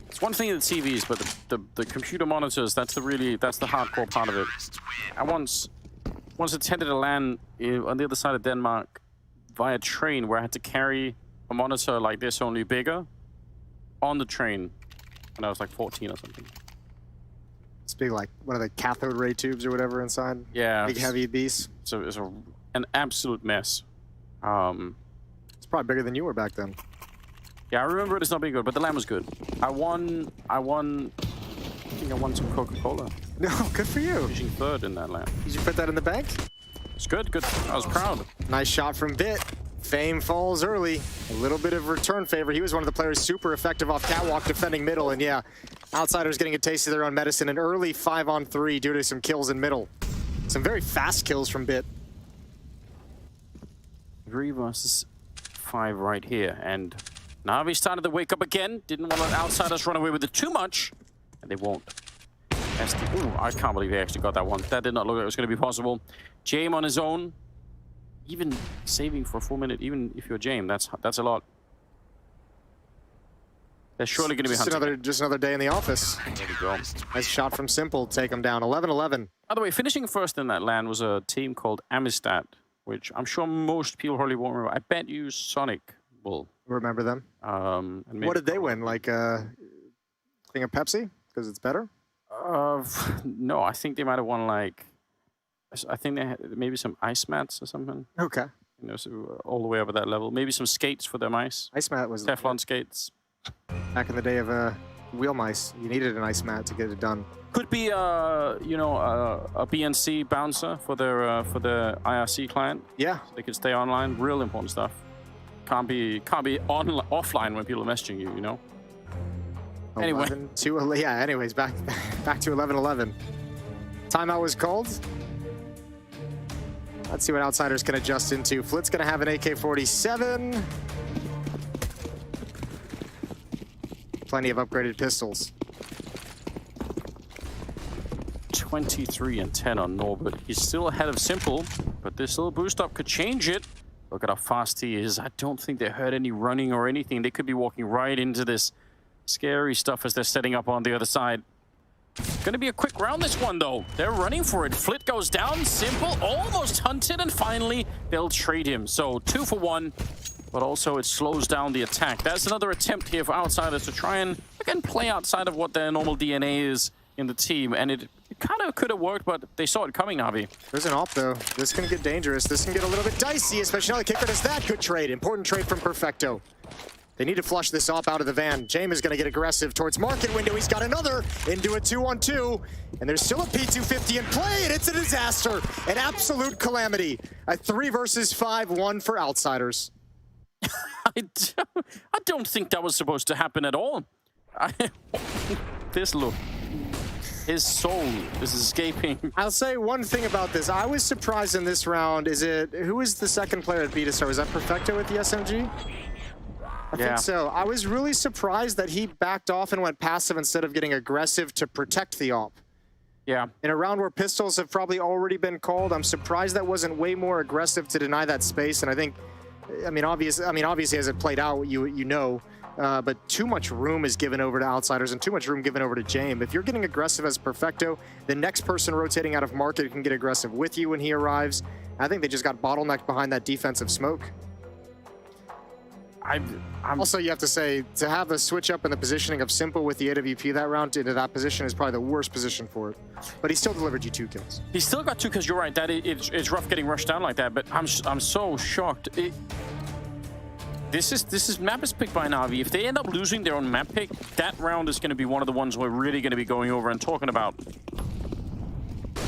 It's one thing in the TVs, but the computer monitors, that's the hardcore part of it. I once attended a LAN on the other side of Denmark via train where I had to carry a monitor like this, only bigger, on the train when I was like 14 or something. It's big, like one of the cathode ray tubes or whatever inside. Yeah. Big heavy beast. So it's an absolute mess. It's probably bigger than you were back then. Yeah, I remember it as not being good, but the LAN was good. I think I won some Coca-Cola. No, good for you. Finishing third in that LAN. Did you put that in the bank? It's good. I was proud. Nice shot from Bit. Fame falls early. A little bit of return favor. He was one of the players super effective off catwalk defending middle, and yeah, Outsiders getting a taste of their own medicine. An early 5-on-3 due to some kills in middle. Some very fast kills from Bit. 3 versus 5 right here, and Navi started to wake up again. Didn't want to let Outsiders run away with it too much, and they won't. Ooh, I can't believe they actually got that one. That did not look like it was going to be possible. Jame on his own, even saving for a full minute, even if you're Jame, that's a lot. They're surely going to be hunting. Just another day in the office. There we go. Nice shot from Simple, take him down. 11-11. By the way, finishing first in that LAN was a team called Amistad, which I'm sure most people probably won't remember. I bet you Sonic will remember them. What did they win? Like thing of Pepsi? Because it's better? No, I think they might have won like, I think they had maybe some ice mats or something. Okay. You know, so all the way up at that level. Maybe some skates for their mice. Ice mat was Teflon skates. Back in the day of wheel mice, you needed an ice mat to get it done. Could be a BNC bouncer for their IRC client. Yeah. So they could stay online. Real important stuff. Can't be offline when people are messaging you. You know. Anyway. Anyways, back to 11-11. Timeout was called. Let's see what Outsiders can adjust into. Flit's gonna have an AK-47. Plenty of upgraded pistols. 23 and 10 on Norbert. He's still ahead of Simple, but this little boost up could change it. Look at how fast he is. I don't think they heard any running or anything. They could be walking right into this Scary stuff as they're setting up on the other side. Gonna be a quick round, this one, though. They're running for it. Flit goes down. Simple, almost hunted, and finally, they'll trade him. So 2 for 1, but also it slows down the attack. That's another attempt here for Outsiders to try and, again, play outside of what their normal DNA is in the team. And it kind of could have worked, but they saw it coming, Navi. There's an op, though. This can get dangerous. This can get a little bit dicey, especially now the kicker does that. Good trade. Important trade from Perfecto. They need to flush this op out of the van. James is going to get aggressive towards market window. He's got another into a 2-on-2. And there's still a P250 in play, and it's a disaster. An absolute calamity. A 3 versus 5, 1 for Outsiders. I don't think that was supposed to happen at all. This look. His soul is escaping. I'll say one thing about this. I was surprised in this round. Who is the second player that beat us? Was that Perfecto with the SMG? I think so. I was really surprised that he backed off and went passive instead of getting aggressive to protect the op. Yeah. In a round where pistols have probably already been called, I'm surprised that wasn't way more aggressive to deny that space. And I think, obviously as it played out, you know, but too much room is given over to Outsiders and too much room given over to James. If you're getting aggressive as Perfecto, the next person rotating out of market can get aggressive with you when he arrives. I think they just got bottlenecked behind that defensive smoke. Also, you have to say, to have a switch up in the positioning of Simple with the AWP that round into that position is probably the worst position for it. But he still delivered you 2 kills. He still got 2 kills, you're right. That it's rough getting rushed down like that, but I'm so shocked. This map is picked by Navi. If they end up losing their own map pick, that round is going to be one of the ones we're really going to be going over and talking about.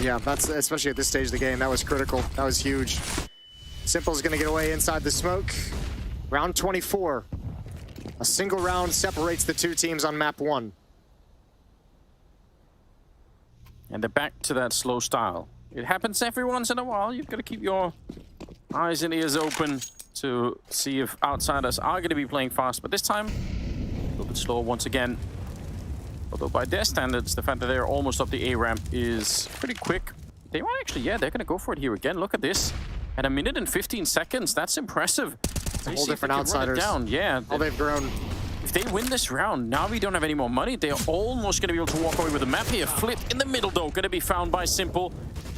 Yeah, that's especially at this stage of the game. That was critical. That was huge. Simple's going to get away inside the smoke. Round 24. A single round separates the 2 teams on map 1. And they're back to that slow style. It happens every once in a while. You've got to keep your eyes and ears open to see if Outsiders are going to be playing fast. But this time, a little bit slower once again. Although by their standards, the fact that they're almost up the A ramp is pretty quick. They might actually, they're going to go for it here again. Look at this. At 1 minute and 15 seconds, that's impressive. A whole different Outsiders. Yeah. All they've grown. If they win this round, now we don't have any more money. They're almost going to be able to walk away with the map here. Flit in the middle, though, going to be found by Simple.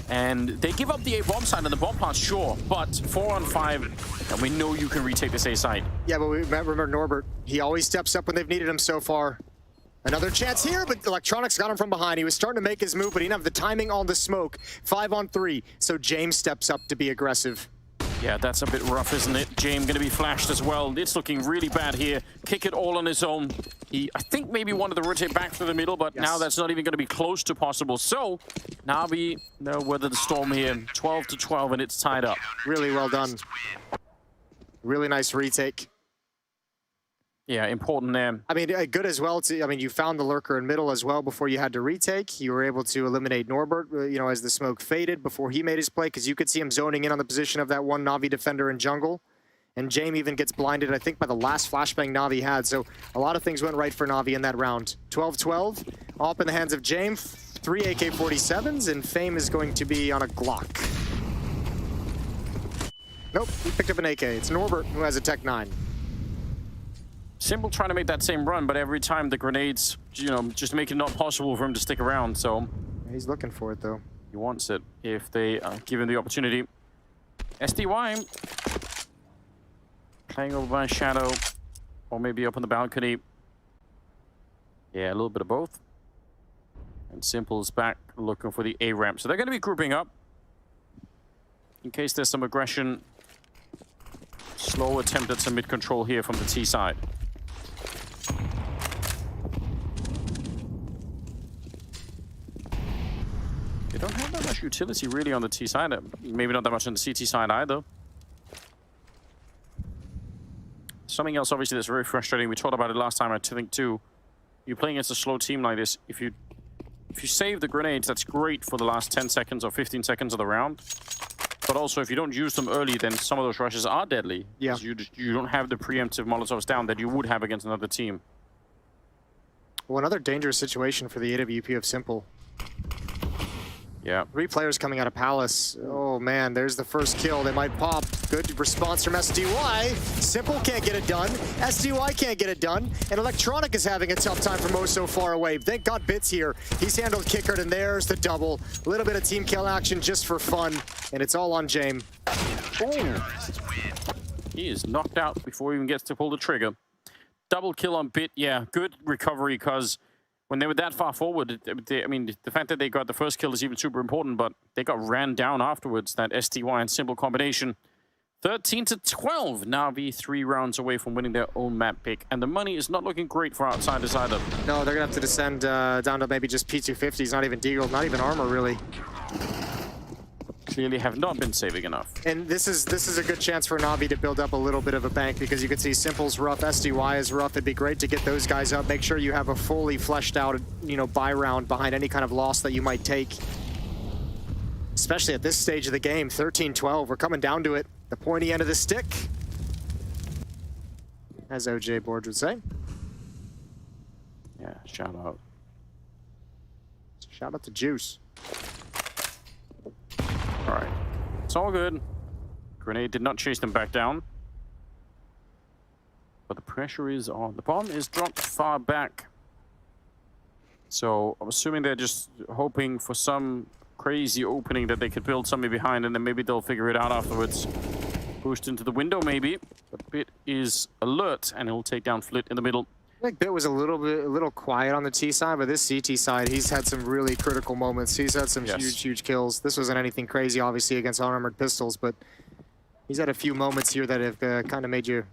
And they give up the A bomb side and the bomb plant, sure. But 4 on 5, and we know you can retake this A side. Yeah, but we remember Norbert. He always steps up when they've needed him so far. Another chance here, but Electronics got him from behind. He was starting to make his move, but he didn't have the timing on the smoke. 5 on 3, so James steps up to be aggressive. Yeah, that's a bit rough, isn't it? James going to be flashed as well. It's looking really bad here. Kick it all on his own. He, I think, maybe wanted to rotate back through the middle, but now that's not even going to be close to possible. So, Navi, they'll weather the storm here. 12 to 12, and it's tied up. Really well done. Really nice retake. Yeah, important there. I mean, good as well. You found the lurker in middle as well before you had to retake. You were able to eliminate Norbert, as the smoke faded before he made his play, because you could see him zoning in on the position of that one Navi defender in jungle. And James even gets blinded, I think, by the last flashbang Navi had. So a lot of things went right for Navi in that round. 12-12, up in the hands of James. 3 AK-47s, and Fame is going to be on a Glock. Nope, he picked up an AK. It's Norbert who has a Tech 9. Simple trying to make that same run, but every time the grenades, just make it not possible for him to stick around, so... He's looking for it, though. He wants it, if they give him the opportunity. SDY. Playing over by Shadow, or maybe up on the balcony. Yeah, a little bit of both. And Simple's back, looking for the A ramp. So they're going to be grouping up. In case there's some aggression. Slow attempt at some mid-control here from the T side. They don't have that much utility really on the T side. Maybe not that much on the CT side either. Something else obviously that's very frustrating. We talked about it last time, I think too. You're playing against a slow team like this. If you save the grenades, that's great for the last 10 seconds or 15 seconds of the round. But also, if you don't use them early, then some of those rushes are deadly. Yeah. You don't have the preemptive Molotovs down that you would have against another team. Well, another dangerous situation for the AWP of Simple. Yeah. 3 players coming out of Palace. Oh man, there's the first kill. They might pop. Good response from SDY. Simple can't get it done. SDY can't get it done. And Electronic is having a tough time for Mo so far away. Thank God Bit's here. He's handled Kickard, and there's the double. A little bit of team kill action just for fun. And it's all on Jame. Boom. He is knocked out before he even gets to pull the trigger. Double kill on Bit. Yeah, good recovery, because when they were that far forward, I mean, the fact that they got the first kill is even super important, but they got ran down afterwards, that STY and Simple combination. 13-12, Navi 3 rounds away from winning their own map pick, and the money is not looking great for Outsiders either. No, they're going to have to descend down to maybe just P250s, not even Deagle, not even armor, really. Clearly have not been saving enough. And this is a good chance for Navi to build up a little bit of a bank, because you can see Simple's rough, SDY is rough. It'd be great to get those guys up. Make sure you have a fully fleshed out, you know, buy round behind any kind of loss that you might take. Especially at this stage of the game, 13-12. We're coming down to it. The pointy end of the stick, as OJ Board would say. Yeah, shout out. Shout out to Juice. All right, it's all good. Grenade did not chase them back down. But the pressure is on. The bomb is dropped far back. So I'm assuming they're just hoping for some crazy opening that they could build something behind, and then maybe they'll figure it out afterwards. Pushed into the window maybe, but Bit is alert, and he'll take down Flit in the middle. I think Bit was a little quiet on the T side, but this CT side, he's had some really critical moments. He's had some huge kills. This wasn't anything crazy, obviously, against unarmored pistols, but he's had a few moments here that have kind of made you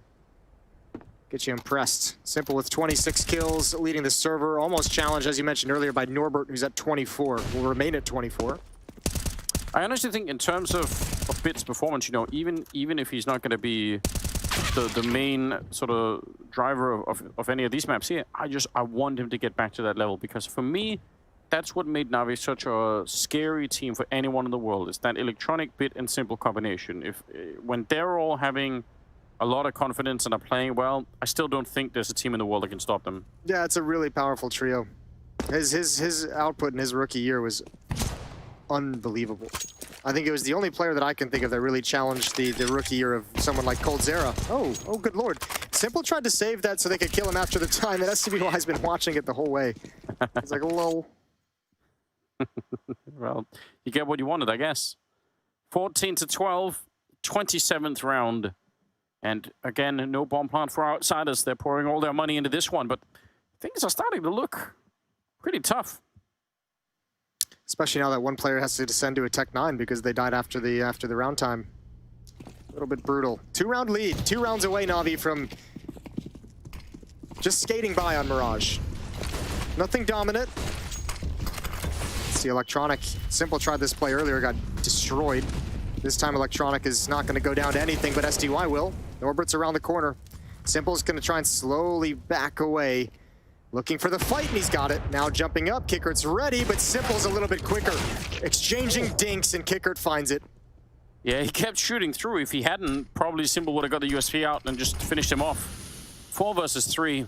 get you impressed. Simple with 26 kills, leading the server, almost challenged, as you mentioned earlier, by Norbert, who's at 24. Will remain at 24. I honestly think in terms of Bit's performance, you know, even if he's not going to be the main sort of driver of any of these maps here, I want him to get back to that level, because for me, that's what made Navi such a scary team for anyone in the world, is that electronic Bit and Simple combination. When they're all having a lot of confidence and are playing well, I still don't think there's a team in the world that can stop them. Yeah, it's a really powerful trio. His output in his rookie year was unbelievable. I think it was the only player that I can think of that really challenged the rookie year of someone like Coldzera. Oh, good lord. Simple tried to save that so they could kill him after the time, and SCBY has been watching it the whole way. It's like, lol. Well, you get what you wanted, I guess. 14-12, 27th round. And again, no bomb plant for Outsiders. They're pouring all their money into this one, but things are starting to look pretty tough. Especially now that one player has to descend to a Tech 9 because they died after the round time. A little bit brutal. 2-round lead. 2 rounds away, Navi, from just skating by on Mirage. Nothing dominant. Let's see, Electronic. Simple tried this play earlier, got destroyed. This time Electronic is not going to go down to anything, but SDY will. Norbert's around the corner. Simple's going to try and slowly back away. Looking for the fight, and he's got it. Now jumping up, Kickert's ready, but Simple's a little bit quicker. Exchanging dinks, and Kickert finds it. Yeah, he kept shooting through. If he hadn't, probably Simple would have got the USP out and just finished him off. 4 versus 3.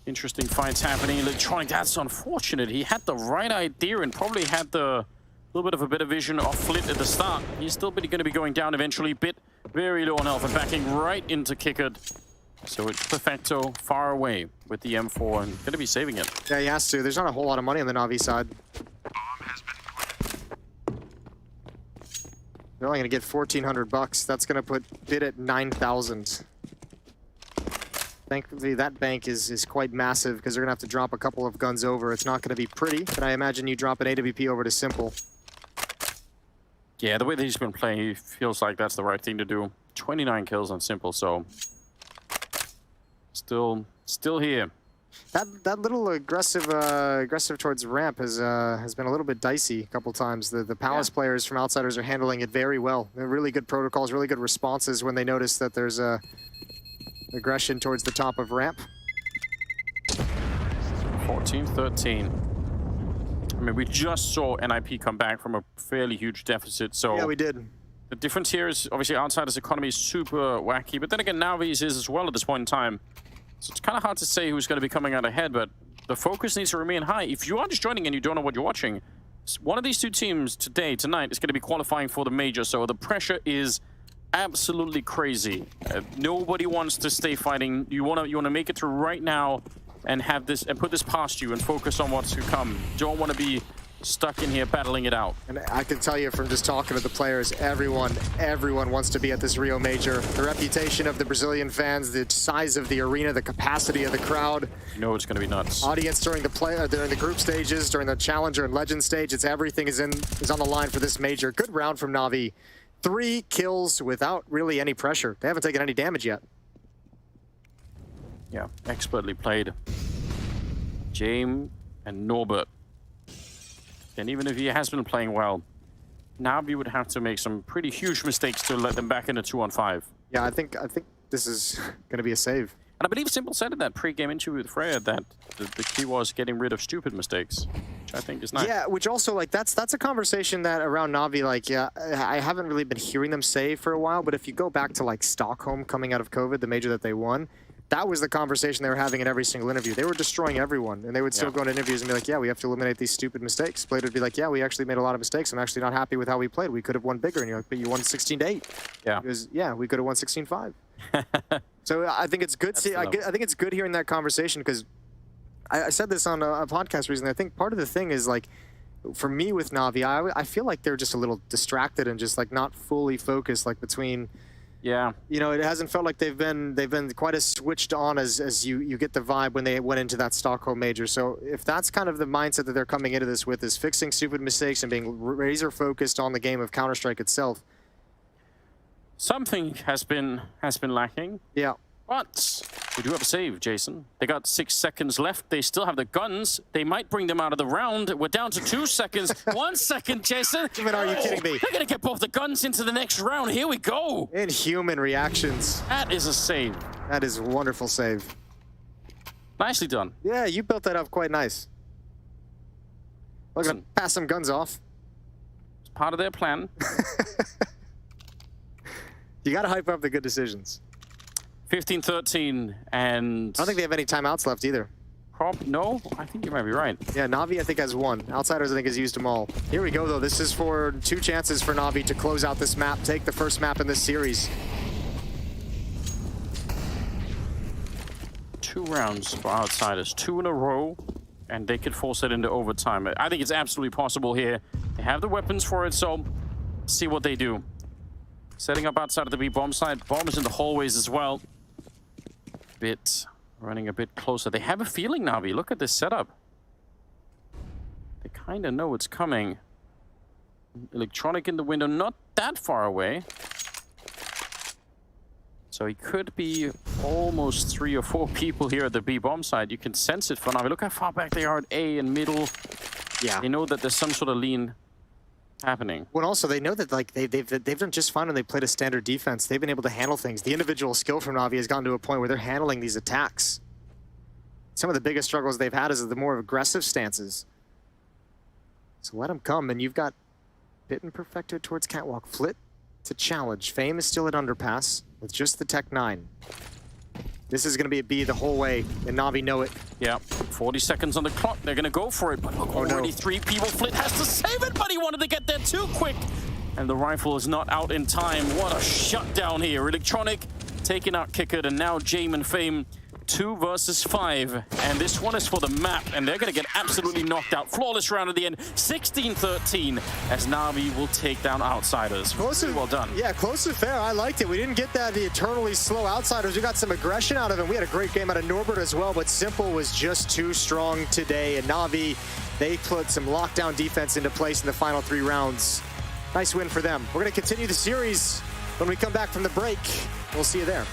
Interesting fights happening. Electronic, that's unfortunate. He had the right idea and probably had the little bit of a better vision of Flit at the start. He's still going to be going down eventually. Bit very low on health and backing right into Kickert. So it's Perfecto far away with the M4 and going to be saving it. Yeah, he has to. There's not a whole lot of money on the Navi side. They're only going to get 1,400 bucks. That's going to put Bit at 9,000. Thankfully, that bank is quite massive because they're going to have to drop a couple of guns over. It's not going to be pretty, but I imagine you drop an AWP over to Simple. Yeah, the way that he's been playing, he feels like that's the right thing to do. 29 kills on Simple, so still here. That little aggressive towards ramp has been a little bit dicey a couple times. The Palace players from Outsiders are handling it very well. They're really good protocols, really good responses when they notice that there's aggression towards the top of ramp. 14-13. I mean, we just saw NIP come back from a fairly huge deficit, so... Yeah, we did. The difference here is, obviously, Outsiders' economy is super wacky, but then again, Navi's is as well at this point in time. So it's kind of hard to say who's going to be coming out ahead, but the focus needs to remain high. If you are just joining and you don't know what you're watching, one of these two teams tonight, is going to be qualifying for the major, so the pressure is absolutely crazy. Nobody wants to stay fighting. You want to make it through right now and have this and put this past you and focus on what's to come. Don't want to be stuck in here battling it out. And I can tell you from just talking to the players, everyone wants to be at this Rio Major. The reputation of the Brazilian fans, the size of the arena, the capacity of the crowd. You know it's going to be nuts. Audience during the group stages, during the Challenger and Legend stage, everything is on the line for this major. Good round from Navi. 3 kills without really any pressure. They haven't taken any damage yet. Yeah, expertly played. James and Norbert. And even if he has been playing well, Navi would have to make some pretty huge mistakes to let them back in a 2-on-5. Yeah, I think this is going to be a save. And I believe Simple said in that pre-game interview with Freya that the key was getting rid of stupid mistakes, which I think is nice. Yeah, which also, like, that's a conversation that around Navi, like, yeah, I haven't really been hearing them say for a while, but if you go back to, like, Stockholm coming out of COVID, the major that they won, that was the conversation they were having in every single interview. They were destroying everyone, and they would still go into interviews and be like, yeah, we have to eliminate these stupid mistakes. Blade would be like, yeah, we actually made a lot of mistakes. I'm actually not happy with how we played. We could have won bigger. And you're like, but you won 16-8. Yeah. Because, yeah, we could have won 16-5. So I think it's good. I think it's good hearing that conversation because I said this on a podcast recently. I think part of the thing is, like, for me with Navi, I feel like they're just a little distracted and just, like, not fully focused, like, between... Yeah. You know, it hasn't felt like they've been quite as switched on as you get the vibe when they went into that Stockholm major. So if that's kind of the mindset that they're coming into this with, is fixing stupid mistakes and being razor focused on the game of Counter-Strike itself. Something has been lacking. Yeah. But we do have a save, Jason. They got 6 seconds left. They still have the guns. They might bring them out of the round. We're down to 2 seconds. 1 second, Jason. Are you kidding me? They're going to get both the guns into the next round. Here we go. Inhuman reactions. That is a save. That is a wonderful save. Nicely done. Yeah, you built that up quite nice. We're going to pass some guns off. It's part of their plan. You got to hype up the good decisions. 15-13, and... I don't think they have any timeouts left either. No? I think you might be right. Yeah, Navi, I think, has 1. Outsiders, I think, has used them all. Here we go, though. This is for 2 chances for Navi to close out this map, take the first map in this series. 2 rounds for Outsiders. 2 in a row, and they could force it into overtime. I think it's absolutely possible here. They have the weapons for it, so see what they do. Setting up outside of the B bomb site. Bomb is in the hallways as well. Running a bit closer. They have a feeling, Navi. Look at this setup. They kind of know it's coming. Electronic in the window, not that far away. So he could be almost 3 or 4 people here at the B bomb site. You can sense it for Navi. Look how far back they are at A and middle. Yeah. They know that there's some sort of lean happening. Well, also, they know that, like, they've done just fine when they played a standard defense. They've been able to handle things. The individual skill from Navi has gotten to a point where they're handling these attacks. Some of the biggest struggles they've had is the more aggressive stances. So let them come, and you've got Bitten perfected towards Catwalk. Flit to challenge. Fame is still at underpass with just the Tech 9. This is going to be a B the whole way, and Navi know it. Yeah, 40 seconds on the clock. They're going to go for it, but look, already 3 people. Flit has to save it, but he wanted to get there too quick. And the rifle is not out in time. What a shutdown here. Electronic taking out Kickard, and now Jame and Fame 2 versus 5. And this one is for the map, and they're going to get absolutely knocked out. Flawless round at the end, 16-13, as Navi will take down Outsiders. Well done. Yeah, close to fair. I liked it. We didn't get the eternally slow Outsiders. We got some aggression out of him. We had a great game out of Norbert as well, but Simple was just too strong today. And Navi, they put some lockdown defense into place in the final 3 rounds. Nice win for them. We're going to continue the series when we come back from the break. We'll see you there.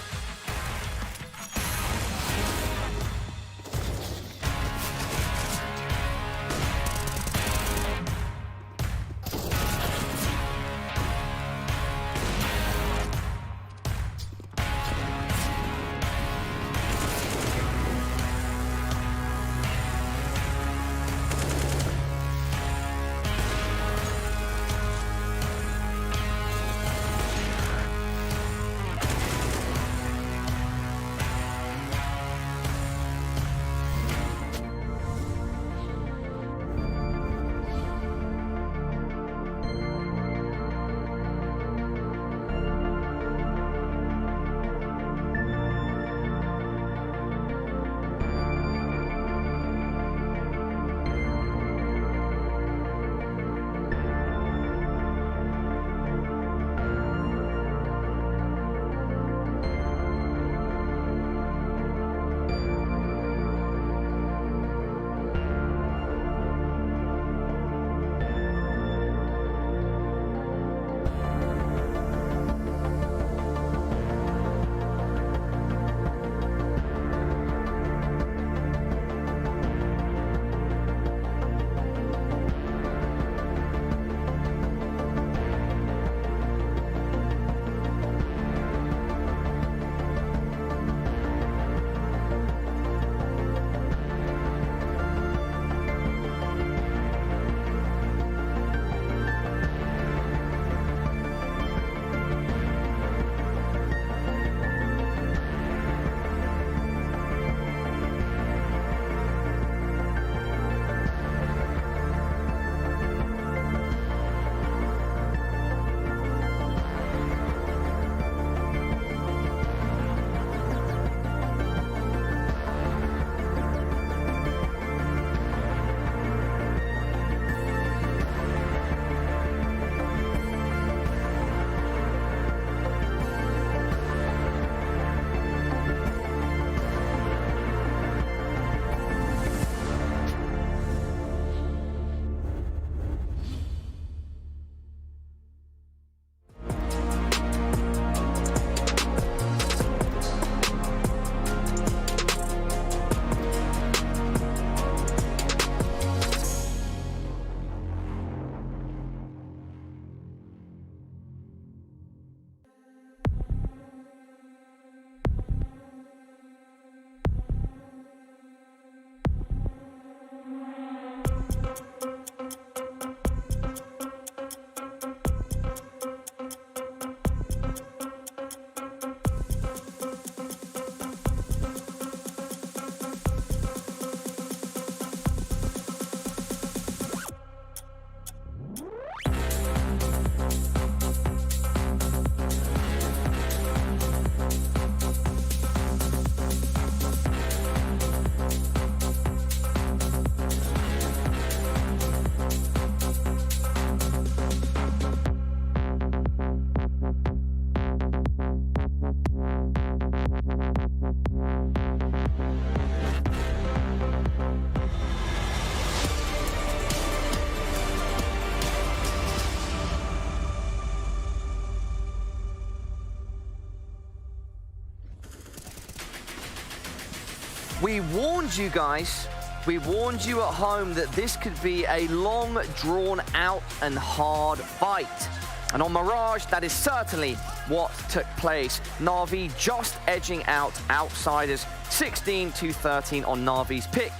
We warned you guys. We warned you at home that this could be a long, drawn-out and hard fight. And on Mirage, that is certainly what took place. Navi just edging out Outsiders, 16-13 on Navi's pick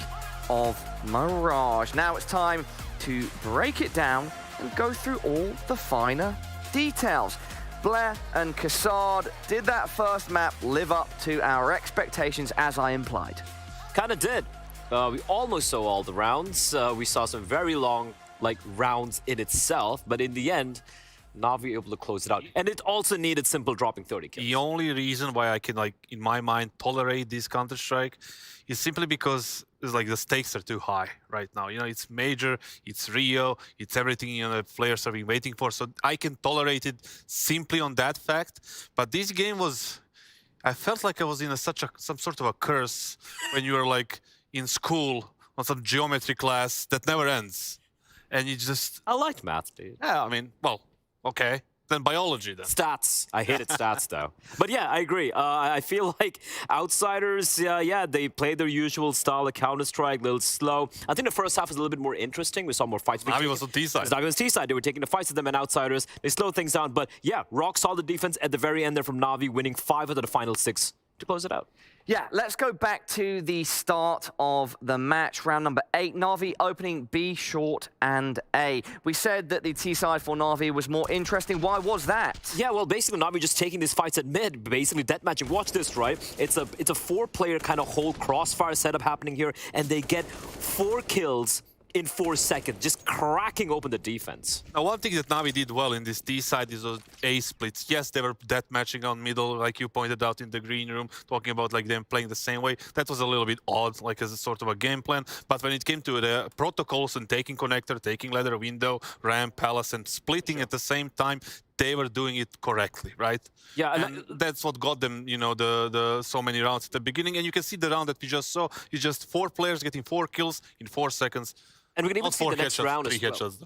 of Mirage. Now it's time to break it down and go through all the finer details. Blair and Cassard, did that first map live up to our expectations as I implied? Kinda did. We almost saw all the rounds. We saw some very long rounds in itself, but in the end, Navi able to close it out. And it also needed simple dropping 30 kills. The only reason why I can, in my mind, tolerate this Counter-Strike is simply because it's the stakes are too high right now. It's major, it's Rio, it's everything the players have been waiting for. So I can tolerate it simply on that fact. But this game was, I felt like I was in some sort of a curse when you were in school on some geometry class that never ends. And you just... I liked math, dude. Yeah, I mean, well, okay. Then biology, then. Stats. I hated stats, though. But yeah, I agree. I feel like Outsiders, they played their usual style of Counter-Strike, a little slow. I think the first half was a little bit more interesting. We saw more fights. Navi was on T-side. Navi was T-side. They were taking the fights to them and Outsiders. They slowed things down. But yeah, rock solid defense at the very end there from Navi, winning 5 out of the final 6 to close it out. Yeah, let's go back to the start of the match, round number 8. Navi opening B, short, and A. We said that the T side for Navi was more interesting. Why was that? Yeah, well, basically Navi just taking these fights at mid, basically deathmatching. Watch this, right? It's a 4-player kind of whole crossfire setup happening here, and they get 4 kills in 4 seconds, just cracking open the defense. Now, one thing that Navi did well in this D side is those A splits. Yes, they were deathmatching on middle, like you pointed out in the green room, talking about them playing the same way. That was a little bit odd, as a sort of a game plan. But when it came to the protocols and taking connector, taking ladder, window, ramp, palace, and splitting at the same time, they were doing it correctly, right? Yeah, and that's what got them, the so many rounds at the beginning. And you can see the round that we just saw. It's just 4 players getting 4 kills in 4 seconds. And we can even see the next round as well. Headshots,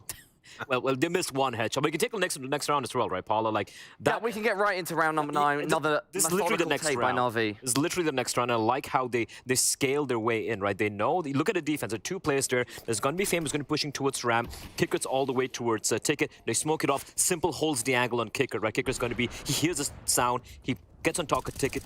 well, they missed 1 headshot, but we can take the next round as well, right, Paula? That. Yeah, we can get right into round number 9. Another this is literally the next round. By Navi. This is literally the next round. I like how they scale their way in, right? They know. Look at the defense. There are 2 players there. There's going to be Fame who's going to be pushing towards Ram. Kicker's all the way towards Ticket. They smoke it off. Simple holds the angle on Kicker, right? Kicker's going to be. He hears the sound. He gets on top of Ticket.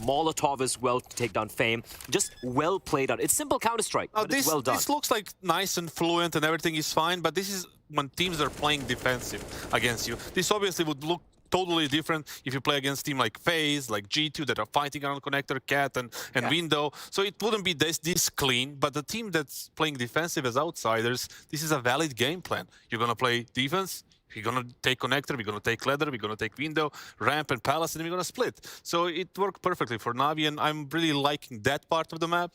Molotov as well to take down Fame. Just well played out. It's simple Counter-Strike, but it's well done. This looks nice and fluent and everything is fine, but this is when teams are playing defensive against you. This obviously would look totally different if you play against team like FaZe, like G2 that are fighting around connector, Cat, and Window. So it wouldn't be this clean, but the team that's playing defensive as Outsiders, this is a valid game plan. You're going to play defense. We're going to take connector, we're going to take ladder, we're going to take window, ramp and palace, and we're going to split. So it worked perfectly for Navi, and I'm really liking that part of the map.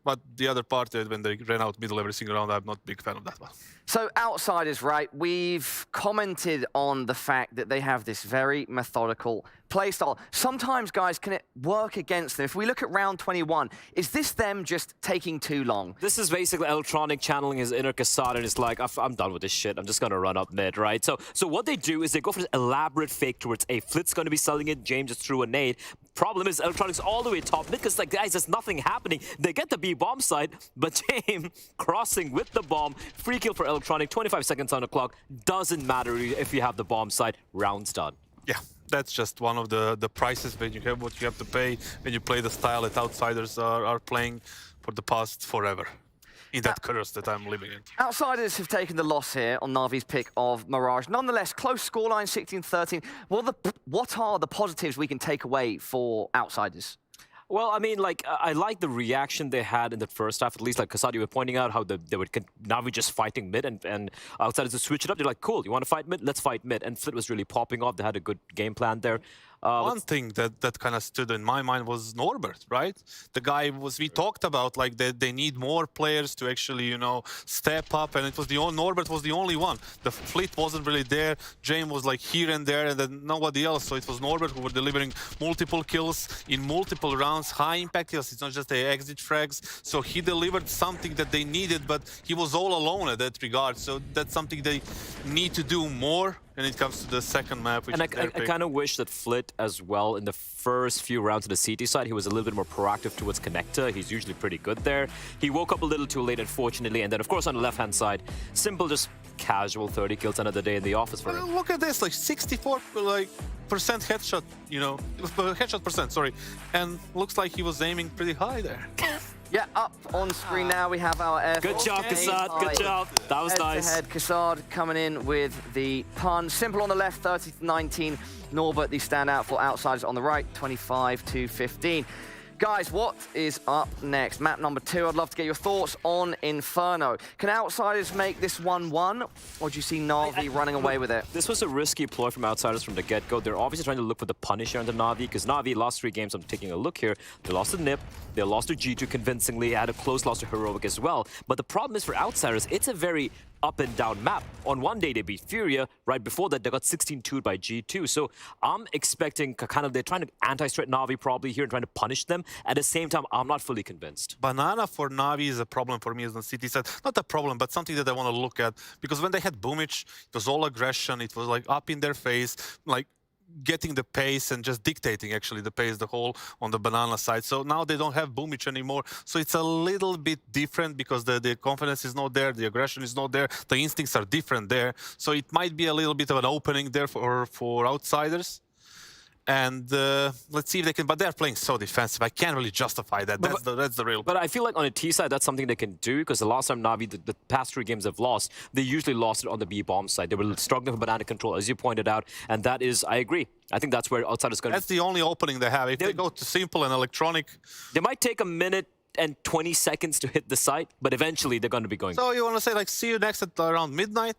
But the other part, when they ran out middle every single round, I'm not a big fan of that one. So Outsiders, right, we've commented on the fact that they have this very methodical playstyle. Sometimes, guys, can it work against them? If we look at round 21, is this them just taking too long? This is basically Electronic channeling his inner Cassad, and it's like, I'm done with this shit. I'm just going to run up mid, right? So what they do is they go for this elaborate fake towards A. Flit's going to be selling it. James just threw a nade. Problem is, Electronic's all the way top mid, because, guys, there's nothing happening. They get the B bomb side, but James crossing with the bomb. Free kill for Electronic, 25 seconds on the clock. Doesn't matter if you have the bomb side. Round's done. Yeah, that's just one of the prices that you have, what you have to pay when you play the style that Outsiders are playing for the past forever. In that curse that I'm living in. Outsiders have taken the loss here on Navi's pick of Mirage. Nonetheless, close scoreline, 16-13. What are the positives we can take away for Outsiders? Well, I mean, I like the reaction they had in the first half, at least, Cassad, you were pointing out how they were Navi just fighting mid and Outsiders to switch it up. They're like, cool, you want to fight mid? Let's fight mid. And Flit was really popping off. They had a good game plan there. One thing that kind of stood in my mind was Norbert, right? The guy we talked about, they need more players to actually, step up, and it was Norbert was the only one. The Fleet wasn't really there. James was here and there, and then nobody else. So it was Norbert who were delivering multiple kills in multiple rounds, high impact kills. It's not just the exit frags. So he delivered something that they needed, but he was all alone at that regard. So that's something they need to do more. when it comes to the second map, which and is their I pick. kind of wish that Flit as well, in the first few rounds of the CT side, he was a little bit more proactive towards connector. He's usually pretty good there. He woke up a little too late, unfortunately, and then of course on the left-hand side, simple, just casual 30 kills another day in the office for him. Look at this, like 64% headshot, you know, headshot percent, sorry, and looks like he was aiming pretty high there. Yeah, up on screen now we have our Air Good Force job, Game Kassad. Good job. That was nice. Head Kassad coming in with the pun. Simple on the left, 30-19. Norbert, the standout for Outsiders on the right, 25-15. Guys, what is up next? Map number 2, I'd love to get your thoughts on Inferno. Can Outsiders make this 1-1, or do you see Navi running away with it? This was a risky ploy from Outsiders from the get-go. They're obviously trying to look for the punish here on the Navi, because Navi, last 3 games, I'm taking a look here, they lost to Nip, they lost to G2 convincingly, had a close loss to Heroic as well. But the problem is for Outsiders, it's a very up and down map. On one day they beat Furia, right before that they got 16-2'd by G2. So I'm expecting kind of, they're trying to anti-threat Navi probably here and trying to punish them. At the same time, I'm not fully convinced. Banana for Navi is a problem for me as the CT side. Not a problem, but something that I want to look at. Because when they had Boomich, it was all aggression, it was like up in their face, like getting the pace and just dictating actually the pace the whole on the Banana side. So now they don't have Boomich anymore. So it's a little bit different because the confidence is not there, the aggression is not there, the instincts are different there. So it might be a little bit of an opening there for Outsiders. And let's see if they can, but they're playing so defensive. I can't really justify that. That's the real. But I feel like on the T side, that's something they can do, because the last time Navi, the past 3 games they've lost, they usually lost it on the B bomb side. They were struggling for banana control, as you pointed out, and that is, I agree. I think that's where Outsiders going to... That's the only opening they have. If they go to simple and electronic... They might take a minute and 20 seconds to hit the site, but eventually they're going to be going... So you want to say, like, see you next at around midnight?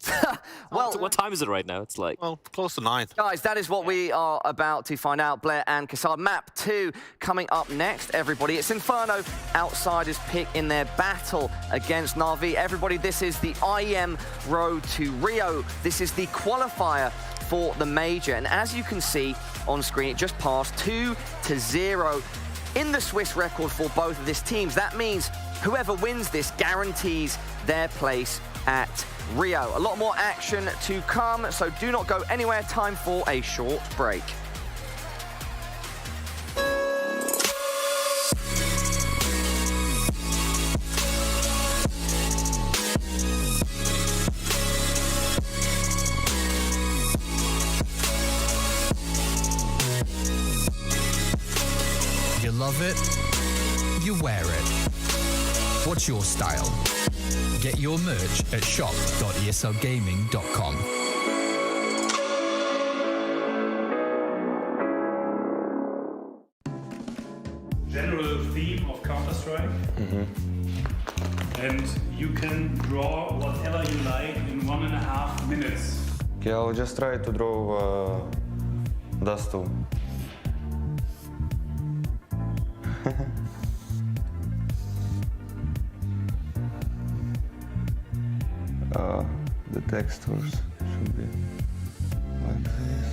Well, what time is it right now? It's like... Well, close to 9. Guys, that is what we are about to find out. Blair and Kassad. Map 2 coming up next, everybody. It's Inferno, Outsiders pick in their battle against Navi. Everybody, this is the IEM Road to Rio. This is the qualifier for the major. And as you can see on screen, it just passed 2-0 in the Swiss record for both of these teams. That means whoever wins this guarantees their place at Rio. A lot more action to come, so do not go anywhere. Time for a short break. You love it, you wear it. What's your style? Get your merch at shop.eslgaming.com. General theme of Counter-Strike. And you can draw whatever you like in 1.5 minutes. Okay, I'll just try to draw dust too. The textures should be like this.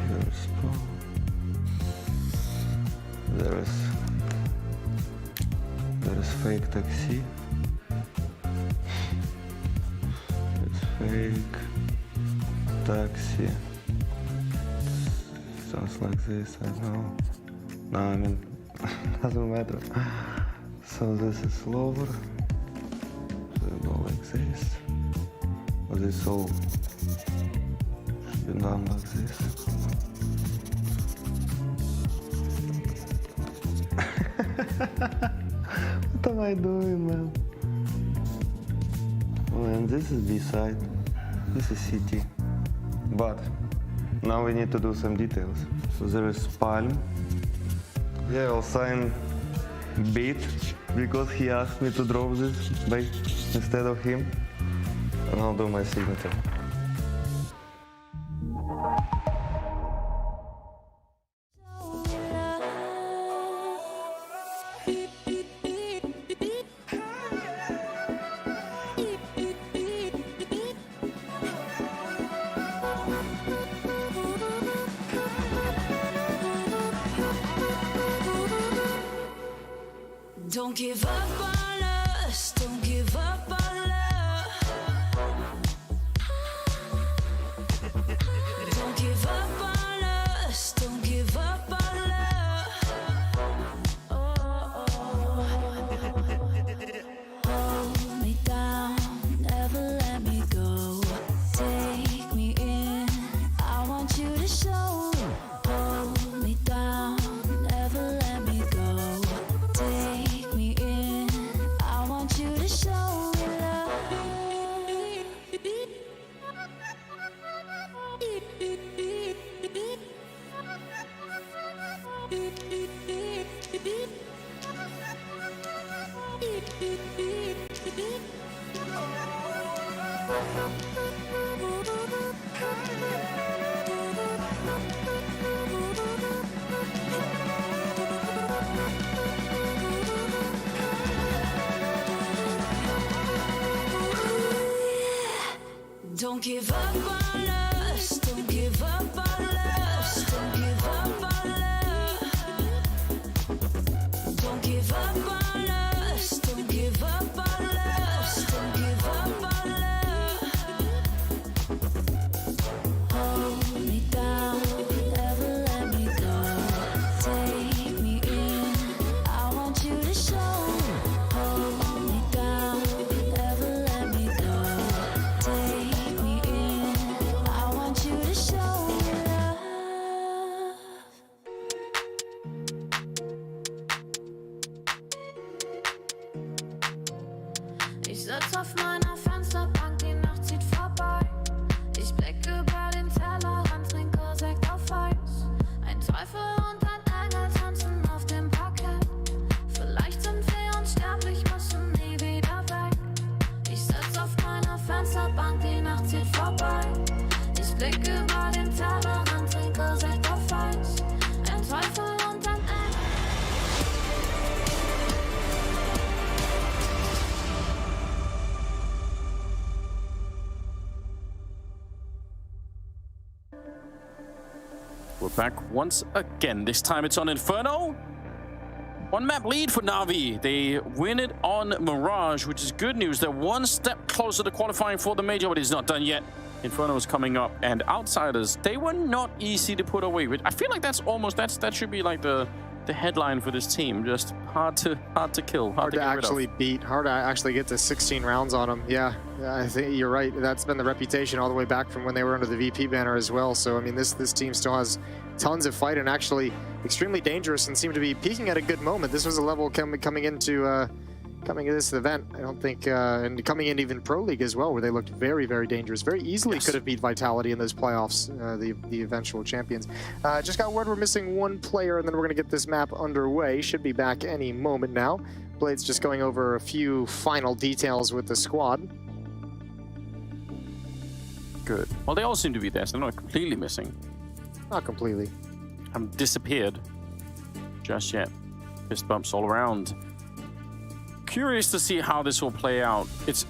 There's pro. There's fake taxi. It's fake taxi. Sounds like this, I know. No, I mean, doesn't matter. So this is lower. So you go like this. But this all should be done like this. What am I doing, man? Oh, and this is B side. This is CT. But now we need to do some details. So there is palm. Yeah, I'll sign Beat because he asked me to draw this instead of him. And I'll do my signature. Don't give up on us, don't give up on love. Don't give up on us, don't give up on us, don't give up on us. Don't give up on us, don't give up on us, don't give up on us. Hold me down, never let me go. Take me in, I want you to show. Hold me down, never let me go. Take me in, I want you to show love. Ich sitz auf meiner Fensterbank, die Nacht zieht vorbei. Ich blicke über den Tellerrand, trinke Sekt auf Eis. Ein Teufel und ein Engel tanzen auf dem Parkett. Vielleicht sind wir unsterblich, müssen nie wieder weg. Ich sitz auf meiner Fensterbank, die Nacht zieht vorbei. Ich blicke über den Tellerrand, trinke Sekt auf Eis. Ein Teufel und ein Engel. We're back once again. This time it's on Inferno. One map lead for Navi. They win it on Mirage, which is good news. They're one step closer to qualifying for the major, but it's not done yet. Inferno is coming up, and Outsiders, they were not easy to put away. I feel like that's almost, that should be like the headline for this team. Just hard to kill, hard to get rid of. actually beat, hard to actually get to 16 rounds on them. Yeah, I think you're right. That's been the reputation all the way back from when they were under the VP banner as well. So I mean, this team still has tons of fight and actually extremely dangerous and seem to be peaking at a good moment. This was a level coming into this event, I don't think, and coming in even Pro League as well, where they looked very, very dangerous. Very easily could have beat Vitality in those playoffs, the eventual champions. Just got word we're missing one player, and then we're going to get this map underway. Should be back any moment now. Blade's just going over a few final details with the squad. Good. Well, they all seem to be there, so they're not completely missing. Not completely. Haven't disappeared just yet. Fist bumps all around. Curious to see how this will play out. It's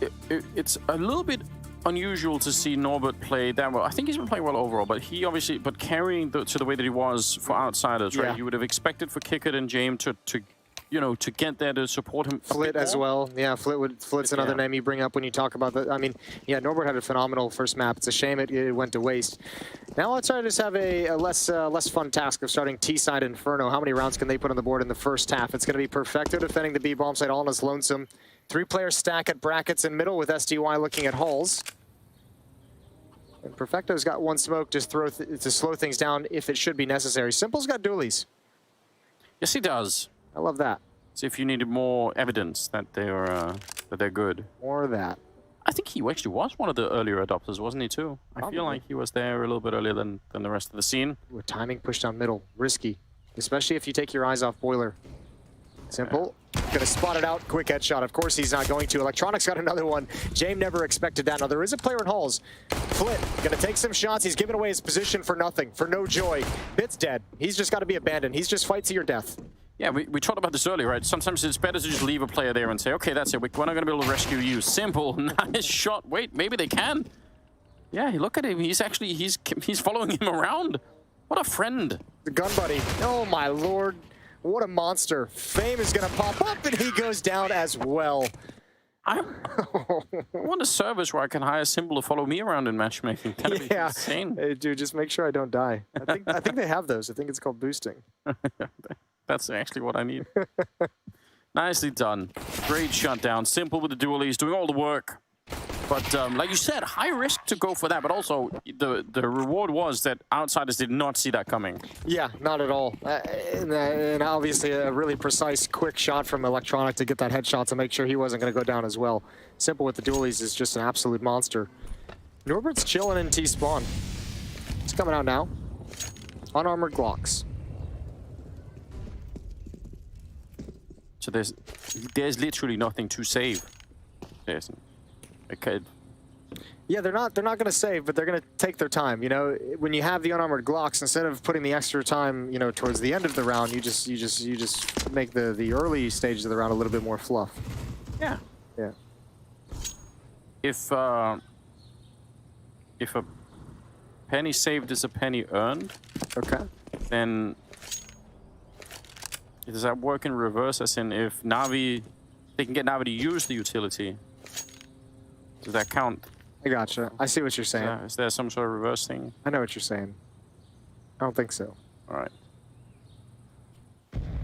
a little bit unusual to see Norbert play that well. I think he's been playing well overall, but he obviously, carrying to the way that he was for Outsiders, right? You would have expected for Kickert and James to get there to support him. Flit as well. Yeah, Flit's another name you bring up when you talk about that. I mean, yeah, Norbert had a phenomenal first map. It's a shame it went to waste. Now Outsiders have a less fun task of starting T-side Inferno. How many rounds can they put on the board in the first half? It's going to be Perfecto defending the B bomb site all on his lonesome. 3-player stack at brackets in middle with SDY looking at halls. And Perfecto's got one smoke just to slow things down if it should be necessary. Simple's got dualies. Yes, he does. I love that. See if you needed more evidence that they're good. More of that. I think he actually was one of the earlier adopters, wasn't he too? I feel like he was there a little bit earlier than the rest of the scene. With timing push down middle, risky, especially if you take your eyes off Boiler. Simple, gonna spot it out, quick headshot. Of course he's not going to. Electronics got another one. James never expected that. Now there is a player in halls. Flit, gonna take some shots. He's giving away his position for nothing, for no joy. Bit's dead. He's just gotta be abandoned. He's just fight to your death. Yeah, we talked about this earlier, right? Sometimes it's better to just leave a player there and say, okay, that's it. We're not going to be able to rescue you. Simple, nice shot. Wait, maybe they can. Yeah, look at him. He's actually, he's following him around. What a friend. The gun buddy. Oh my lord. What a monster. Fame is going to pop up and he goes down as well. I want a service where I can hire Simple to follow me around in matchmaking. That'd be insane. Hey, dude, just make sure I don't die. I think they have those. I think it's called boosting. That's actually what I need. Nicely done. Great shutdown. Simple with the dualies, doing all the work. But like you said, high risk to go for that. But also, the reward was that Outsiders did not see that coming. Yeah, not at all. And obviously a really precise, quick shot from Electronic to get that headshot to make sure he wasn't going to go down as well. Simple with the dualies is just an absolute monster. Norbert's chilling in T-spawn. He's coming out now. Unarmored Glocks. So there's literally nothing to save. Jason. Okay. Yeah, they're not going to save, but they're going to take their time. You know, when you have the unarmored Glocks, instead of putting the extra time, you know, towards the end of the round, you just make the early stages of the round a little bit more fluff. Yeah. Yeah. If a penny saved is a penny earned, okay, then does that work in reverse? As in, if Navi, they can get Navi to use the utility, does that count? I gotcha. I see what you're saying. Is there some sort of reverse thing? I know what you're saying. I don't think so. All right.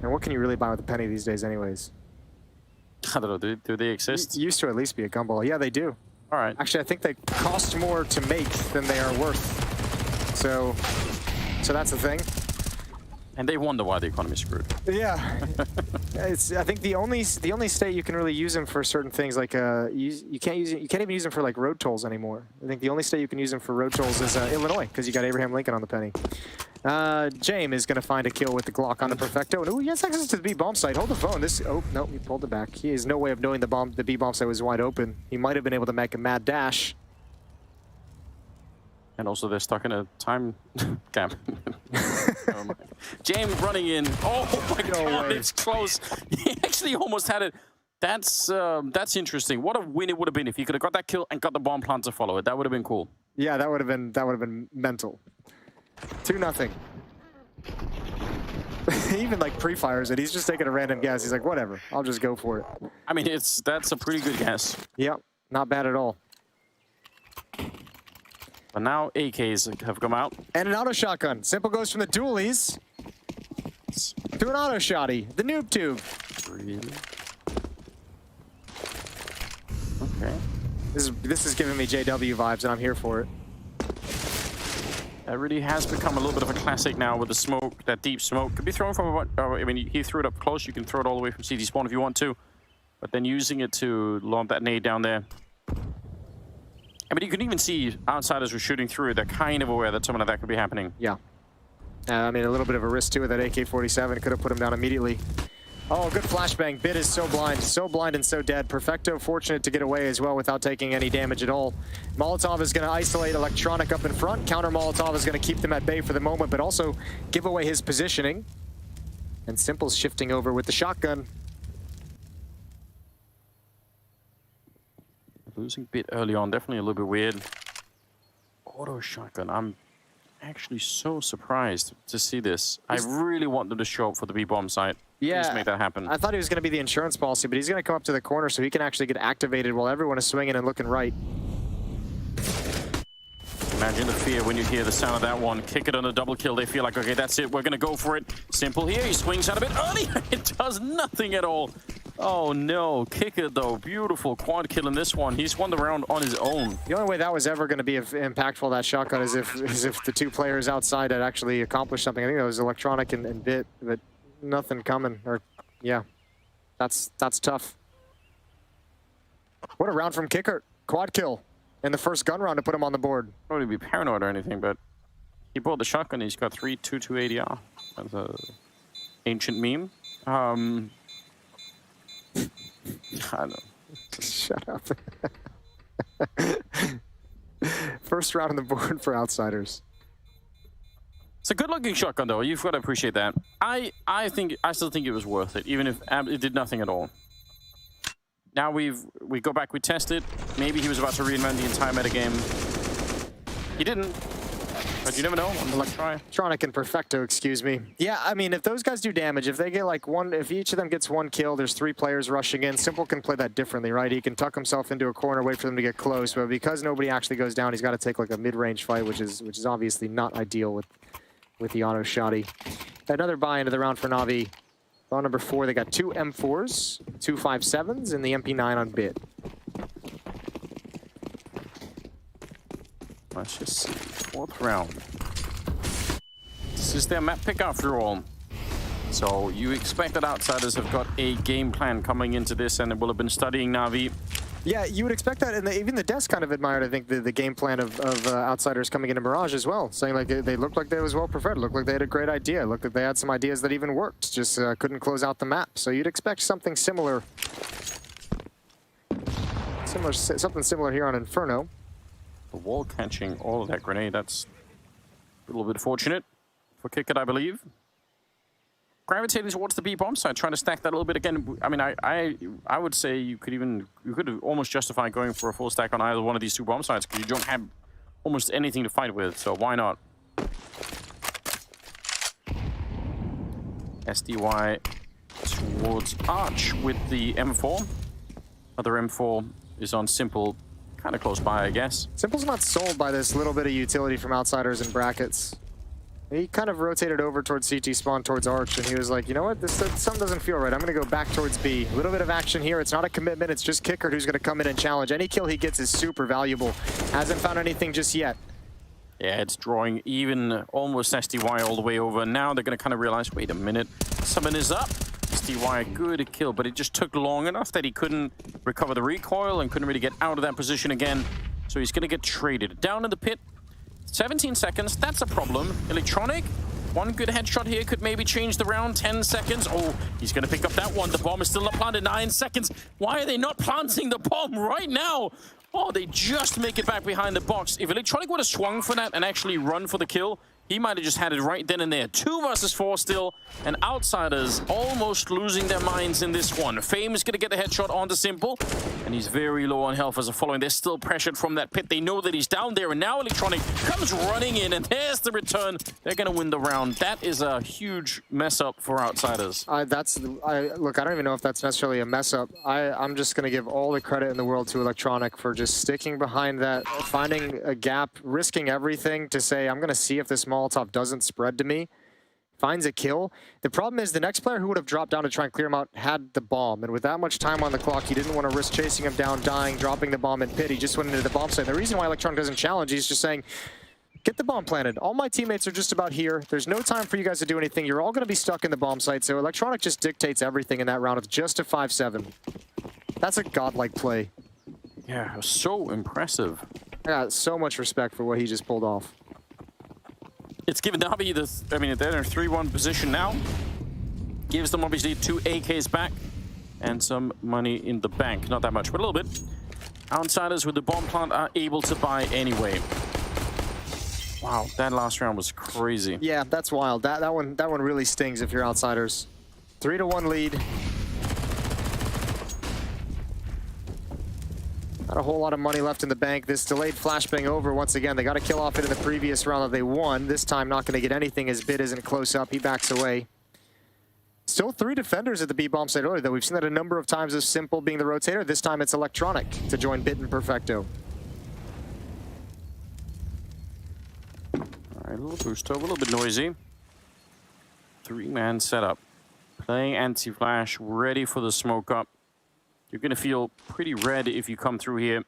And what can you really buy with a penny these days, anyways? I don't know. Do they exist? Used to at least be a gumball. Yeah, they do. All right. Actually, I think they cost more to make than they are worth. So that's the thing. And they wonder why the economy is screwed. Yeah. I think the only state you can really use them for certain things, like you can't even use them for like road tolls anymore. I think the only state you can use them for road tolls is Illinois, because you got Abraham Lincoln on the penny. James is going to find a kill with the Glock on the Perfecto. And ooh, he has access to the B bomb site. Hold the phone. Oh no, he pulled it back. He has no way of knowing the B bomb site was wide open. He might have been able to make a mad dash. And also, they're stuck in a time gap. Oh my. James running in. Oh my God, it's close. He actually almost had it. That's interesting. What a win it would have been if he could have got that kill and got the bomb plant to follow it. That would have been cool. Yeah, that would have been mental. 2-0. Even like pre-fires it. He's just taking a random guess. He's like, whatever. I'll just go for it. I mean, that's a pretty good guess. Yep, not bad at all. But now AKs have come out. And an auto shotgun. Simple goes from the dualies to an auto shotty. The noob tube. Really? Okay. This is giving me JW vibes, and I'm here for it. That really has become a little bit of a classic now with the smoke, that deep smoke. Could be thrown from about, I mean, he threw it up close. You can throw it all the way from CT spawn if you want to. But then using it to launch that nade down there. I mean, you can even see outsiders were shooting through it. They're kind of aware that something like that could be happening. Yeah. I mean, a little bit of a risk too with that AK-47. Could have put him down immediately. Oh, good flashbang. Bit is so blind and so dead. Perfecto fortunate to get away as well without taking any damage at all. Molotov is going to isolate Electronic up in front. Counter Molotov is going to keep them at bay for the moment, but also give away his positioning. And Simple's shifting over with the shotgun. Losing Bit early on, definitely a little bit weird. Auto shotgun. I'm actually so surprised to see this. I really want them to show up for the B-bomb site. Yeah, please make that happen. I thought he was going to be the insurance policy, but he's going to come up to the corner so he can actually get activated while everyone is swinging and looking right. Imagine the fear when you hear the sound of that one. Kick it on a double kill. They feel like, okay, that's it. We're going to go for it. Simple here. He swings out a bit early. It does nothing at all. Oh no, Kicker though, beautiful quad kill in this one. He's won the round on his own. The only way that was ever going to be impactful, that shotgun, is if the two players outside had actually accomplished something. I think that was Electronic and Bit, but nothing coming. Or yeah, that's tough. What a round from Kicker. Quad kill in the first gun round to put him on the board. Probably be paranoid or anything, but he bought the shotgun. He's got 3.22 ADR. That's a ancient meme. I don't know. Shut up. First round on the board for outsiders. It's a good-looking shotgun, though. You've got to appreciate that. I still think it was worth it, even if it did nothing at all. Now we go back, we test it. Maybe he was about to reinvent the entire metagame. He didn't. But you never know. Let's try. Electronic and Perfecto, excuse me. Yeah, I mean, if those guys do damage, if they get like one, if each of them gets one kill, there's 3 players rushing in. Simple can play that differently, right? He can tuck himself into a corner, wait for them to get close. But because nobody actually goes down, he's got to take like a mid-range fight, which is obviously not ideal with the auto shotty. Another buy into the round for Navi. Round number 4, they got 2 M4s, 2 5.7s, and the MP9 on Bit. Let's just see. 4th round. This is their map pick after all. So you expect that outsiders have got a game plan coming into this, and they will have been studying Navi. Yeah, you would expect that, and even the devs kind of admired, I think, the game plan of Outsiders coming into Mirage as well, saying like they looked like they was well prepared, looked like they had a great idea, looked like they had some ideas that even worked, just couldn't close out the map. So you'd expect something similar, something similar here on Inferno. The wall catching all of that grenade, that's a little bit fortunate for Kickit, I believe. Gravitating towards the B bomb side, trying to stack that a little bit again. I mean, I would say you could almost justify going for a full stack on either one of these two bomb sides because you don't have almost anything to fight with. So why not? SDY towards Arch with the M4. Other M4 is on Simple, kind of close by, I guess. Simple's not sold by this little bit of utility from Outsiders and brackets. He kind of rotated over towards CT spawn, towards Arch, and he was like, you know what, something doesn't feel right. I'm going to go back towards B. A little bit of action here. It's not a commitment. It's just Kickert who's going to come in and challenge. Any kill he gets is super valuable. Hasn't found anything just yet. Yeah, it's drawing even almost SDY all the way over. Now they're going to kind of realize, wait a minute, someone is up. SDY, good kill, but it just took long enough that he couldn't recover the recoil and couldn't really get out of that position again. So he's going to get traded. Down in the pit. 17 seconds, that's a problem. Electronic, one good headshot here could maybe change the round. 10 seconds. Oh, he's going to pick up that one. The bomb is still not planted. 9 seconds. Why are they not planting the bomb right now? Oh, they just make it back behind the box. If Electronic would have swung for that and actually run for the kill, he might have just had it right then and there. 2 versus 4 still, and Outsiders almost losing their minds in this one. Fame is going to get the headshot on the Simple, and he's very low on health as a following. They're still pressured from that pit. They know that he's down there, and now Electronic comes running in, and there's the return. They're going to win the round. That is a huge mess up for Outsiders. Look, I don't even know if that's necessarily a mess up. I'm just going to give all the credit in the world to Electronic for just sticking behind that, finding a gap, risking everything to say, I'm going to see if this Molotov doesn't spread to me. Finds a kill. The problem is the next player who would have dropped down to try and clear him out had the bomb, and with that much time on the clock, he didn't want to risk chasing him down, dying, dropping the bomb in pit. He just went into the bomb site. And the reason why Electronic doesn't challenge, he's just saying, get the bomb planted. All my teammates are just about here. There's no time for you guys to do anything. You're all going to be stuck in the bomb site, so Electronic just dictates everything in that round with just a 5-7. That's a godlike play. Yeah, it was so impressive. I got so much respect for what he just pulled off. It's given Navi they're in a 3-1 position now. Gives them obviously 2 AKs back and some money in the bank. Not that much, but a little bit. Outsiders with the bomb plant are able to buy anyway. Wow, that last round was crazy. Yeah, that's wild. That one really stings if you're Outsiders. 3-1 lead. Not a whole lot of money left in the bank. This delayed flashbang over once again. They got to kill off it in the previous round that they won. This time not going to get anything as Bit isn't close up. He backs away. Still 3 defenders at the B-bomb site earlier, though. We've seen that a number of times as Simple being the rotator. This time it's Electronic to join Bit and Perfecto. All right, a little boost over, a little bit noisy. 3-man setup. Playing anti-flash, ready for the smoke up. You're going to feel pretty red if you come through here.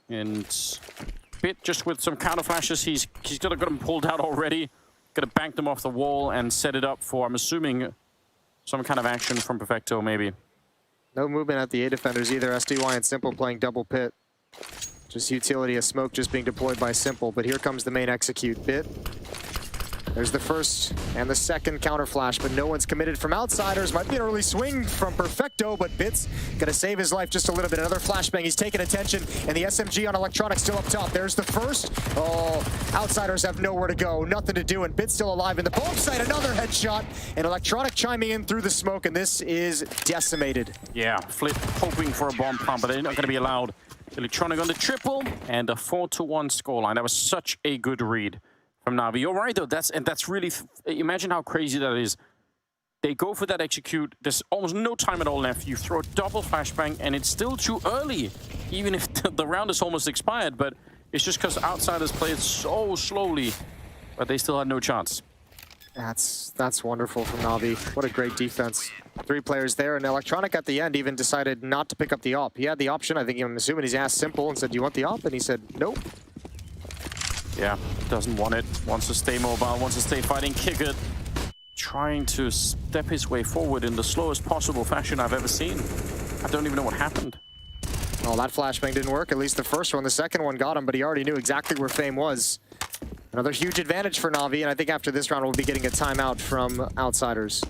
And Bit just with some counter flashes. He's got them pulled out already. Going to bank them off the wall and set it up for, I'm assuming, some kind of action from Perfecto, maybe. No movement at the A defenders either. SDY and Simple playing double pit. Just utility, a smoke just being deployed by Simple. But here comes the main execute. Bit. There's the first and the second counter flash, but no one's committed from Outsiders. Might be an early swing from Perfecto, but Bit's gonna save his life just a little bit. Another flashbang, he's taking attention, and the SMG on Electronic still up top. There's the first. Oh, Outsiders have nowhere to go, nothing to do, and Bit's still alive in the bomb site. Another headshot, and Electronic chiming in through the smoke, and this is decimated. Yeah, Flip hoping for a bomb plant, but they're not gonna be allowed. Electronic on the triple, and a 4-1 scoreline. That was such a good read from Navi. You're right though, that's really, imagine how crazy that is. They go for that execute, there's almost no time at all left. You throw a double flashbang and it's still too early, even if the round is almost expired, but it's just because Outsiders played so slowly, but they still had no chance. That's wonderful from Navi. What a great defense. 3 players there, and Electronic at the end even decided not to pick up the op. He had the option, I think, I'm assuming he's asked Simple and said, do you want the op? And he said, nope. Yeah, doesn't want it. Wants to stay mobile, wants to stay fighting. Kickit trying to step his way forward in the slowest possible fashion I've ever seen. I don't even know what happened. Oh, that flashbang didn't work. At least the first one. The second one got him, but he already knew exactly where Fame was. Another huge advantage for Navi, and I think after this round we'll be getting a timeout from Outsiders.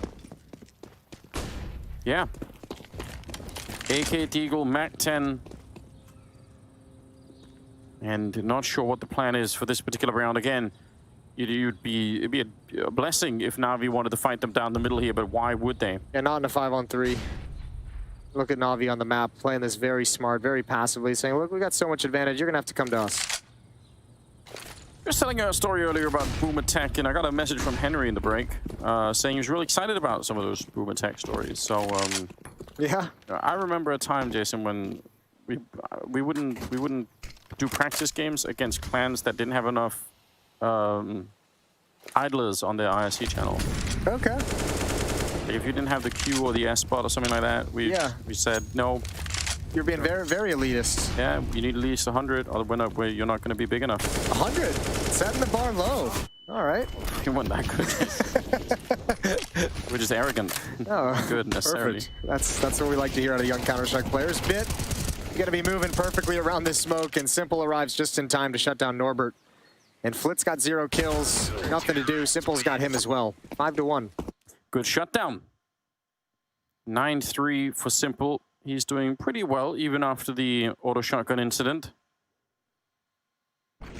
Yeah. AK Deagle, Mac 10. And not sure what the plan is for this particular round. Again, it'd be a blessing if Navi wanted to fight them down the middle here, but why would they? And not in a 5-on-3. Look at Navi on the map, playing this very smart, very passively, saying, look, we got so much advantage, you're going to have to come to us. Just telling a story earlier about Boom Attack, and I got a message from Henry in the break saying he was really excited about some of those Boom Attack stories. So, yeah, I remember a time, Jason, when we wouldn't do practice games against clans that didn't have enough idlers on their IRC channel. Okay. Like if you didn't have the Q or the S spot or something like that, we said no. You're being very, very elitist. Yeah, you need at least 100, or you're not going to be big enough. 100? Setting the bar low. All right. You weren't that good. We're just arrogant. Oh, not good necessarily. Perfect. That's what we like to hear out of young Counter-Strike players. Bit, you're going to be moving perfectly around this smoke, and Simple arrives just in time to shut down Norbert. And Flit's got 0 kills, nothing to do. Simple's got him as well. 5-1. Good shutdown. 9-3 for Simple. He's doing pretty well, even after the auto shotgun incident.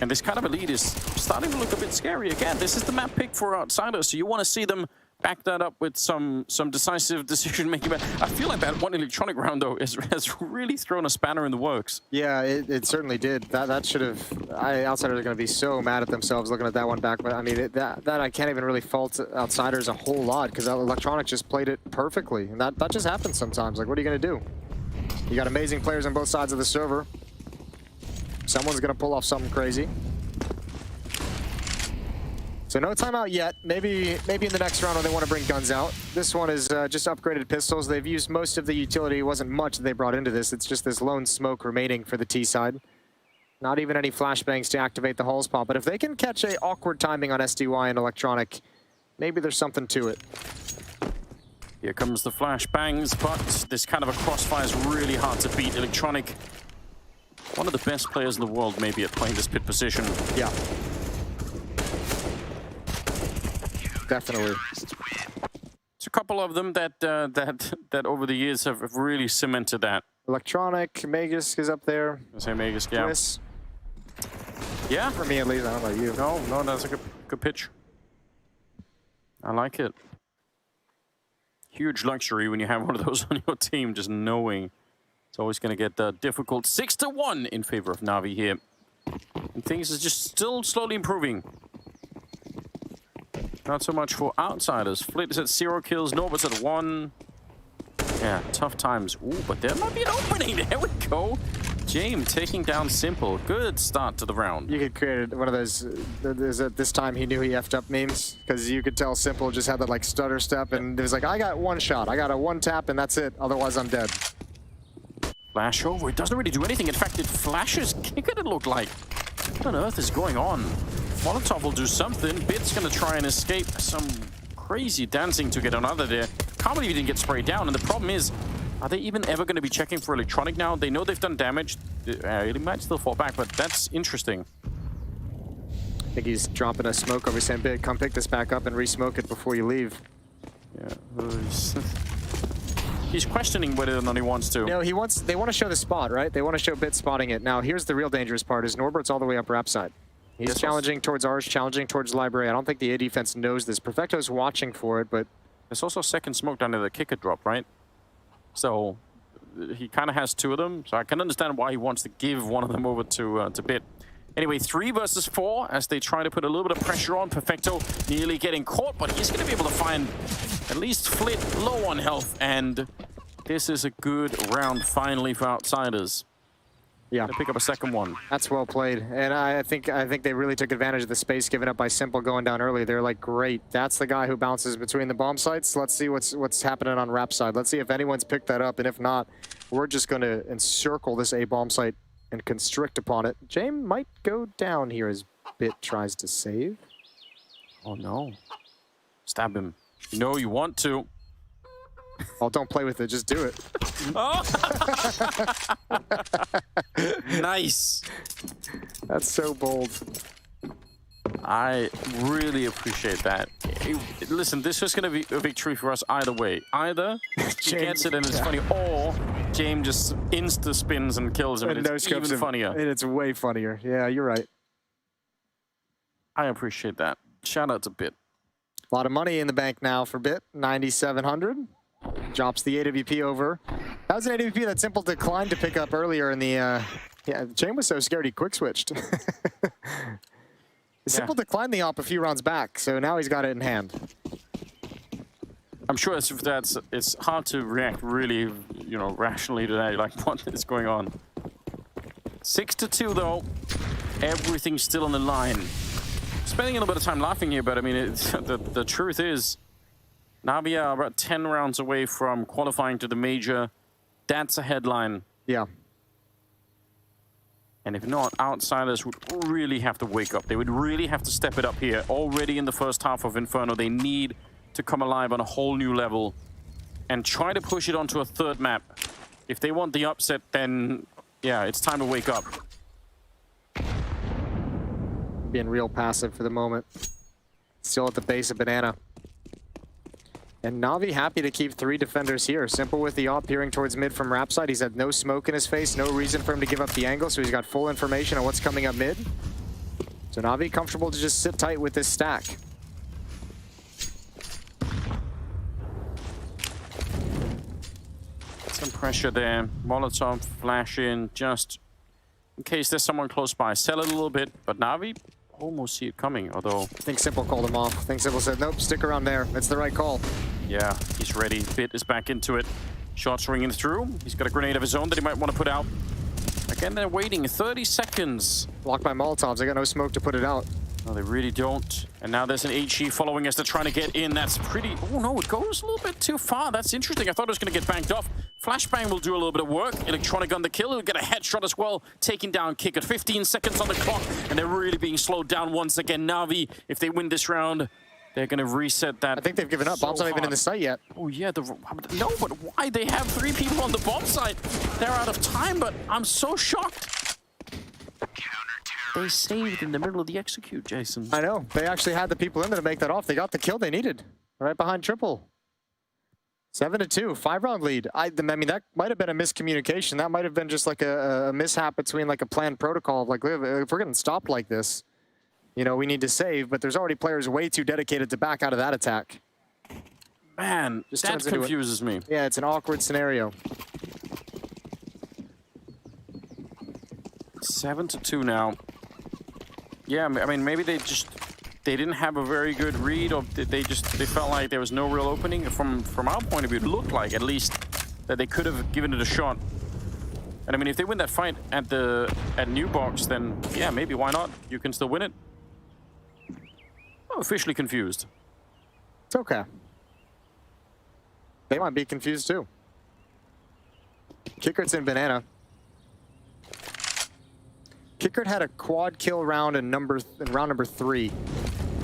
And this kind of a lead is starting to look a bit scary again. This is the map pick for Outsiders, so you want to see them back that up with some decisive decision-making. I feel like that one electronic round, though, has really thrown a spanner in the works. Yeah, it certainly did. That should have... Outsiders are going to be so mad at themselves looking at that one back. But, I mean, that I can't even really fault Outsiders a whole lot, because electronic just played it perfectly. And that just happens sometimes. Like, what are you going to do? You got amazing players on both sides of the server. Someone's going to pull off something crazy. So no timeout yet. Maybe in the next round when they want to bring guns out. This one is just upgraded pistols. They've used most of the utility. It wasn't much that they brought into this. It's just this lone smoke remaining for the T side. Not even any flashbangs to activate the Hulls pop. But if they can catch a awkward timing on SDY and electronic, maybe there's something to it. Here comes the flashbangs, but this kind of a crossfire is really hard to beat. Electronic, one of the best players in the world maybe at playing this pit position. Yeah. Definitely. It's a couple of them that over the years have really cemented that. Electronic, Magus is up there. I say Magus, yeah. Chris. Yeah. For me at least, I don't know about you. No, that's a good pitch. I like it. Huge luxury when you have one of those on your team, just knowing it's always going to get difficult. 6-1 in favor of Navi here. And things are just still slowly improving. Not so much for Outsiders. Flit is at 0 kills, Norbert's at 1. Yeah, tough times. Ooh, but there might be an opening. There we go. James taking down Simple. Good start to the round. You could create one of those, this time he knew he effed up memes, because you could tell Simple just had that like stutter step, and it was like, I got one shot, I got a one tap, and that's it. Otherwise, I'm dead. Flash over. It doesn't really do anything. In fact, it flashes kick it looked like. What on earth is going on? Molotov will do something. Bit's going to try and escape some crazy dancing to get another there. Can't believe he didn't get sprayed down. And the problem is, are they even ever going to be checking for electronic now? They know they've done damage. It might still fall back, but that's interesting. I think he's dropping a smoke over saying, Bit, come pick this back up and re-smoke it before you leave. Yeah. He's questioning whether or not he wants to. No, they want to show the spot, right? They want to show Bit spotting it. Now, here's the real dangerous part, is Norbert's all the way up ramp side. He's challenging towards ours, challenging towards library. I don't think the A defense knows this. Perfecto's watching for it, but... There's also a second smoke down to the kicker drop, right? So he kind of has 2 of them. So I can understand why he wants to give one of them over to Bit. Anyway, 3 versus 4 as they try to put a little bit of pressure on. Perfecto nearly getting caught, but he's going to be able to find at least Flit low on health. And this is a good round finally for Outsiders. Yeah, to pick up a second one. That's well played, and I think they really took advantage of the space given up by Simple going down early. They're like, great, that's the guy who bounces between the bomb sites. Let's see what's happening on Rap side. Let's see if anyone's picked that up, and if not, we're just going to encircle this A bomb site and constrict upon it. James might go down here as Bit tries to save. Oh no! Stab him. You know you want to. Oh, don't play with it. Just do it. Oh! Nice. That's so bold. I really appreciate that. Listen, this was going to be a victory for us either way. Either he gets it and it's funny, or James just insta-spins and kills him, and it's even funnier. And it's way funnier. Yeah, you're right. I appreciate that. Shout out to Bit. A lot of money in the bank now for Bit. 9,700. Drops the AWP over. That was an AWP that Simple declined to pick up earlier in the... yeah, James was so scared he quick-switched. Simple declined the op a few rounds back, so now he's got it in hand. I'm sure it's hard to react really, rationally to that. Like, what is going on? 6-2 though. Everything's still on the line. Spending a little bit of time laughing here, but I mean, the truth is, Navi are about 10 rounds away from qualifying to the major. That's a headline. Yeah. And if not, Outsiders would really have to wake up. They would really have to step it up here. Already in the first half of Inferno, they need to come alive on a whole new level and try to push it onto a third map. If they want the upset, then yeah, it's time to wake up. Being real passive for the moment. Still at the base of Banana. And Navi happy to keep 3 defenders here. Simple with the op peering towards mid from Rap side. He's had no smoke in his face, no reason for him to give up the angle, so he's got full information on what's coming up mid. So Navi comfortable to just sit tight with this stack. Some pressure there. Molotov flash in just in case there's someone close by. Sell it a little bit, but Navi almost see it coming, although... I think Simple called him off. I think Simple said, nope, stick around there. It's the right call. Yeah, he's ready. Bit is back into it. Shots ringing through. He's got a grenade of his own that he might want to put out. Again, they're waiting 30 seconds. Blocked by Molotovs. They got no smoke to put it out. No, they really don't. And now there's an HE following us. They're trying to get in. That's pretty... Oh, no, it goes a little bit too far. That's interesting. I thought it was going to get banked off. Flashbang will do a little bit of work. Electronic on the kill. He'll get a headshot as well. Taking down Kick at 15 seconds on the clock. And they're really being slowed down once again. Navi, if they win this round, they're going to reset that. I think they've given up. Bomb's not even in the site yet. Oh, yeah. No, but why? They have 3 people on the bomb site. They're out of time, but I'm so shocked. They saved in the middle of the execute, Jason. I know. They actually had the people in there to make that off. They got the kill they needed. Right behind Triple. 7-2, 5-round lead. I mean, that might have been a miscommunication. That might have been just like a mishap between like a planned protocol. Like, if we're getting stopped like this, we need to save, but there's already players way too dedicated to back out of that attack. Man, that confuses me. Yeah, it's an awkward scenario. 7-2 now. Yeah, I mean, maybe they didn't have a very good read, or they felt like there was no real opening. From our point of view, it looked like at least that they could have given it a shot. And I mean, if they win that fight at New Box, then yeah, maybe why not? You can still win it. I'm officially confused. It's okay. They might be confused too. Kickert's in Banana. Kickert had a quad kill round in round number 3.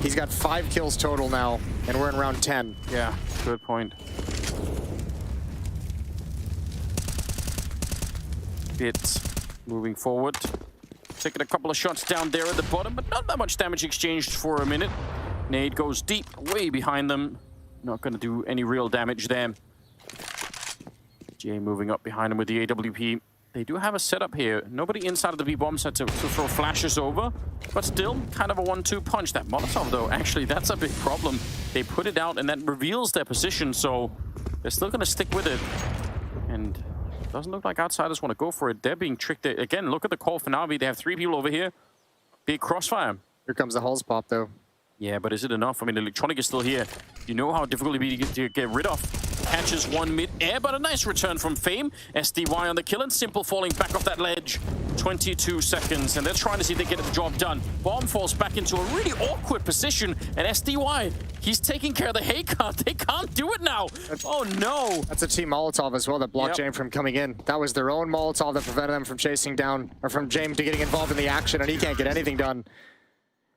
He's got 5 kills total now, and we're in round 10. Yeah, good point. Bit moving forward. Taking a couple of shots down there at the bottom, but not that much damage exchanged for a minute. Nade goes deep, way behind them. Not going to do any real damage there. Jay moving up behind him with the AWP. They do have a setup here. Nobody inside of the B-bomb set to throw flashes over, but still kind of a 1-2 punch. That Molotov, though, actually, that's a big problem. They put it out, and that reveals their position, so they're still going to stick with it. And it doesn't look like Outsiders want to go for it. They're being tricked. Again, look at the call for Navi. They have 3 people over here. Big crossfire. Here comes the Hulls pop, though. Yeah, but is it enough? I mean, Electronic is still here. You know how difficult it would be to get rid of. Catches one mid-air, but a nice return from Fame. SDY on the kill, and Simple falling back off that ledge. 22 seconds, and they're trying to see if they get the job done. Bomb falls back into a really awkward position, and SDY, he's taking care of the haycut. They can't do it now. Oh, no. That's a team Molotov as well that blocked James from coming in. That was their own Molotov that prevented them from chasing down, or from James to getting involved in the action, and he can't get anything done.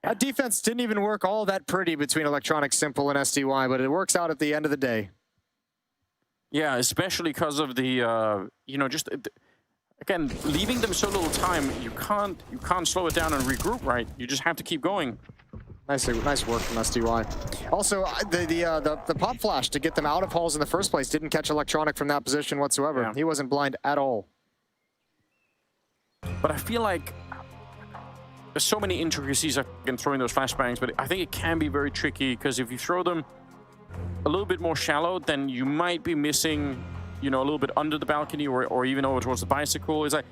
That defense didn't even work all that pretty between Electronic, Simple, and SDY, but it works out at the end of the day. Yeah, especially because of the, you know, just again leaving them so little time. You can't slow it down and regroup, right? You just have to keep going. Nice work from SDY. Also, the pop flash to get them out of halls in the first place didn't catch Electronic from that position whatsoever. Yeah. He wasn't blind at all. But I feel like there's so many intricacies in throwing those flashbangs, but I think it can be very tricky because if you throw them a little bit more shallow, then you might be missing, you know, a little bit under the balcony or even over towards the bicycle. It's like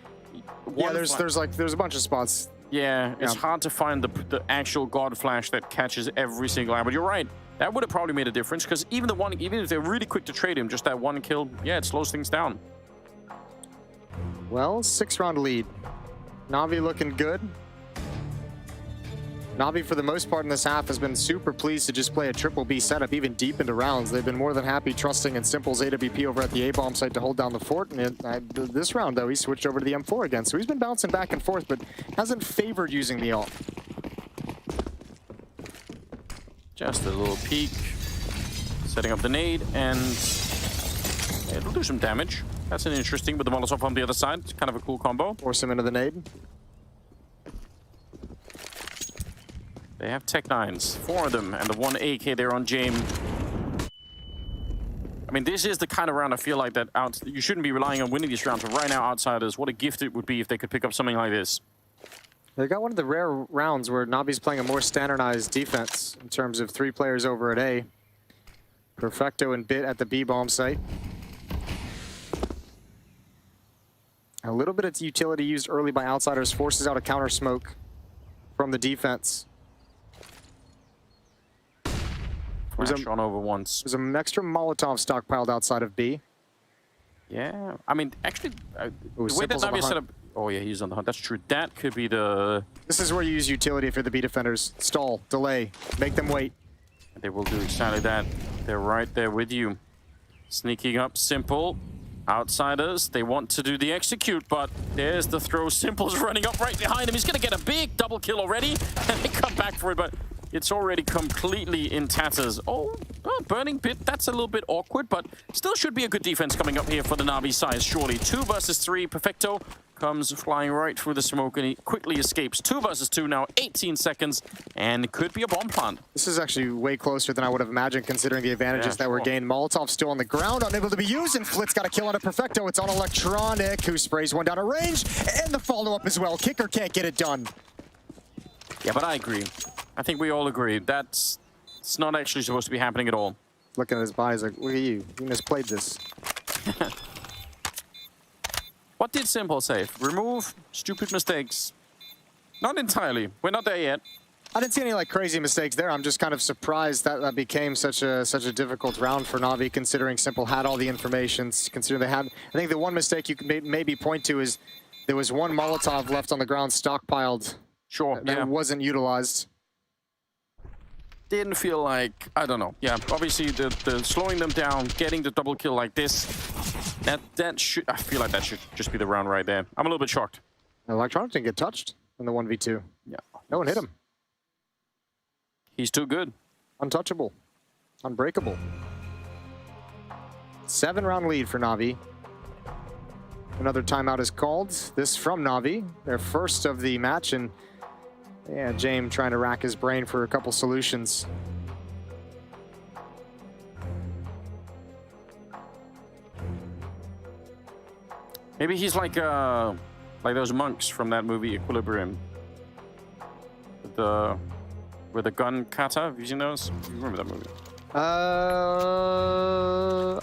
there's a bunch of spots. Yeah, it's hard to find the actual God Flash that catches every single eye. But you're right, that would have probably made a difference because even if they're really quick to trade him, just that one kill, yeah, it slows things down. Well, 6-round lead. Navi looking good. Navi, for the most part in this half, has been super pleased to just play a triple B setup, even deep into rounds. They've been more than happy trusting in Simple's AWP over at the A-bomb site to hold down the fort. And this round, though, he switched over to the M4 again. So he's been bouncing back and forth, but hasn't favored using the ult. Just a little peek. Setting up the nade, and it'll do some damage. That's an interesting with the Molotov on the other side. It's kind of a cool combo. Force him into the nade. They have Tech 9s, 4 of them, and the 1 AK there on James. I mean, this is the kind of round I feel like that you shouldn't be relying on winning these rounds, but right now, Outsiders, what a gift it would be if they could pick up something like this. They got one of the rare rounds where Navi's playing a more standardized defense in terms of 3 players over at A. Perfecto and Bit at the B-bomb site. A little bit of utility used early by Outsiders forces out a counter smoke from the defense. Flash on over once. There's an extra Molotov stockpiled outside of B. Yeah, I mean, actually, the way that Navi set up... Oh yeah, he's on the hunt. That's true. That could be the... This is where you use utility for the B defenders. Stall, delay, make them wait. And they will do exactly that. They're right there with you. Sneaking up, Simple. Outsiders, they want to do the execute, but there's the throw. Simple's running up right behind him. He's going to get a big double kill already, and they come back for it, but it's already completely in tatters. Oh, burning Bit, that's a little bit awkward, but still should be a good defense coming up here for the Navi side, surely. 2 versus 3, Perfecto comes flying right through the smoke, and he quickly escapes. 2 versus 2 now, 18 seconds, and could be a bomb plant. This is actually way closer than I would have imagined, considering the advantages that were gained. Molotov still on the ground, unable to be used, and Flit's got a kill on a Perfecto. It's on Electronic, who sprays one down a range, and the follow-up as well. Kicker can't get it done. Yeah, but I agree. I think we all agree. It's not actually supposed to be happening at all. Looking at his body, he's like, look at you. You misplayed this. What did Simple say? Remove stupid mistakes. Not entirely. We're not there yet. I didn't see any like crazy mistakes there. I'm just kind of surprised that that became such a difficult round for Navi, considering Simple had all the information. Considering they had, I think the one mistake you could maybe point to is there was 1 Molotov left on the ground stockpiled. Sure. That wasn't utilized. Didn't feel like, I don't know. Yeah, obviously the slowing them down, getting the double kill like this, that should, I feel like that should just be the round right there. I'm a little bit shocked. Electronic didn't get touched in the 1v2. Yeah. No one hit him. He's too good. Untouchable. Unbreakable. 7-round lead for Navi. Another timeout is called. This from Navi, their first of the match, and yeah, James trying to rack his brain for a couple solutions. Maybe he's like those monks from that movie Equilibrium. With the gun kata. Have you seen those? You remember that movie?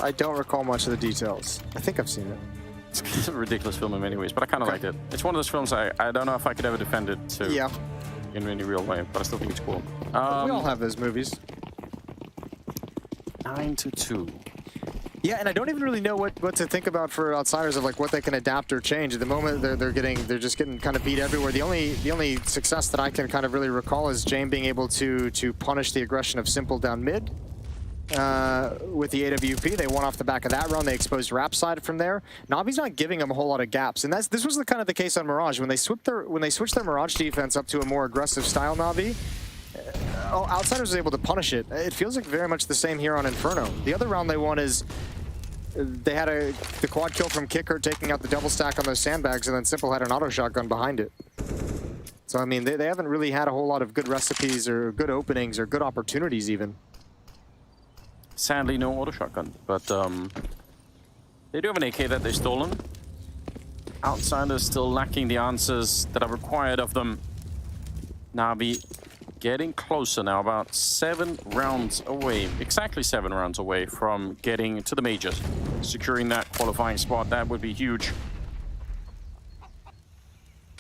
I don't recall much of the details. I think I've seen it. It's a ridiculous film in many ways, but I kind of liked it. It's one of those films I don't know if I could ever defend it in any real way, but I still think it's cool. We all have those movies. 9-2. Yeah, and I don't even really know what to think about for Outsiders of like what they can adapt or change. At the moment, they're just getting kind of beat everywhere. The only success that I can kind of really recall is James being able to punish the aggression of Simple down mid. With the AWP, they won off the back of that run. They exposed Rap side from there. Navi's not giving them a whole lot of gaps, and this was kind of the case on Mirage when they switched their Mirage defense up to a more aggressive style. Navi, Outsiders was able to punish it. It feels like very much the same here on Inferno. The other round they won is they had the quad kill from Kicker taking out the double stack on those sandbags, and then Simple had an auto shotgun behind it. So, I mean, they haven't really had a whole lot of good recipes or good openings or good opportunities even. Sadly, no auto shotgun, but they do have an AK that they've stolen. Outsiders still lacking the answers that are required of them. Navi getting closer now, about 7 rounds away, exactly 7 rounds away from getting to the majors. Securing that qualifying spot, that would be huge.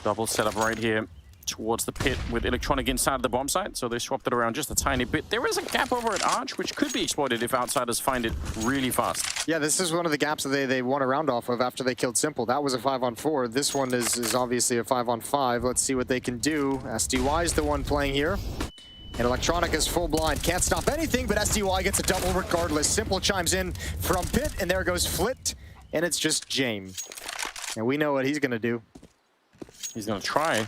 Double setup right here towards the pit with Electronic inside of the bomb site, so they swapped it around just a tiny bit. There is a gap over at Arch, which could be exploited if Outsiders find it really fast. Yeah, this is one of the gaps that they won a round off of after they killed Simple. That was a 5-on-4. This one is obviously a 5-on-5. Let's see what they can do. SDY is the one playing here. And Electronic is full blind. Can't stop anything, but SDY gets a double regardless. Simple chimes in from pit, and there goes Flit, and it's just Jame. And we know what he's going to do. He's going to try.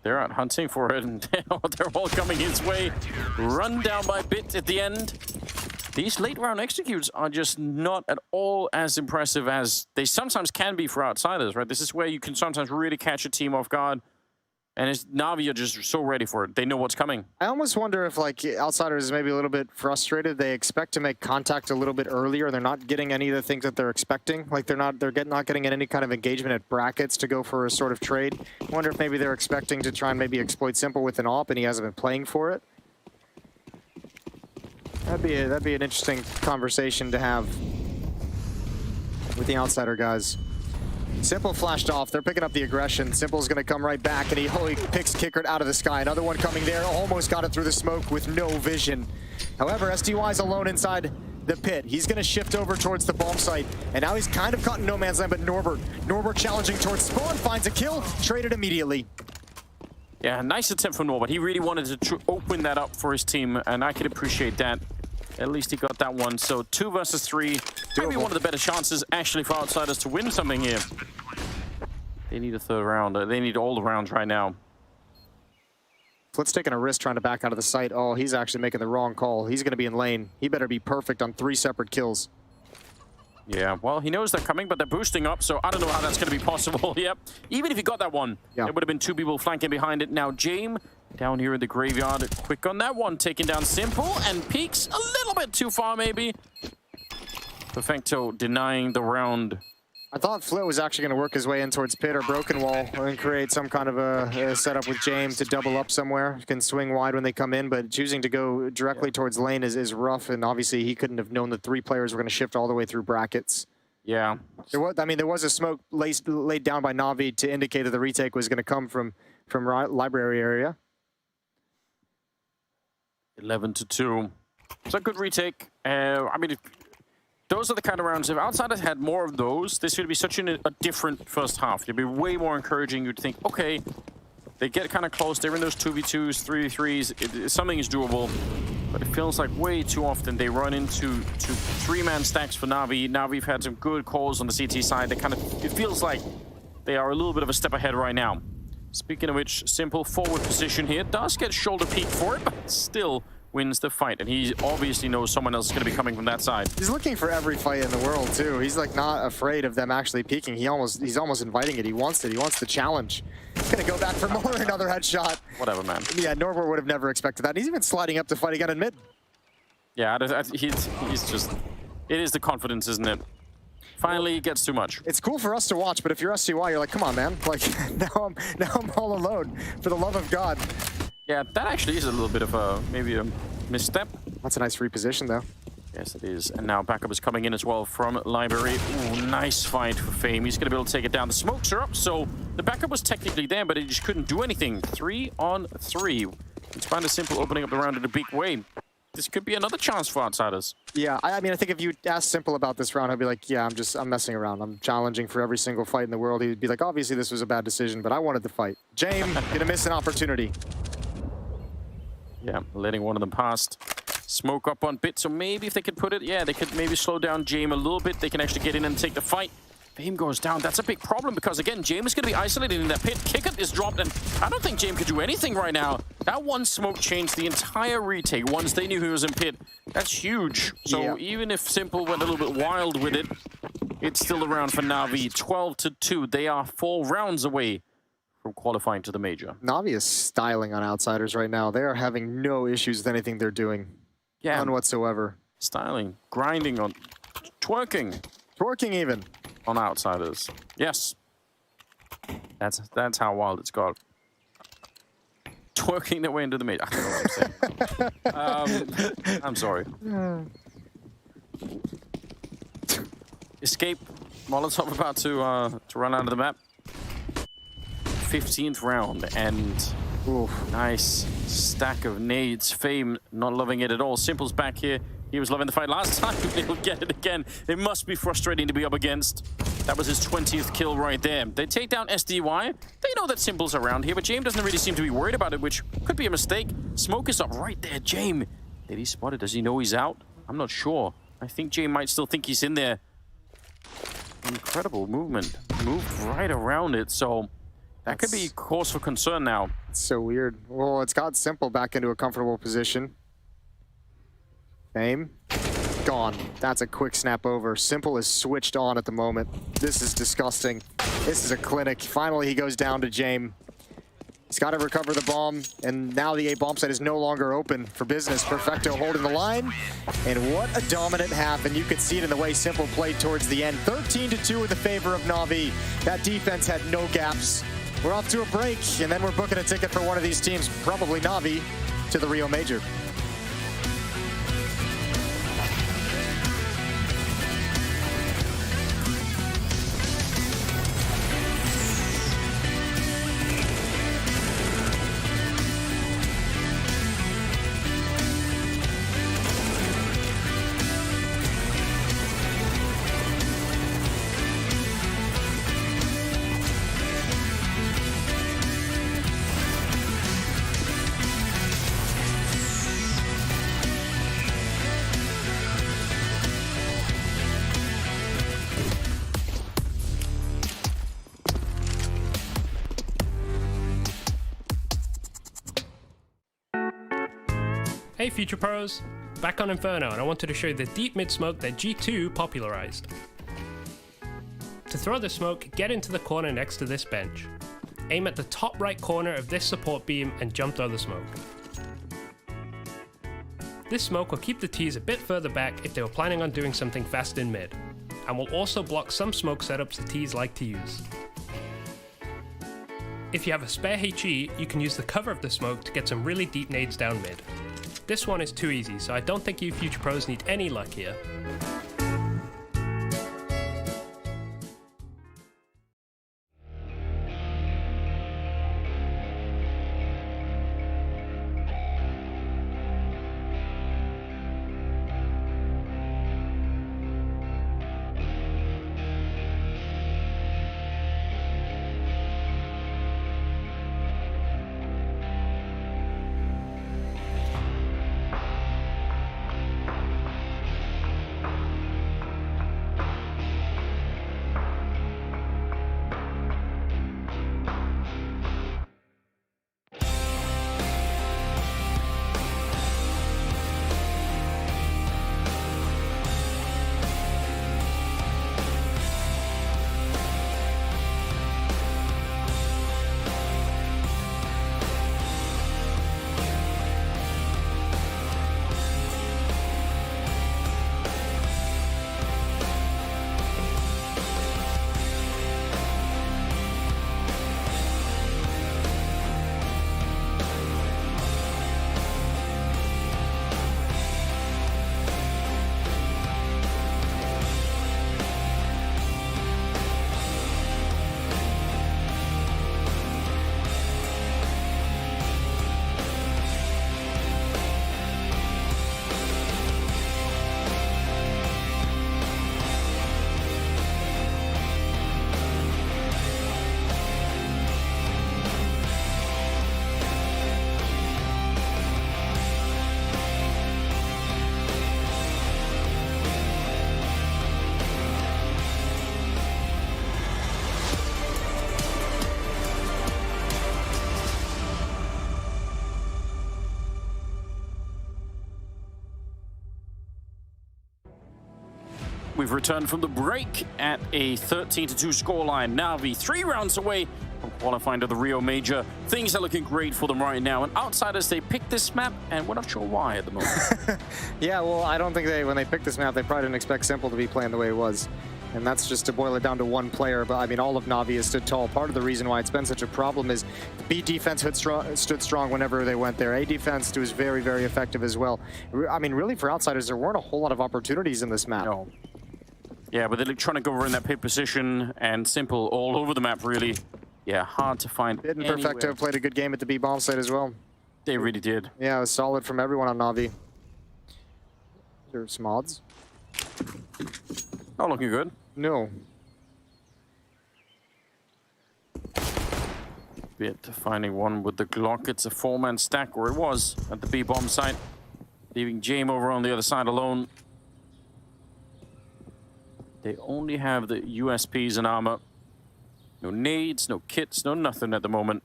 They're out hunting for it, and they're all coming his way. Run down by Bit at the end. These late round executes are just not at all as impressive as they sometimes can be for Outsiders, right? This is where you can sometimes really catch a team off guard. And Navi are just so ready for it. They know what's coming. I almost wonder if, like, Outsiders is maybe a little bit frustrated. They expect to make contact a little bit earlier. They're not getting any of the things that they're expecting. Like, they're not getting any kind of engagement at brackets to go for a sort of trade. I wonder if maybe they're expecting to try and maybe exploit Simple with an AWP, and he hasn't been playing for it. That'd be an interesting conversation to have with the Outsider guys. Simple flashed off. They're picking up the aggression. Simple's going to come right back, and he picks Kickert out of the sky. Another one coming there. Almost got it through the smoke with no vision. However, SDY's alone inside the pit. He's going to shift over towards the bomb site, and now he's kind of caught in no man's land, but Norbert challenging towards Spawn, finds a kill, traded immediately. Yeah, nice attempt from Norbert. He really wanted to open that up for his team, and I can appreciate that. At least he got that one. So 2 versus 3. Maybe one of the better chances actually for Outsiders to win something here. They need a 3rd round. They need all the rounds right now. Flit's taking a risk trying to back out of the site. Oh, he's actually making the wrong call. He's going to be in lane. He better be perfect on 3 separate kills. Yeah, well, he knows they're coming, but they're boosting up, so I don't know how that's going to be possible. Yep. Even if he got that one, there would have been 2 people flanking behind it. Now, Jame down here in the graveyard. Quick on that one, taking down Simple, and peeks a little bit too far, maybe. Perfecto denying the round. I thought Flit was actually going to work his way in towards pit or broken wall and create some kind of a setup with James to double up somewhere. Can swing wide when they come in, but choosing to go directly towards lane is rough, and obviously he couldn't have known that 3 players were going to shift all the way through brackets. Yeah. There was a smoke laid down by Navi to indicate that the retake was going to come from library area. 11-2. It's a good retake. I mean, those are the kind of rounds, if Outsiders had more of those, this would be such a different first half. It'd be way more encouraging. You'd think, okay, they get kind of close. They're in those 2v2s, 3v3s. Something is doable. But it feels like way too often they run into 3-man stacks for Navi. Navi have had some good calls on the CT side. It feels like they are a little bit of a step ahead right now. Speaking of which, Simple forward position here. Does get shoulder peek for it, but still wins the fight. And he obviously knows someone else is going to be coming from that side. He's looking for every fight in the world, too. He's like not afraid of them actually peeking. He's almost inviting it. He wants it. He wants the challenge. He's going to go back for more. Another headshot. Whatever, man. Yeah, Norbert would have never expected that. He's even sliding up to fight again in mid. Yeah, he's just... It is the confidence, isn't it? Finally, it gets too much. It's cool for us to watch, but if you're SCY, you're like, come on, man. Like, now I'm all alone. For the love of God. Yeah, that actually is a little bit of maybe a misstep. That's a nice reposition, though. Yes, it is. And now backup is coming in as well from Library. Ooh, nice fight for Fame. He's going to be able to take it down. The smokes are up, so the backup was technically there, but he just couldn't do anything. 3-on-3. It's kind of Simple opening up the round in a big way. This could be another chance for Outsiders. Yeah, I mean, I think if you ask Simple about this round, he'll be like, yeah, I'm messing around. I'm challenging for every single fight in the world. He'd be like, obviously this was a bad decision, but I wanted the fight. James, gonna miss an opportunity. Yeah, letting one of them past. Smoke up on Bit, so maybe if they could put it, yeah, they could maybe slow down James a little bit. They can actually get in and take the fight. Fame goes down. That's a big problem because, again, James is going to be isolated in that pit. Kickit is dropped, and I don't think James could do anything right now. That one smoke changed the entire retake once they knew he was in pit. That's huge. So even if Simple went a little bit wild with it, it's still around for Navi. 12-2. They are 4 rounds away from qualifying to the major. Navi is styling on outsiders right now. They are having no issues with anything they're doing. Yeah. None whatsoever. Styling, grinding on, twerking. Twerking even. On outsiders. Yes. That's how wild it's got. Twerking their way into the major. I don't know what I'm saying. I'm sorry. Escape. Molotov about to run out of the map. 15th round and nice stack of nades. Fame not loving it at all. Simple's back here. He was loving the fight last time. He'll get it again. It must be frustrating to be up against. That was his 20th kill right there. They take down SDY. They know that Simple's around here, but James doesn't really seem to be worried about it, which could be a mistake. Smoke is up right there. James, did he spot it? Does he know he's out? I'm not sure. I think James might still think he's in there. Incredible movement. Moved right around it, so that could be cause for concern now. It's so weird. Well, it's got Simple back into a comfortable position. Fame. Gone. That's a quick snap over. Simple is switched on at the moment. This is disgusting. This is a clinic. Finally, he goes down to James. He's got to recover the bomb, and now the A bomb site is no longer open for business. Perfecto holding the line, and what a dominant half, and you could see it in the way Simple played towards the end. 13-2 in the favor of Navi. That defense had no gaps. We're off to a break, and then we're booking a ticket for one of these teams, probably Navi, to the Rio Major. Hey Future Pros, back on Inferno, and I wanted to show you the deep mid smoke that G2 popularized. To throw the smoke, get into the corner next to this bench. Aim at the top right corner of this support beam and jump throw the smoke. This smoke will keep the T's a bit further back if they were planning on doing something fast in mid, and will also block some smoke setups the T's like to use. If you have a spare HE, you can use the cover of the smoke to get some really deep nades down mid. This one is too easy, so I don't think you Future Pros need any luck here. we've returned from the break at a 13-2 scoreline. Navi 3 rounds away from qualifying to the Rio Major. Things are looking great for them right now. And Outsiders, they picked this map, and we're not sure why at the moment. Yeah, well, I don't think when they picked this map, they probably didn't expect Simple to be playing the way it was. And that's just to boil it down to one player. But I mean, all of Navi has stood tall. Part of the reason why it's been such a problem is the B defense stood strong whenever they went there. A defense was very, very effective as well. I mean, really, for Outsiders, there weren't a whole lot of opportunities in this map. No. Yeah, but they're trying to go over in that pit position, and Simple all over the map, really. Yeah, hard to find. Bid and Perfecto played a good game at the B bomb site as well. They really did. Yeah, it was solid from everyone on Navi. There's some odds. Not looking good. No. Bit finding one with the Glock. It's a 4-man stack, or it was at the B bomb site, leaving Jame over on the other side alone. They only have the USPs and armor. No nades, no kits, no nothing at the moment.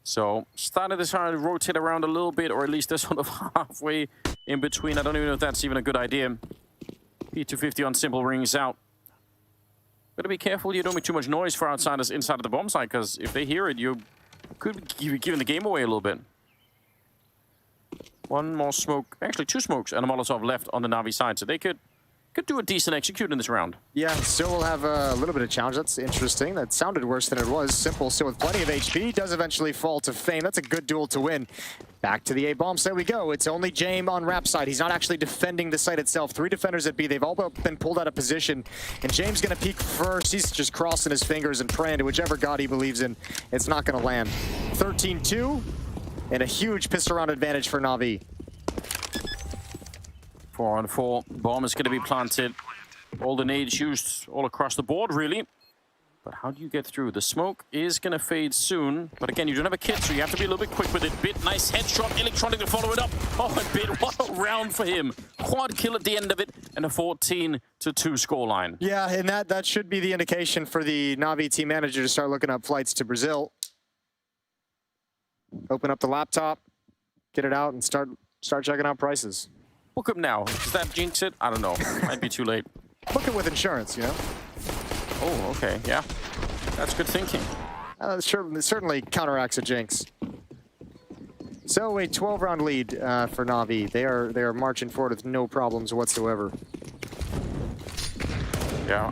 So started to try to rotate around a little bit, or at least they're sort of halfway in between. I don't even know if that's even a good idea. P250 on Simple rings out. Gotta be careful you don't make too much noise for Outsiders inside of the bomb site, because if they hear it, you could be giving the game away a little bit. One more smoke, actually 2 smokes and a Molotov left on the Navi side, so they could do a decent execute in this round. Yeah, still will have a little bit of challenge. That's interesting. That sounded worse than it was. Simple still with plenty of HP. Does eventually fall to Fame. That's a good duel to win. Back to the A bomb site we go. It's only Jame on Rap side. He's not actually defending the site itself. 3 defenders at B. They've all been pulled out of position. And Jame's going to peek first. He's just crossing his fingers and praying to whichever god he believes in. It's not going to land. 13-2 and a huge pistol round advantage for Navi. 4-on-4. Bomb is going to be planted. All the nades used all across the board, really. But how do you get through? The smoke is going to fade soon. But again, you don't have a kit, so you have to be a little bit quick with it. Bit, nice headshot. Electronic to follow it up. Oh, and Bit, what a round for him. Quad kill at the end of it, and a 14-2 scoreline. Yeah, and that should be the indication for the Navi team manager to start looking up flights to Brazil. Open up the laptop, get it out, and start checking out prices. Book him now. Does that jinx it? I don't know. Might be too late. Book it with insurance, you know? Oh, okay. Yeah. That's good thinking. Certainly counteracts a jinx. So a 12-round lead for Navi. They are marching forward with no problems whatsoever. Yeah,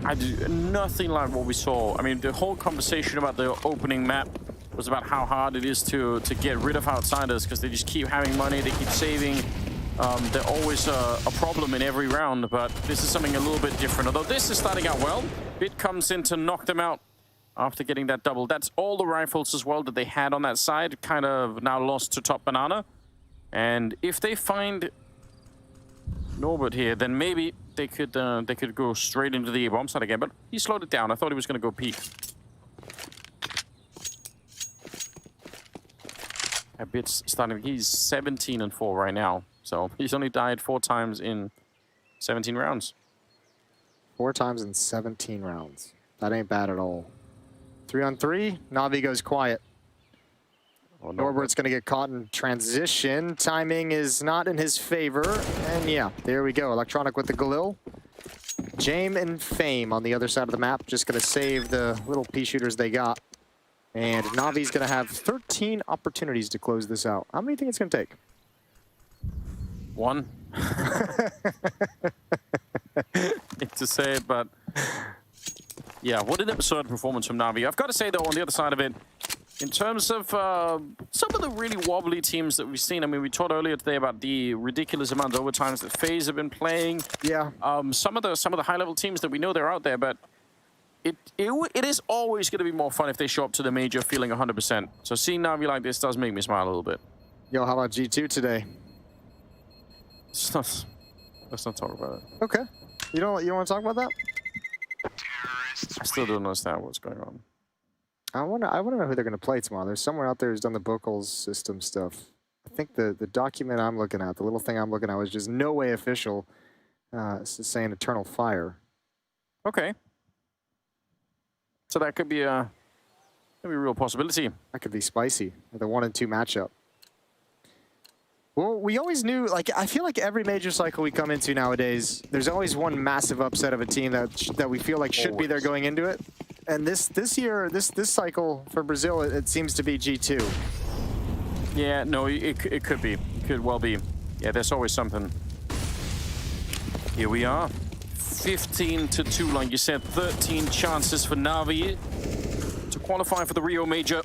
nothing like what we saw. I mean, the whole conversation about the opening map was about how hard it is to get rid of Outsiders, because they just keep having money, they keep saving. They're always a problem in every round, but this is something a little bit different. Although this is starting out well. Bit comes in to knock them out after getting that double. That's all the rifles as well that they had on that side, kind of now lost to Top Banana. And if they find Norbert here, then maybe they could go straight into the bomb side again. But he slowed it down. I thought he was going to go peak. Bit's starting. He's 17-4 right now. So he's only died 4 times in 17 rounds. 4 times in 17 rounds. That ain't bad at all. 3-on-3, Navi goes quiet. Oh, Norbert's going to get caught in transition. Timing is not in his favor. And yeah, there we go. Electronic with the Galil. Jame and Fame on the other side of the map. Just going to save the little pea shooters they got. And Navi's going to have 13 opportunities to close this out. How many do you think it's going to take? 1. Hate to say it, but yeah, what an absurd performance from Navi. I've got to say, though, on the other side of it, in terms of some of the really wobbly teams that we've seen, I mean, we talked earlier today about the ridiculous amount of overtimes that FaZe have been playing. Yeah. Some of the high-level teams that we know they're out there, but it is always going to be more fun if they show up to the major feeling 100%. So seeing Navi like this does make me smile a little bit. Yo, how about G2 today? Let's not talk about it. Okay. You don't want to talk about that? I still don't understand what's going on. I want to know who they're going to play tomorrow. There's someone out there who's done the Buckles system stuff. I think the document I'm looking at, the little thing I'm looking at, was just no way official. It's saying Eternal Fire. Okay. So that could be a real possibility. That could be spicy. The 1 and 2 matchup. Well, we always knew, like, I feel like every major cycle we come into nowadays, there's always one massive upset of a team that we feel like should be there going into it. And this year, this cycle for Brazil, it seems to be G2. Yeah, no, it could be. Could well be. Yeah, there's always something. Here we are. 15-2, like you said. 13 chances for Navi to qualify for the Rio Major.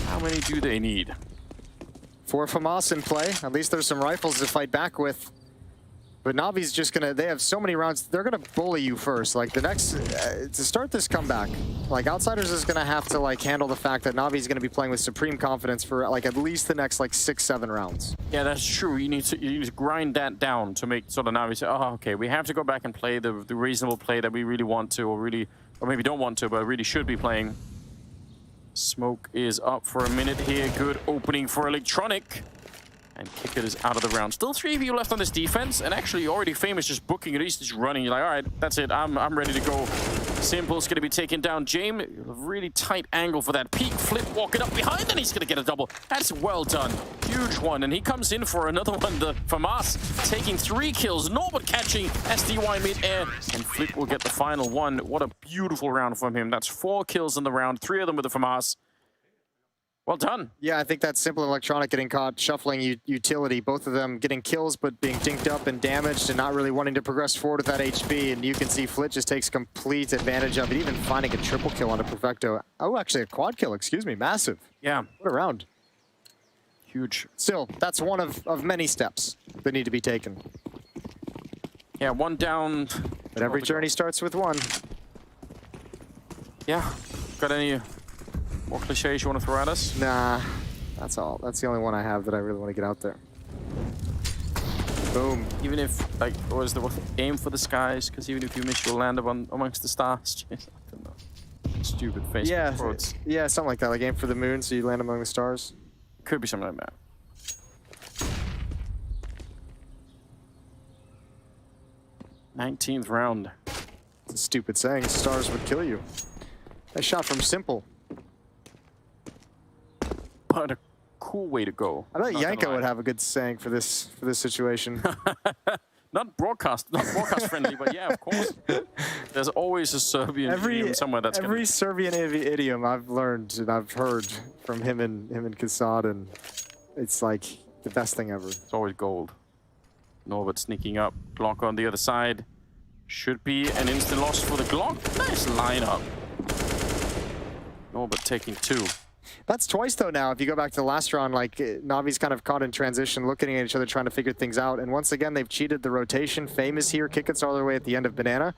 How many do they need? 4 FAMAS in play. At least there's some rifles to fight back with. But Navi's just gonna, they have so many rounds, they're gonna bully you first. Like the next, to start this comeback, like Outsiders is gonna have to like handle the fact that Navi's gonna be playing with supreme confidence for like at least the next like 6-7 rounds. Yeah, that's true. You need to grind that down to make sort of Navi say, oh, okay, we have to go back and play the reasonable play that we really want to, or maybe don't want to, but really should be playing. Smoke is up for a minute here. Good opening for Electronic. And Kicker is out of the round. Still 3 of you left on this defense, and actually already Famous just booking it. He's just running. You're like, all right, that's it. I'm ready to go. Simple's going to be taken down. James, really tight angle for that peak flip, walking up behind, and he's going to get a double. That's well done. Huge one, and he comes in for another one. The FAMAS taking 3 kills. Norbert catching SDY mid-air, and Flip will get the final one. What a beautiful round from him. That's 4 kills in the round, 3 of them with the FAMAS. Well done. Yeah, I think that's Simple and Electronic getting caught shuffling utility. Both of them getting kills, but being dinked up and damaged and not really wanting to progress forward with that HP. And you can see Flit just takes complete advantage of it, even finding a triple kill on a Perfecto. Oh, actually a quad kill, excuse me. Massive. Yeah. What a round. Huge. Still, that's one of many steps that need to be taken. Yeah, 1 down. But every journey starts with 1. Yeah. Got any more cliches you want to throw at us? Nah, that's all. That's the only one I have that I really want to get out there. Boom. Even if, like, what is the aim for the skies? Because even if you miss, you'll land up amongst the stars. I don't know. Stupid Facebook quotes. Yeah, something like that. Like aim for the moon so you land among the stars. Could be something like that. "19th round. It's a stupid saying. Stars would kill you. Nice shot from Simple. But a cool way to go. I bet Yanko would have a good saying for this situation. not broadcast friendly, but yeah, of course. There's always a Serbian idiom somewhere that's every Serbian idiom I've learned and I've heard from him and Kassad, and it's like the best thing ever. It's always gold. Norbert sneaking up. Glock on the other side. Should be an instant loss for the Glock. Nice lineup. Norbert taking 2. That's twice though now. If you go back to the last round, like Navi's kind of caught in transition, looking at each other, trying to figure things out. And once again, they've cheated the rotation. Famous here, Kickets all the way at the end of Banana.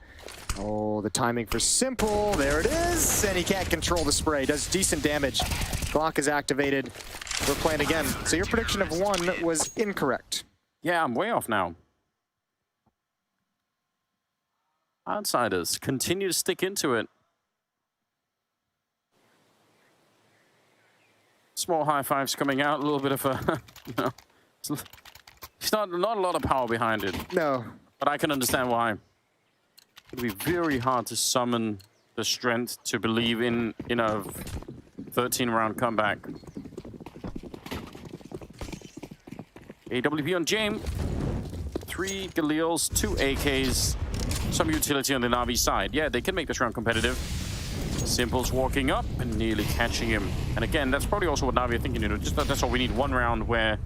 Oh, the timing for Simple. There it is. And he can't control the spray. Does decent damage. Glock is activated. We're playing again. So your prediction of 1 was incorrect. Yeah, I'm way off now. Outsiders continue to stick into it. Small high fives coming out, a little bit of a, you know, it's not a lot of power behind it. No. But I can understand why. It'll be very hard to summon the strength to believe in a 13-round comeback. AWP on James. 3 Galils, 2 AKs, some utility on the Navi side. Yeah, they can make this round competitive. Simple's walking up and nearly catching him. And again, that's probably also what Navi are thinking, you know, just that's all we need, 1 round where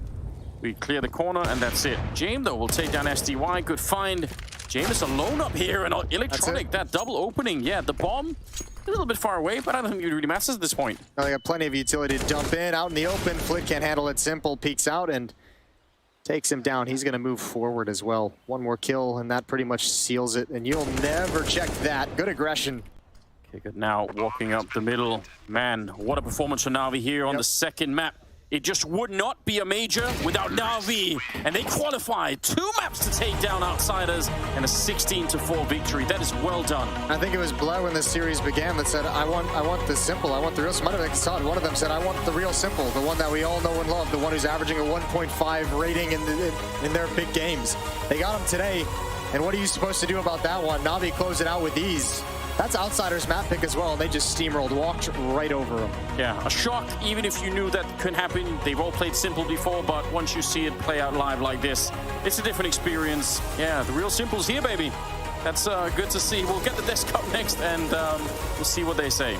we clear the corner and that's it. James, though, will take down SDY. Good find. James is alone up here, and Electronic, that double opening. Yeah, the bomb, a little bit far away, but I don't think it really matters at this point. No, they got plenty of utility to dump in, out in the open. Flit can't handle it. Simple peeks out and takes him down. He's going to move forward as well. 1 more kill, and that pretty much seals it. And you'll never check that. Good aggression. Kicker now walking up the middle. Man, what a performance for Navi here on the second map. It just would not be a major without Navi. And they qualified 2 maps to take down Outsiders and a 16-4 victory. That is well done. I think it was Blur when this series began that said, I want the Simple, I want the real Simple. One of them said, I want the real Simple, the one that we all know and love, the one who's averaging a 1.5 rating in their big games. They got him today, and what are you supposed to do about that one? Navi closed it out with ease. That's Outsiders map pick as well, and they just steamrolled, walked right over him. Yeah, a shock, even if you knew that couldn't happen. They've all played Simple before, but once you see it play out live like this, it's a different experience. Yeah, the real Simple's here, baby. That's good to see. We'll get the desk up next, and we'll see what they say.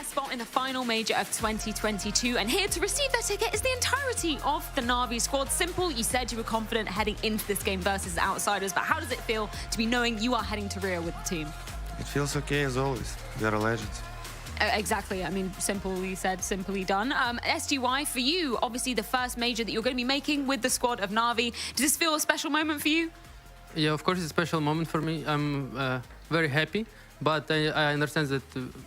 Spot in the final major of 2022, and here to receive their ticket is the entirety of the Navi squad. Simple, you said you were confident heading into this game versus Outsiders, but how does it feel to be knowing you are heading to Rio with the team? It feels okay as always. We are legends. Exactly. I mean, simple, you said, simply done. SGY, for you, obviously the first major that you're going to be making with the squad of Navi. Does this feel a special moment for you? Yeah, of course it's a special moment for me. I'm very happy, but I understand that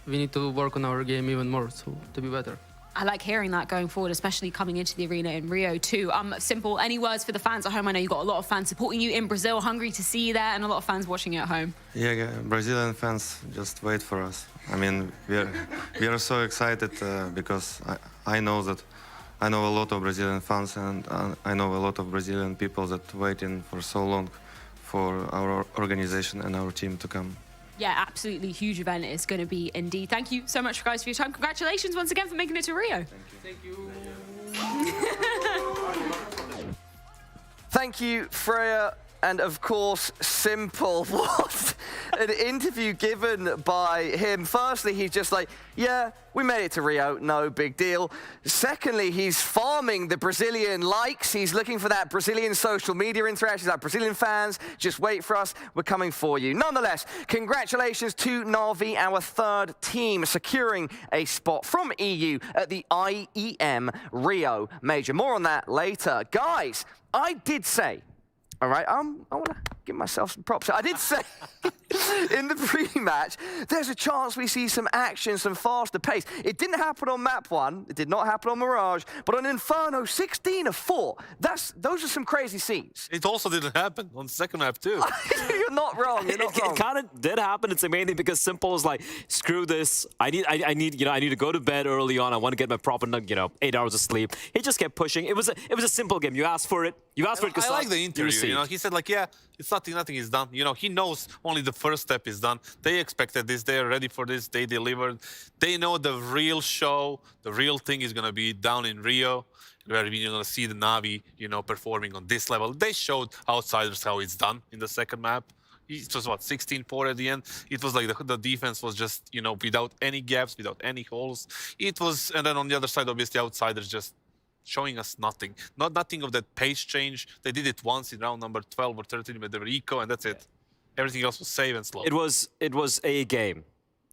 we need to work on our game even more to be better. I like hearing that going forward, especially coming into the arena in Rio too. Simple, any words for the fans at home? I know you've got a lot of fans supporting you in Brazil, hungry to see you there, and a lot of fans watching you at home. Yeah, Brazilian fans just wait for us. I mean, we are so excited because I know a lot of Brazilian fans, and I know a lot of Brazilian people that waiting for so long for our organization and our team to come. Yeah, absolutely huge event it's going to be indeed. Thank you so much, guys, for your time. Congratulations once again for making it to Rio. Thank you. Thank you, Freya. And of course, Simple. What an interview given by him. Firstly, he's just like, yeah, we made it to Rio, no big deal. Secondly, he's farming the Brazilian likes. He's looking for that Brazilian social media interaction. Like, Brazilian fans, just wait for us. We're coming for you. Nonetheless, congratulations to Navi, our third team, securing a spot from EU at the IEM Rio Major. More on that later. Guys, I did say, all right, I want to give myself some props. I did say in the pre-match, there's a chance we see some action, some faster pace. It didn't happen on map 1. It did not happen on Mirage. But on Inferno, 16 of 4. Those are some crazy scenes. It also didn't happen on the second map, too. You're not wrong. You're not wrong. It kind of did happen. It's mainly because Simple was like, screw this. I need to go to bed early on. I want to get my proper, 8 hours of sleep. He just kept pushing. It was a simple game. You asked for it. You asked for it because I like the interview. He said like, yeah, it's nothing is done. He knows only the first step is done. They expected this. They are ready for this. They delivered. They know the real show, the real thing is gonna be down in Rio, where you're gonna see the Navi, performing on this level. They showed outsiders how it's done in the second map. It was what, 16-4 at the end. It was like the defense was just, without any gaps, without any holes. It was, and then on the other side, obviously, outsiders just showing us nothing. Nothing of that pace change. They did it once in round number 12 or 13 with the eco, and that's it. Everything else was safe and slow. It was a game.